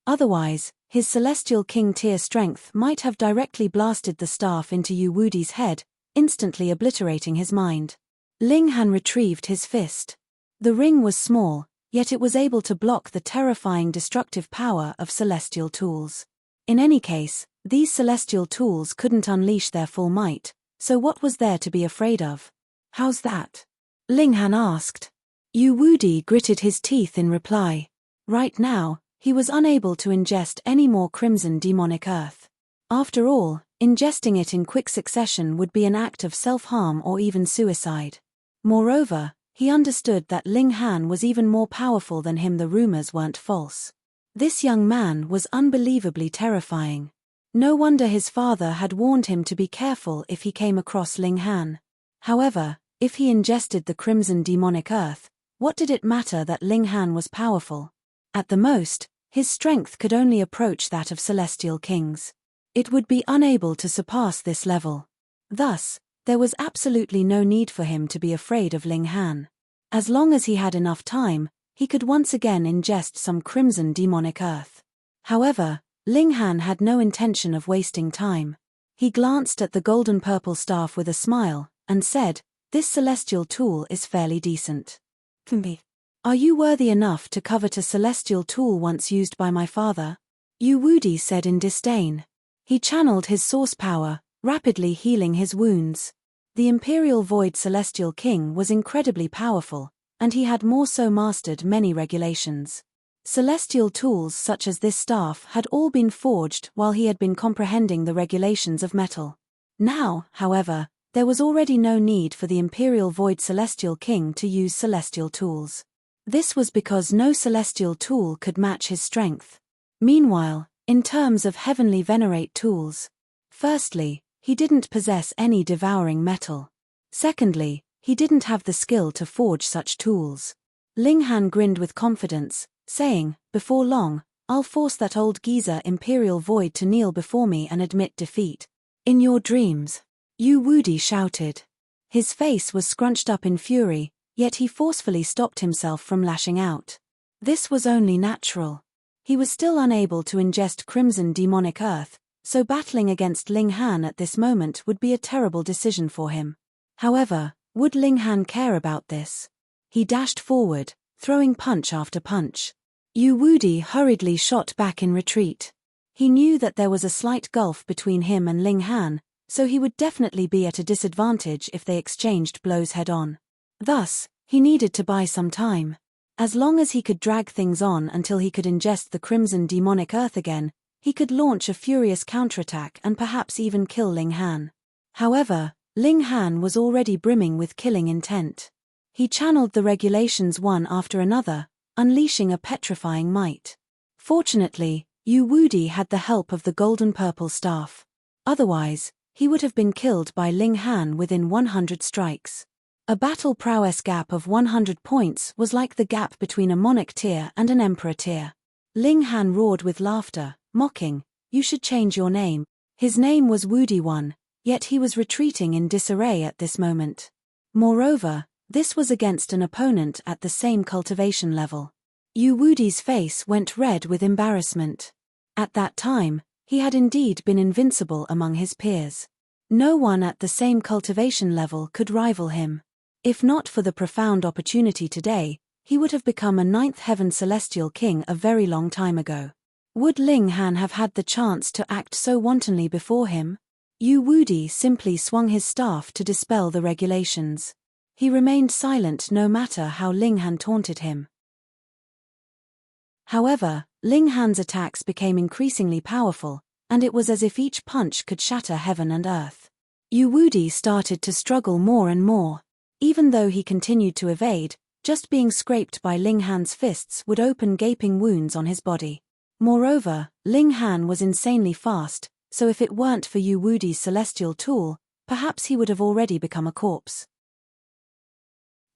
Otherwise, his celestial king tier strength might have directly blasted the staff into Yu Wudi's head, instantly obliterating his mind. Ling Han retrieved his fist. The ring was small, yet it was able to block the terrifying destructive power of celestial tools. In any case, these celestial tools couldn't unleash their full might, so what was there to be afraid of? How's that? Ling Han asked. Yu Wudi gritted his teeth in reply. Right now, he was unable to ingest any more crimson demonic earth. After all, ingesting it in quick succession would be an act of self-harm or even suicide. Moreover, he understood that Ling Han was even more powerful than him. The rumors weren't false. This young man was unbelievably terrifying. No wonder his father had warned him to be careful if he came across Ling Han. However, if he ingested the crimson demonic earth, what did it matter that Ling Han was powerful? At the most, his strength could only approach that of celestial kings. It would be unable to surpass this level. Thus, there was absolutely no need for him to be afraid of Ling Han. As long as he had enough time, he could once again ingest some crimson demonic earth. However, Ling Han had no intention of wasting time. He glanced at the golden purple staff with a smile, and said, "This celestial tool is fairly decent. Are you worthy enough to covet a celestial tool once used by my father?" Yu Wudi said in disdain. He channeled his source power, rapidly healing his wounds. The Imperial Void Celestial King was incredibly powerful, and he had more so mastered many regulations. Celestial tools such as this staff had all been forged while he had been comprehending the regulations of metal. Now, however, there was already no need for the Imperial Void Celestial King to use celestial tools. This was because no celestial tool could match his strength. Meanwhile, in terms of heavenly venerate tools, firstly, he didn't possess any devouring metal. Secondly, he didn't have the skill to forge such tools. Ling Han grinned with confidence, saying, "Before long, I'll force that old geezer Imperial Void to kneel before me and admit defeat." "In your dreams," Yu Wudi shouted. His face was scrunched up in fury, yet he forcefully stopped himself from lashing out. This was only natural. He was still unable to ingest crimson demonic earth, so battling against Ling Han at this moment would be a terrible decision for him. However, would Ling Han care about this? He dashed forward, throwing punch after punch. Yu Wudi hurriedly shot back in retreat. He knew that there was a slight gulf between him and Ling Han, so he would definitely be at a disadvantage if they exchanged blows head-on. Thus, he needed to buy some time. As long as he could drag things on until he could ingest the crimson demonic earth again, he could launch a furious counterattack and perhaps even kill Ling Han. However, Ling Han was already brimming with killing intent. He channeled the regulations one after another, unleashing a petrifying might. Fortunately, Yu Wudi had the help of the golden-purple staff. Otherwise, he would have been killed by Ling Han within 100 strikes. A battle prowess gap of 100 points was like the gap between a monarch tier and an emperor tier. Ling Han roared with laughter, mocking, "You should change your name." His name was Wudi One, yet he was retreating in disarray at this moment. Moreover, this was against an opponent at the same cultivation level. Yu Wudi's face went red with embarrassment. At that time, he had indeed been invincible among his peers. No one at the same cultivation level could rival him. If not for the profound opportunity today, he would have become a ninth heaven celestial king a very long time ago. Would Ling Han have had the chance to act so wantonly before him? Yu Wudi simply swung his staff to dispel the regulations. He remained silent no matter how Ling Han taunted him. However, Ling Han's attacks became increasingly powerful, and it was as if each punch could shatter heaven and earth. Yu Wudi started to struggle more and more. Even though he continued to evade, just being scraped by Ling Han's fists would open gaping wounds on his body. Moreover, Ling Han was insanely fast, so if it weren't for Yu Wudi's celestial tool, perhaps he would have already become a corpse.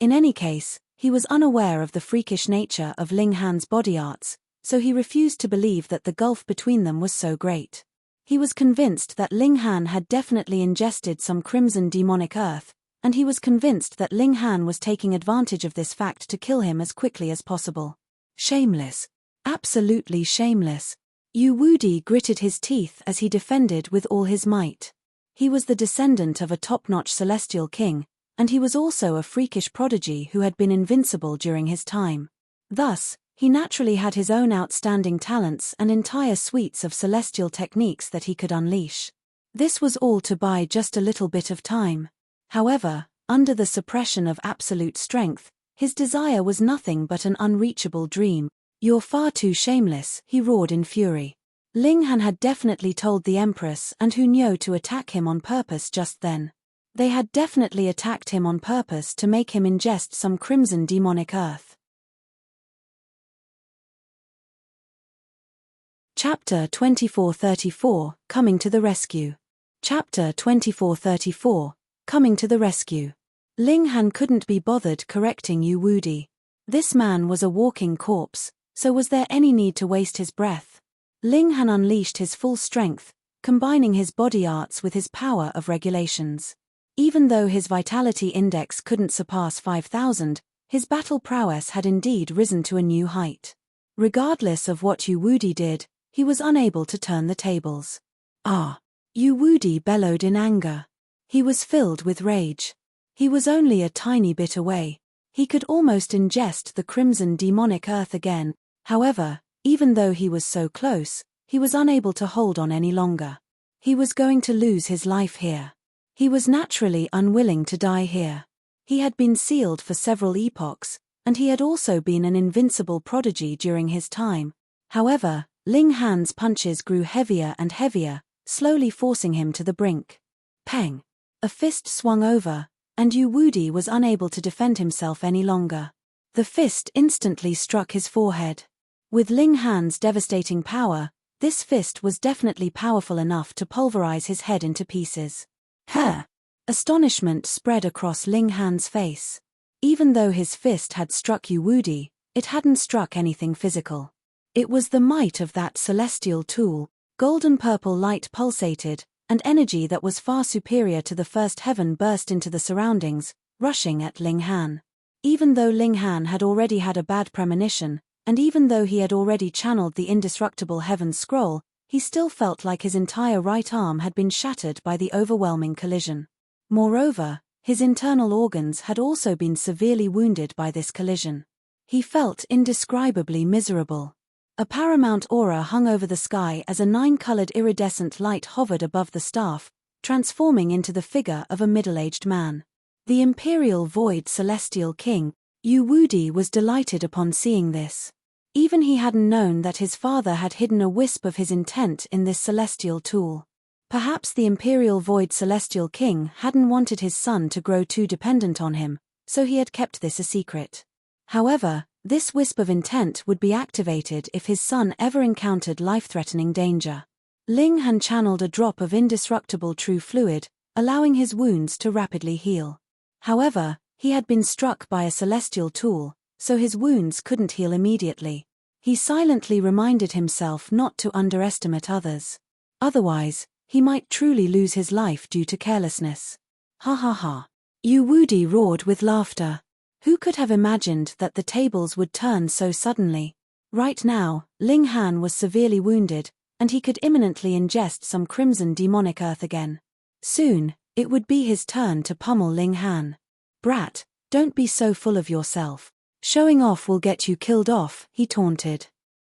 In any case, he was unaware of the freakish nature of Ling Han's body arts, so he refused to believe that the gulf between them was so great. He was convinced that Ling Han had definitely ingested some crimson demonic earth, and he was convinced that Ling Han was taking advantage of this fact to kill him as quickly as possible. Shameless. Absolutely shameless. Yu Wudi gritted his teeth as he defended with all his might. He was the descendant of a top-notch celestial king, and he was also a freakish prodigy who had been invincible during his time. Thus, he naturally had his own outstanding talents and entire suites of celestial techniques that he could unleash. This was all to buy just a little bit of time. However, under the suppression of absolute strength, his desire was nothing but an unreachable dream. "You're far too shameless," he roared in fury. Ling Han had definitely told the Empress and Hu Niu to attack him on purpose just then. They had definitely attacked him on purpose to make him ingest some crimson demonic earth. Chapter 2434, Coming to the Rescue. Chapter 2434, Coming to the Rescue. Ling Han couldn't be bothered correcting Yu Wudi. This man was a walking corpse, so was there any need to waste his breath? Ling Han unleashed his full strength, combining his body arts with his power of regulations. Even though his vitality index couldn't surpass 5,000, his battle prowess had indeed risen to a new height. Regardless of what Yu Wudi did, he was unable to turn the tables. "Ah!" Yu Wudi bellowed in anger. He was filled with rage. He was only a tiny bit away. He could almost ingest the crimson demonic earth again. However, even though he was so close, he was unable to hold on any longer. He was going to lose his life here. He was naturally unwilling to die here. He had been sealed for several epochs, and he had also been an invincible prodigy during his time. However, Ling Han's punches grew heavier and heavier, slowly forcing him to the brink. Peng! A fist swung over, and Yu Wudi was unable to defend himself any longer. The fist instantly struck his forehead. With Ling Han's devastating power, this fist was definitely powerful enough to pulverize his head into pieces. "Huh!" Astonishment spread across Ling Han's face. Even though his fist had struck Yu Wudi, it hadn't struck anything physical. It was the might of that celestial tool. Golden-purple light pulsated, and energy that was far superior to the first heaven burst into the surroundings, rushing at Ling Han. Even though Ling Han had already had a bad premonition, and even though he had already channeled the indestructible heaven's scroll, he still felt like his entire right arm had been shattered by the overwhelming collision. Moreover, his internal organs had also been severely wounded by this collision. He felt indescribably miserable. A paramount aura hung over the sky as a 9-colored iridescent light hovered above the staff, transforming into the figure of a middle-aged man. The Imperial Void Celestial King, Yu Wudi, was delighted upon seeing this. Even he hadn't known that his father had hidden a wisp of his intent in this celestial tool. Perhaps the Imperial Void Celestial King hadn't wanted his son to grow too dependent on him, so he had kept this a secret. However, this wisp of intent would be activated if his son ever encountered life-threatening danger. Ling Han channeled a drop of indestructible true fluid, allowing his wounds to rapidly heal. However, he had been struck by a celestial tool, so his wounds couldn't heal immediately. He silently reminded himself not to underestimate others. Otherwise, he might truly lose his life due to carelessness. Ha ha ha. Yu Wudi roared with laughter. Who could have imagined that the tables would turn so suddenly? Right now, Ling Han was severely wounded, and he could imminently ingest some crimson demonic earth again. Soon, it would be his turn to pummel Ling Han. Brat, don't be so full of yourself. Showing off will get you killed off, he taunted.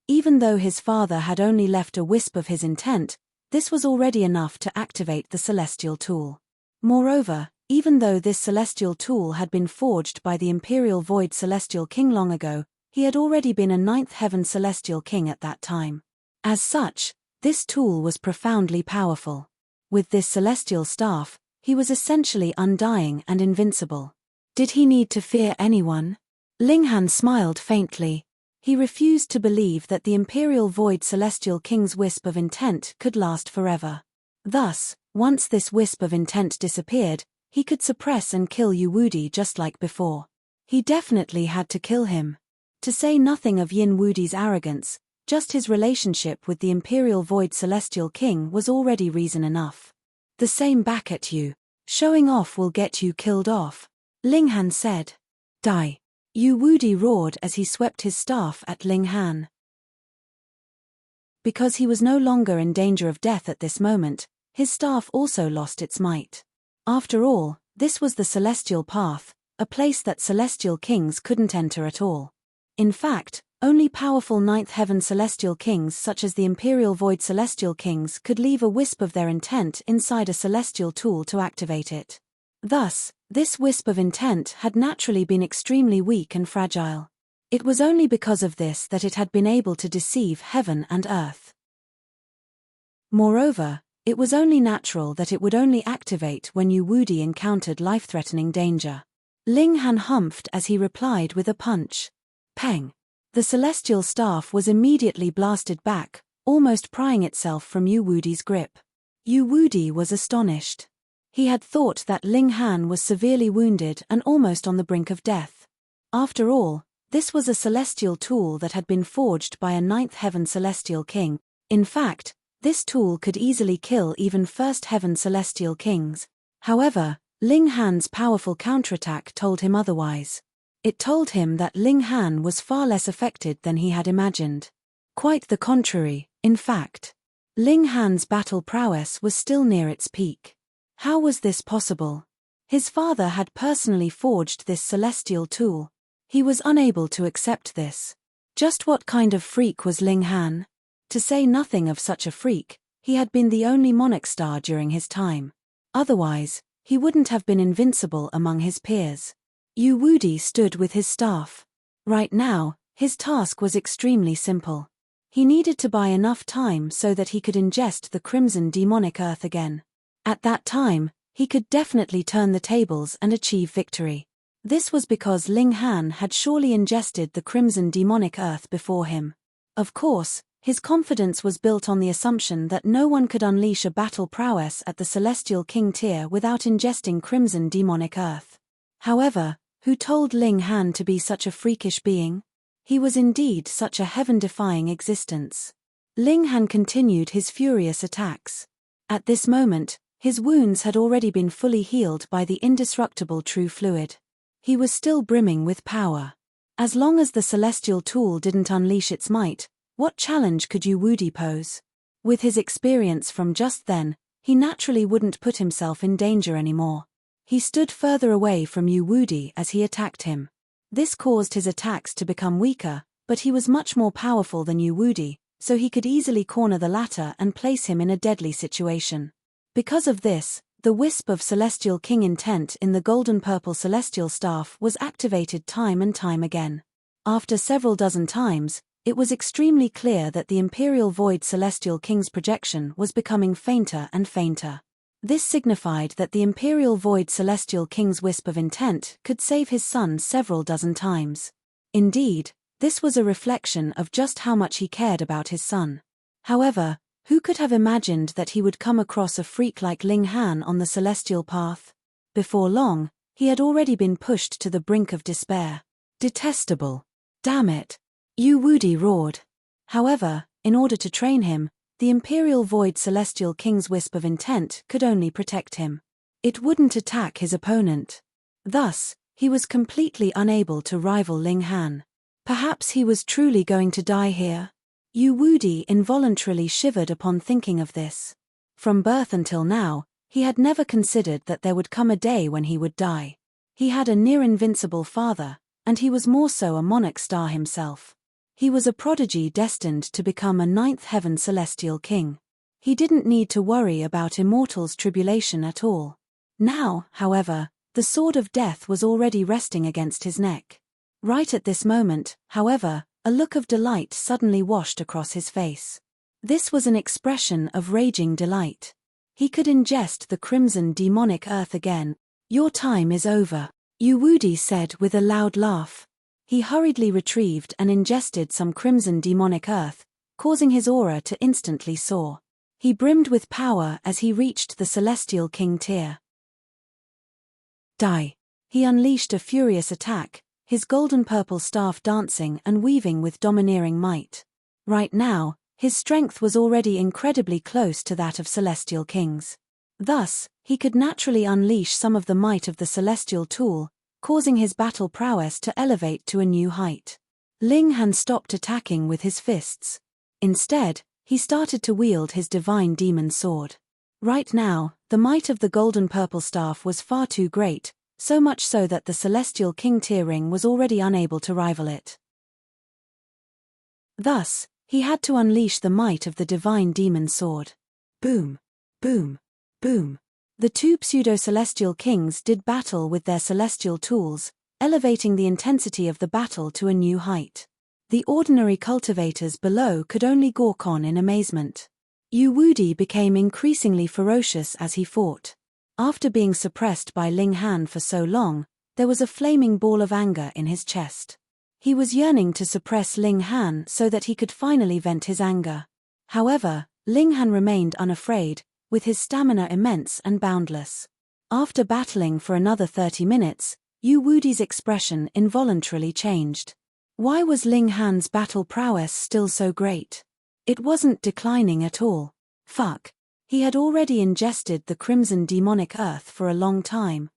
Even though his father had only left a wisp of his intent, this was already enough to activate the celestial tool. Moreover, even though this celestial tool had been forged by the Imperial Void Celestial King long ago, he had already been a ninth heaven celestial king at that time. As such, this tool was profoundly powerful. With this celestial staff, he was essentially undying and invincible. Did he need to fear anyone? Ling Han smiled faintly. He refused to believe that the Imperial Void Celestial King's wisp of intent could last forever. Thus, once this wisp of intent disappeared, he could suppress and kill Yu Wudi just like before. He definitely had to kill him. To say nothing of Yin Wudi's arrogance, just his relationship with the Imperial Void Celestial King was already reason enough. The same back at you. Showing off will get you killed off, Ling Han said. Die. Yu Wudi roared as he swept his staff at Ling Han. Because he was no longer in danger of death at this moment, his staff also lost its might. After all, this was the celestial path, a place that celestial kings couldn't enter at all. In fact, only powerful ninth heaven celestial kings such as the Imperial Void Celestial Kings could leave a wisp of their intent inside a celestial tool to activate it. Thus, this wisp of intent had naturally been extremely weak and fragile. It was only because of this that it had been able to deceive heaven and earth. Moreover, it was only natural that it would only activate when Yu Wudi encountered life-threatening danger. Ling Han humphed as he replied with a punch. Peng! The celestial staff was immediately blasted back, almost prying itself from Yu Wudi's grip. Yu Wudi was astonished. He had thought that Ling Han was severely wounded and almost on the brink of death. After all, this was a celestial tool that had been forged by a ninth heaven celestial king. In fact, this tool could easily kill even first heaven celestial kings. However, Ling Han's powerful counterattack told him otherwise. It told him that Ling Han was far less affected than he had imagined. Quite the contrary, in fact. Ling Han's battle prowess was still near its peak. How was this possible? His father had personally forged this celestial tool. He was unable to accept this. Just what kind of freak was Ling Han? To say nothing of such a freak, he had been the only monarch star during his time. Otherwise, he wouldn't have been invincible among his peers. Yu Wudi stood with his staff. Right now, his task was extremely simple. He needed to buy enough time so that he could ingest the crimson demonic earth again. At that time, he could definitely turn the tables and achieve victory. This was because Ling Han had surely ingested the crimson demonic earth before him. Of course, his confidence was built on the assumption that no one could unleash a battle prowess at the Celestial King tier without ingesting crimson demonic earth. However, who told Ling Han to be such a freakish being? He was indeed such a heaven-defying existence. Ling Han continued his furious attacks. At this moment, his wounds had already been fully healed by the indestructible true fluid. He was still brimming with power. As long as the celestial tool didn't unleash its might, what challenge could Yu Wudi pose? With his experience from just then, he naturally wouldn't put himself in danger anymore. He stood further away from Yu Wudi as he attacked him. This caused his attacks to become weaker, but he was much more powerful than Yu Wudi, so he could easily corner the latter and place him in a deadly situation. Because of this, the wisp of Celestial King intent in the golden-purple celestial staff was activated time and time again. After several dozen times, it was extremely clear that the Imperial Void Celestial King's projection was becoming fainter and fainter. This signified that the Imperial Void Celestial King's wisp of intent could save his son several dozen times. Indeed, this was a reflection of just how much he cared about his son. However, who could have imagined that he would come across a freak like Ling Han on the celestial path? Before long, he had already been pushed to the brink of despair. Detestable. Damn it. Yu Wudi roared. However, in order to train him, the Imperial Void Celestial King's wisp of intent could only protect him. It wouldn't attack his opponent. Thus, he was completely unable to rival Ling Han. Perhaps he was truly going to die here? Yu Wudi involuntarily shivered upon thinking of this. From birth until now, he had never considered that there would come a day when he would die. He had a near-invincible father, and he was more so a monarch star himself. He was a prodigy destined to become a ninth heaven celestial king. He didn't need to worry about immortals' tribulation at all. Now, however, the sword of death was already resting against his neck. Right at this moment, however, a look of delight suddenly washed across his face. This was an expression of raging delight. He could ingest the crimson demonic earth again. Your time is over, Yu Wudi said with a loud laugh. He hurriedly retrieved and ingested some crimson demonic earth, causing his aura to instantly soar. He brimmed with power as he reached the Celestial King tier. Die. He unleashed a furious attack, his golden-purple staff dancing and weaving with domineering might. Right now, his strength was already incredibly close to that of celestial kings. Thus, he could naturally unleash some of the might of the celestial tool, causing his battle prowess to elevate to a new height. Ling Han stopped attacking with his fists. Instead, he started to wield his divine demon sword. Right now, the might of the golden-purple staff was far too great, so much so that the Celestial King tier ring was already unable to rival it. Thus, he had to unleash the might of the divine demon sword. Boom! Boom! Boom! The two pseudo-celestial kings did battle with their celestial tools, elevating the intensity of the battle to a new height. The ordinary cultivators below could only gawk on in amazement. Yu Wudi became increasingly ferocious as he fought. After being suppressed by Ling Han for so long, there was a flaming ball of anger in his chest. He was yearning to suppress Ling Han so that he could finally vent his anger. However, Ling Han remained unafraid, with his stamina immense and boundless. After battling for another 30 minutes, Yu Wudi's expression involuntarily changed. Why was Ling Han's battle prowess still so great? It wasn't declining at all. Fuck. He had already ingested the crimson demonic earth for a long time.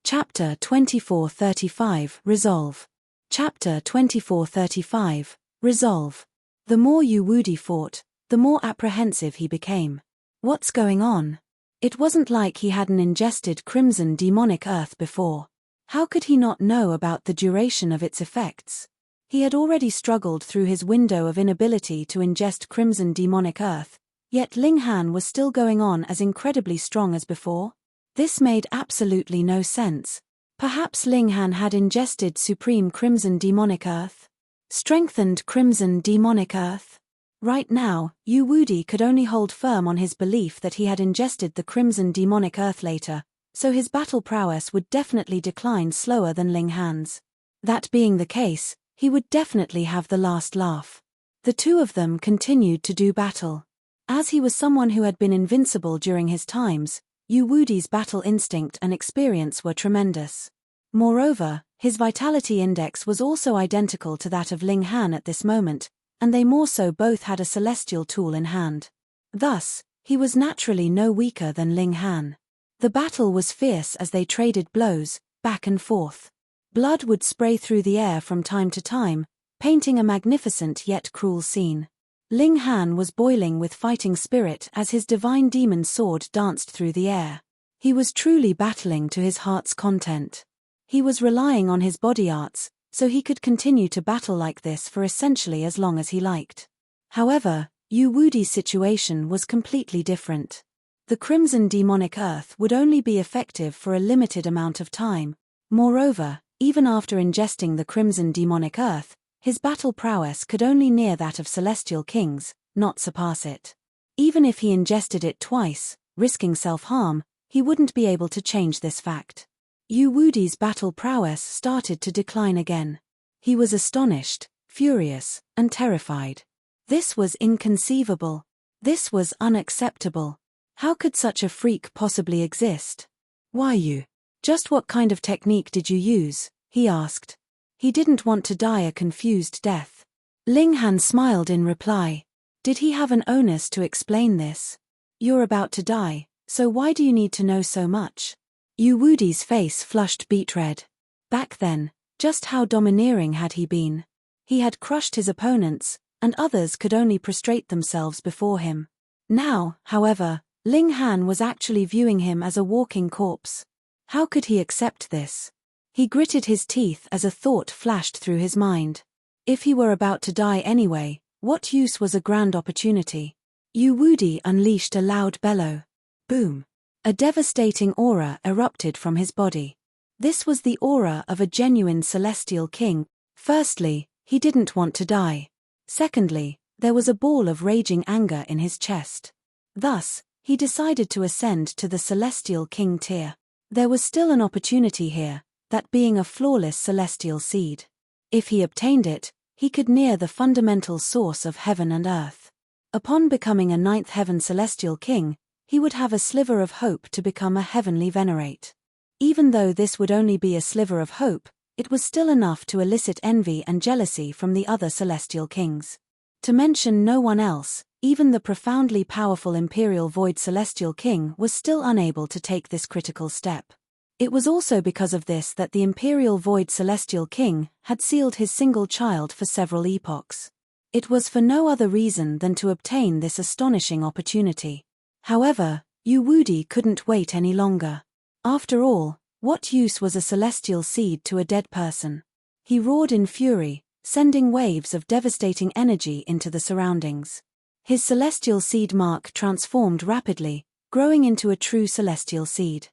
Chapter 2435 Resolve. Chapter 2435 Resolve. The more Yu Wudi fought, the more apprehensive he became. What's going on? It wasn't like he hadn't ingested crimson demonic earth before. How could he not know about the duration of its effects? He had already struggled through his window of inability to ingest crimson demonic earth, yet Ling Han was still going on as incredibly strong as before? This made absolutely no sense. Perhaps Ling Han had ingested supreme crimson demonic earth? Strengthened crimson demonic earth? Right now, Yu Wudi could only hold firm on his belief that he had ingested the crimson demonic earth later, so his battle prowess would definitely decline slower than Ling Han's. That being the case, he would definitely have the last laugh. The two of them continued to do battle. As he was someone who had been invincible during his times, Yu Wudi's battle instinct and experience were tremendous. Moreover, his vitality index was also identical to that of Ling Han at this moment, and they more so both had a celestial tool in hand. Thus, he was naturally no weaker than Ling Han. The battle was fierce as they traded blows, back and forth. Blood would spray through the air from time to time, painting a magnificent yet cruel scene. Ling Han was boiling with fighting spirit as his divine demon sword danced through the air. He was truly battling to his heart's content. He was relying on his body arts, so he could continue to battle like this for essentially as long as he liked. However, Yu Wudi's situation was completely different. The crimson demonic earth would only be effective for a limited amount of time. Moreover, even after ingesting the crimson demonic earth, his battle prowess could only near that of celestial kings, not surpass it. Even if he ingested it twice, risking self-harm, he wouldn't be able to change this fact. Yu Wudi's battle prowess started to decline again. He was astonished, furious, and terrified. This was inconceivable. This was unacceptable. How could such a freak possibly exist? Why you? Just what kind of technique did you use? He asked. He didn't want to die a confused death. Ling Han smiled in reply. Did he have an onus to explain this? You're about to die, so why do you need to know so much? Yu Wudi's face flushed beet red. Back then, just how domineering had he been? He had crushed his opponents, and others could only prostrate themselves before him. Now, however, Ling Han was actually viewing him as a walking corpse. How could he accept this? He gritted his teeth as a thought flashed through his mind. If he were about to die anyway, what use was a grand opportunity? Yu Wudi unleashed a loud bellow. Boom! A devastating aura erupted from his body. This was the aura of a genuine celestial king. Firstly, he didn't want to die. Secondly, there was a ball of raging anger in his chest. Thus, he decided to ascend to the celestial king tier. There was still an opportunity here, that being a flawless celestial seed. If he obtained it, he could near the fundamental source of heaven and earth. Upon becoming a ninth heaven celestial king, he would have a sliver of hope to become a heavenly venerate. Even though this would only be a sliver of hope, it was still enough to elicit envy and jealousy from the other celestial kings. To mention no one else, even the profoundly powerful Imperial Void Celestial King was still unable to take this critical step. It was also because of this that the Imperial Void Celestial King had sealed his single child for several epochs. It was for no other reason than to obtain this astonishing opportunity. However, Yu Wudi couldn't wait any longer. After all, what use was a celestial seed to a dead person? He roared in fury, sending waves of devastating energy into the surroundings. His celestial seed mark transformed rapidly, growing into a true celestial seed.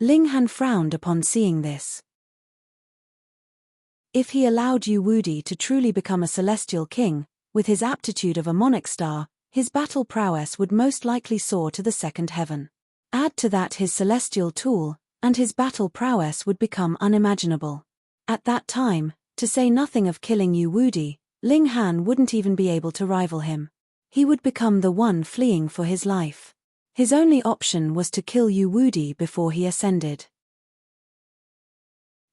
Ling Han frowned upon seeing this. If he allowed Yu Wudi to truly become a celestial king, with his aptitude of a monarch star, his battle prowess would most likely soar to the second heaven. Add to that his celestial tool, and his battle prowess would become unimaginable. At that time, to say nothing of killing Yu Wudi, Ling Han wouldn't even be able to rival him. He would become the one fleeing for his life. His only option was to kill Yu Wudi before he ascended.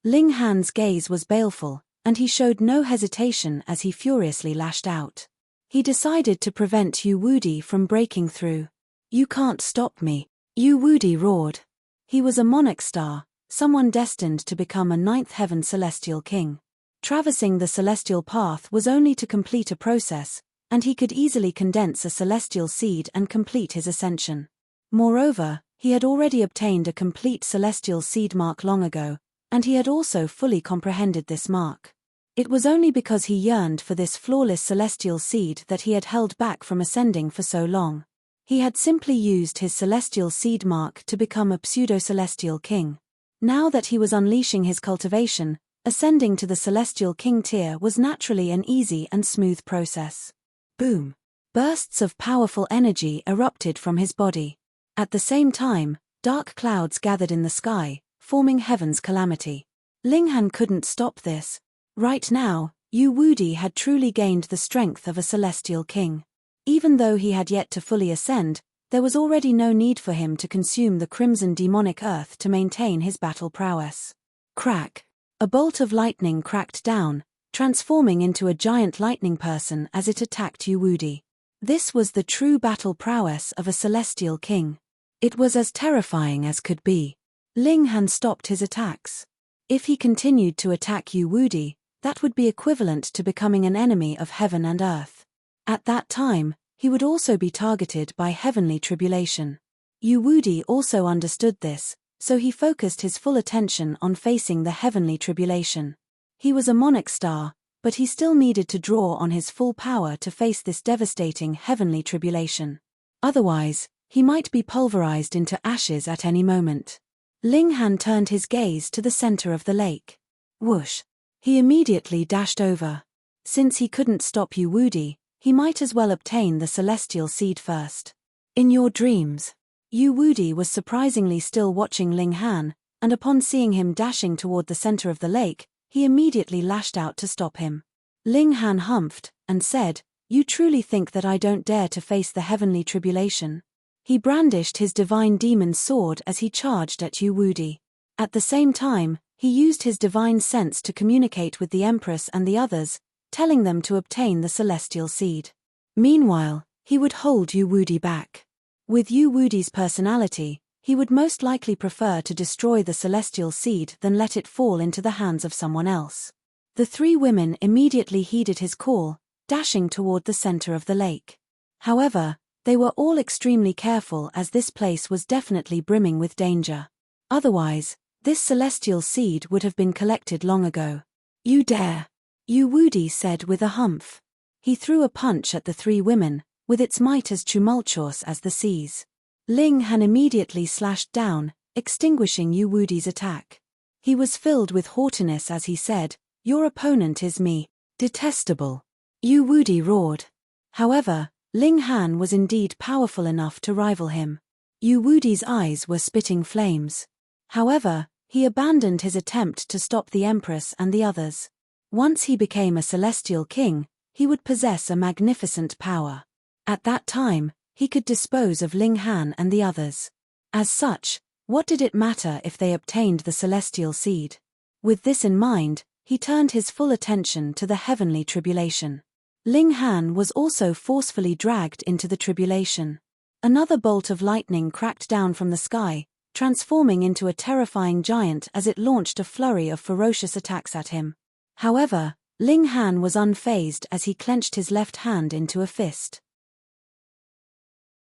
Ling Han's gaze was baleful, and he showed no hesitation as he furiously lashed out. He decided to prevent Yu Wudi from breaking through. You can't stop me, Yu Wudi roared. He was a monarch star, someone destined to become a ninth heaven celestial king. Traversing the celestial path was only to complete a process, and he could easily condense a celestial seed and complete his ascension. Moreover, he had already obtained a complete celestial seed mark long ago, and he had also fully comprehended this mark. It was only because he yearned for this flawless celestial seed that he had held back from ascending for so long. He had simply used his celestial seed mark to become a pseudo-celestial king. Now that he was unleashing his cultivation, ascending to the celestial king tier was naturally an easy and smooth process. Boom! Bursts of powerful energy erupted from his body. At the same time, dark clouds gathered in the sky, forming heaven's calamity. Ling Han couldn't stop this. Right now, Yu Wudi had truly gained the strength of a celestial king. Even though he had yet to fully ascend, there was already no need for him to consume the crimson demonic earth to maintain his battle prowess. Crack! A bolt of lightning cracked down, transforming into a giant lightning person as it attacked Yu Wudi. This was the true battle prowess of a celestial king. It was as terrifying as could be. Ling Han stopped his attacks. If he continued to attack Yu Wudi, that would be equivalent to becoming an enemy of heaven and earth. At that time, he would also be targeted by heavenly tribulation. Yu Wudi also understood this, so he focused his full attention on facing the heavenly tribulation. He was a monarch star, but he still needed to draw on his full power to face this devastating heavenly tribulation. Otherwise, he might be pulverized into ashes at any moment. Ling Han turned his gaze to the center of the lake. Whoosh! He immediately dashed over. Since he couldn't stop Yu Wudi, he might as well obtain the celestial seed first. In your dreams. Yu Wudi was surprisingly still watching Ling Han, and upon seeing him dashing toward the center of the lake, he immediately lashed out to stop him. Ling Han humphed, and said, "You truly think that I don't dare to face the heavenly tribulation?" He brandished his divine demon sword as he charged at Yu Wudi. At the same time, he used his divine sense to communicate with the Empress and the others, telling them to obtain the celestial seed. Meanwhile, he would hold Yu Wudi back. With Yu Wudi's personality, he would most likely prefer to destroy the celestial seed than let it fall into the hands of someone else. The three women immediately heeded his call, dashing toward the center of the lake. However, they were all extremely careful as this place was definitely brimming with danger. Otherwise, this celestial seed would have been collected long ago. "You dare!" Yu Wudi said with a humph. He threw a punch at the three women, with its might as tumultuous as the seas. Ling Han immediately slashed down, extinguishing Yu Wudi's attack. He was filled with haughtiness as he said, "Your opponent is me. Detestable." Yu Wudi roared. However, Ling Han was indeed powerful enough to rival him. Yu Wudi's eyes were spitting flames. However, he abandoned his attempt to stop the Empress and the others. Once he became a celestial king, he would possess a magnificent power. At that time, he could dispose of Ling Han and the others. As such, what did it matter if they obtained the celestial seed? With this in mind, he turned his full attention to the heavenly tribulation. Ling Han was also forcefully dragged into the tribulation. Another bolt of lightning cracked down from the sky, transforming into a terrifying giant as it launched a flurry of ferocious attacks at him. However, Ling Han was unfazed as he clenched his left hand into a fist.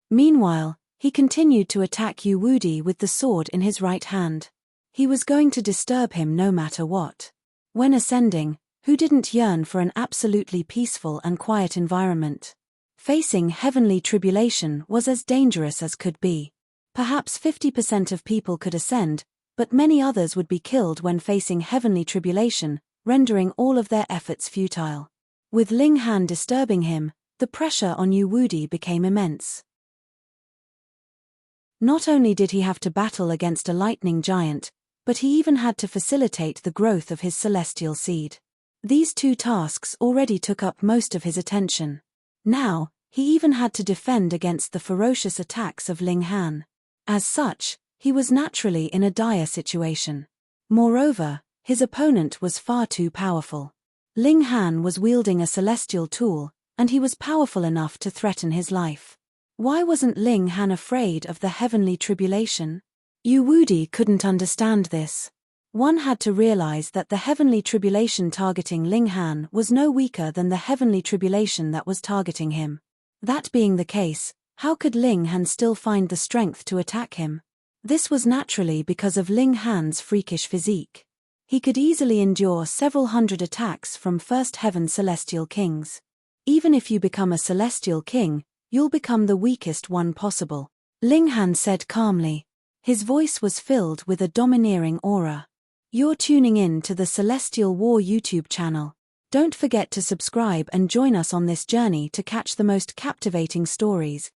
Meanwhile, he continued to attack Yu Wudi with the sword in his right hand. He was going to disturb him no matter what. When ascending, who didn't yearn for an absolutely peaceful and quiet environment? Facing heavenly tribulation was as dangerous as could be. Perhaps 50% of people could ascend, but many others would be killed when facing heavenly tribulation, rendering all of their efforts futile. With Ling Han disturbing him, the pressure on Yu Wudi became immense. Not only did he have to battle against a lightning giant, but he even had to facilitate the growth of his celestial seed. These two tasks already took up most of his attention. Now, he even had to defend against the ferocious attacks of Ling Han. As such, he was naturally in a dire situation. Moreover, his opponent was far too powerful. Ling Han was wielding a celestial tool, and he was powerful enough to threaten his life. Why wasn't Ling Han afraid of the heavenly tribulation? Yu Wudi couldn't understand this. One had to realize that the heavenly tribulation targeting Ling Han was no weaker than the heavenly tribulation that was targeting him. That being the case, how could Ling Han still find the strength to attack him? This was naturally because of Ling Han's freakish physique. He could easily endure several hundred attacks from First Heaven celestial kings. Even if you become a celestial king, you'll become the weakest one possible, Ling Han said calmly. His voice was filled with a domineering aura. You're tuning in to the Celestial War YouTube channel. Don't forget to subscribe and join us on this journey to catch the most captivating stories,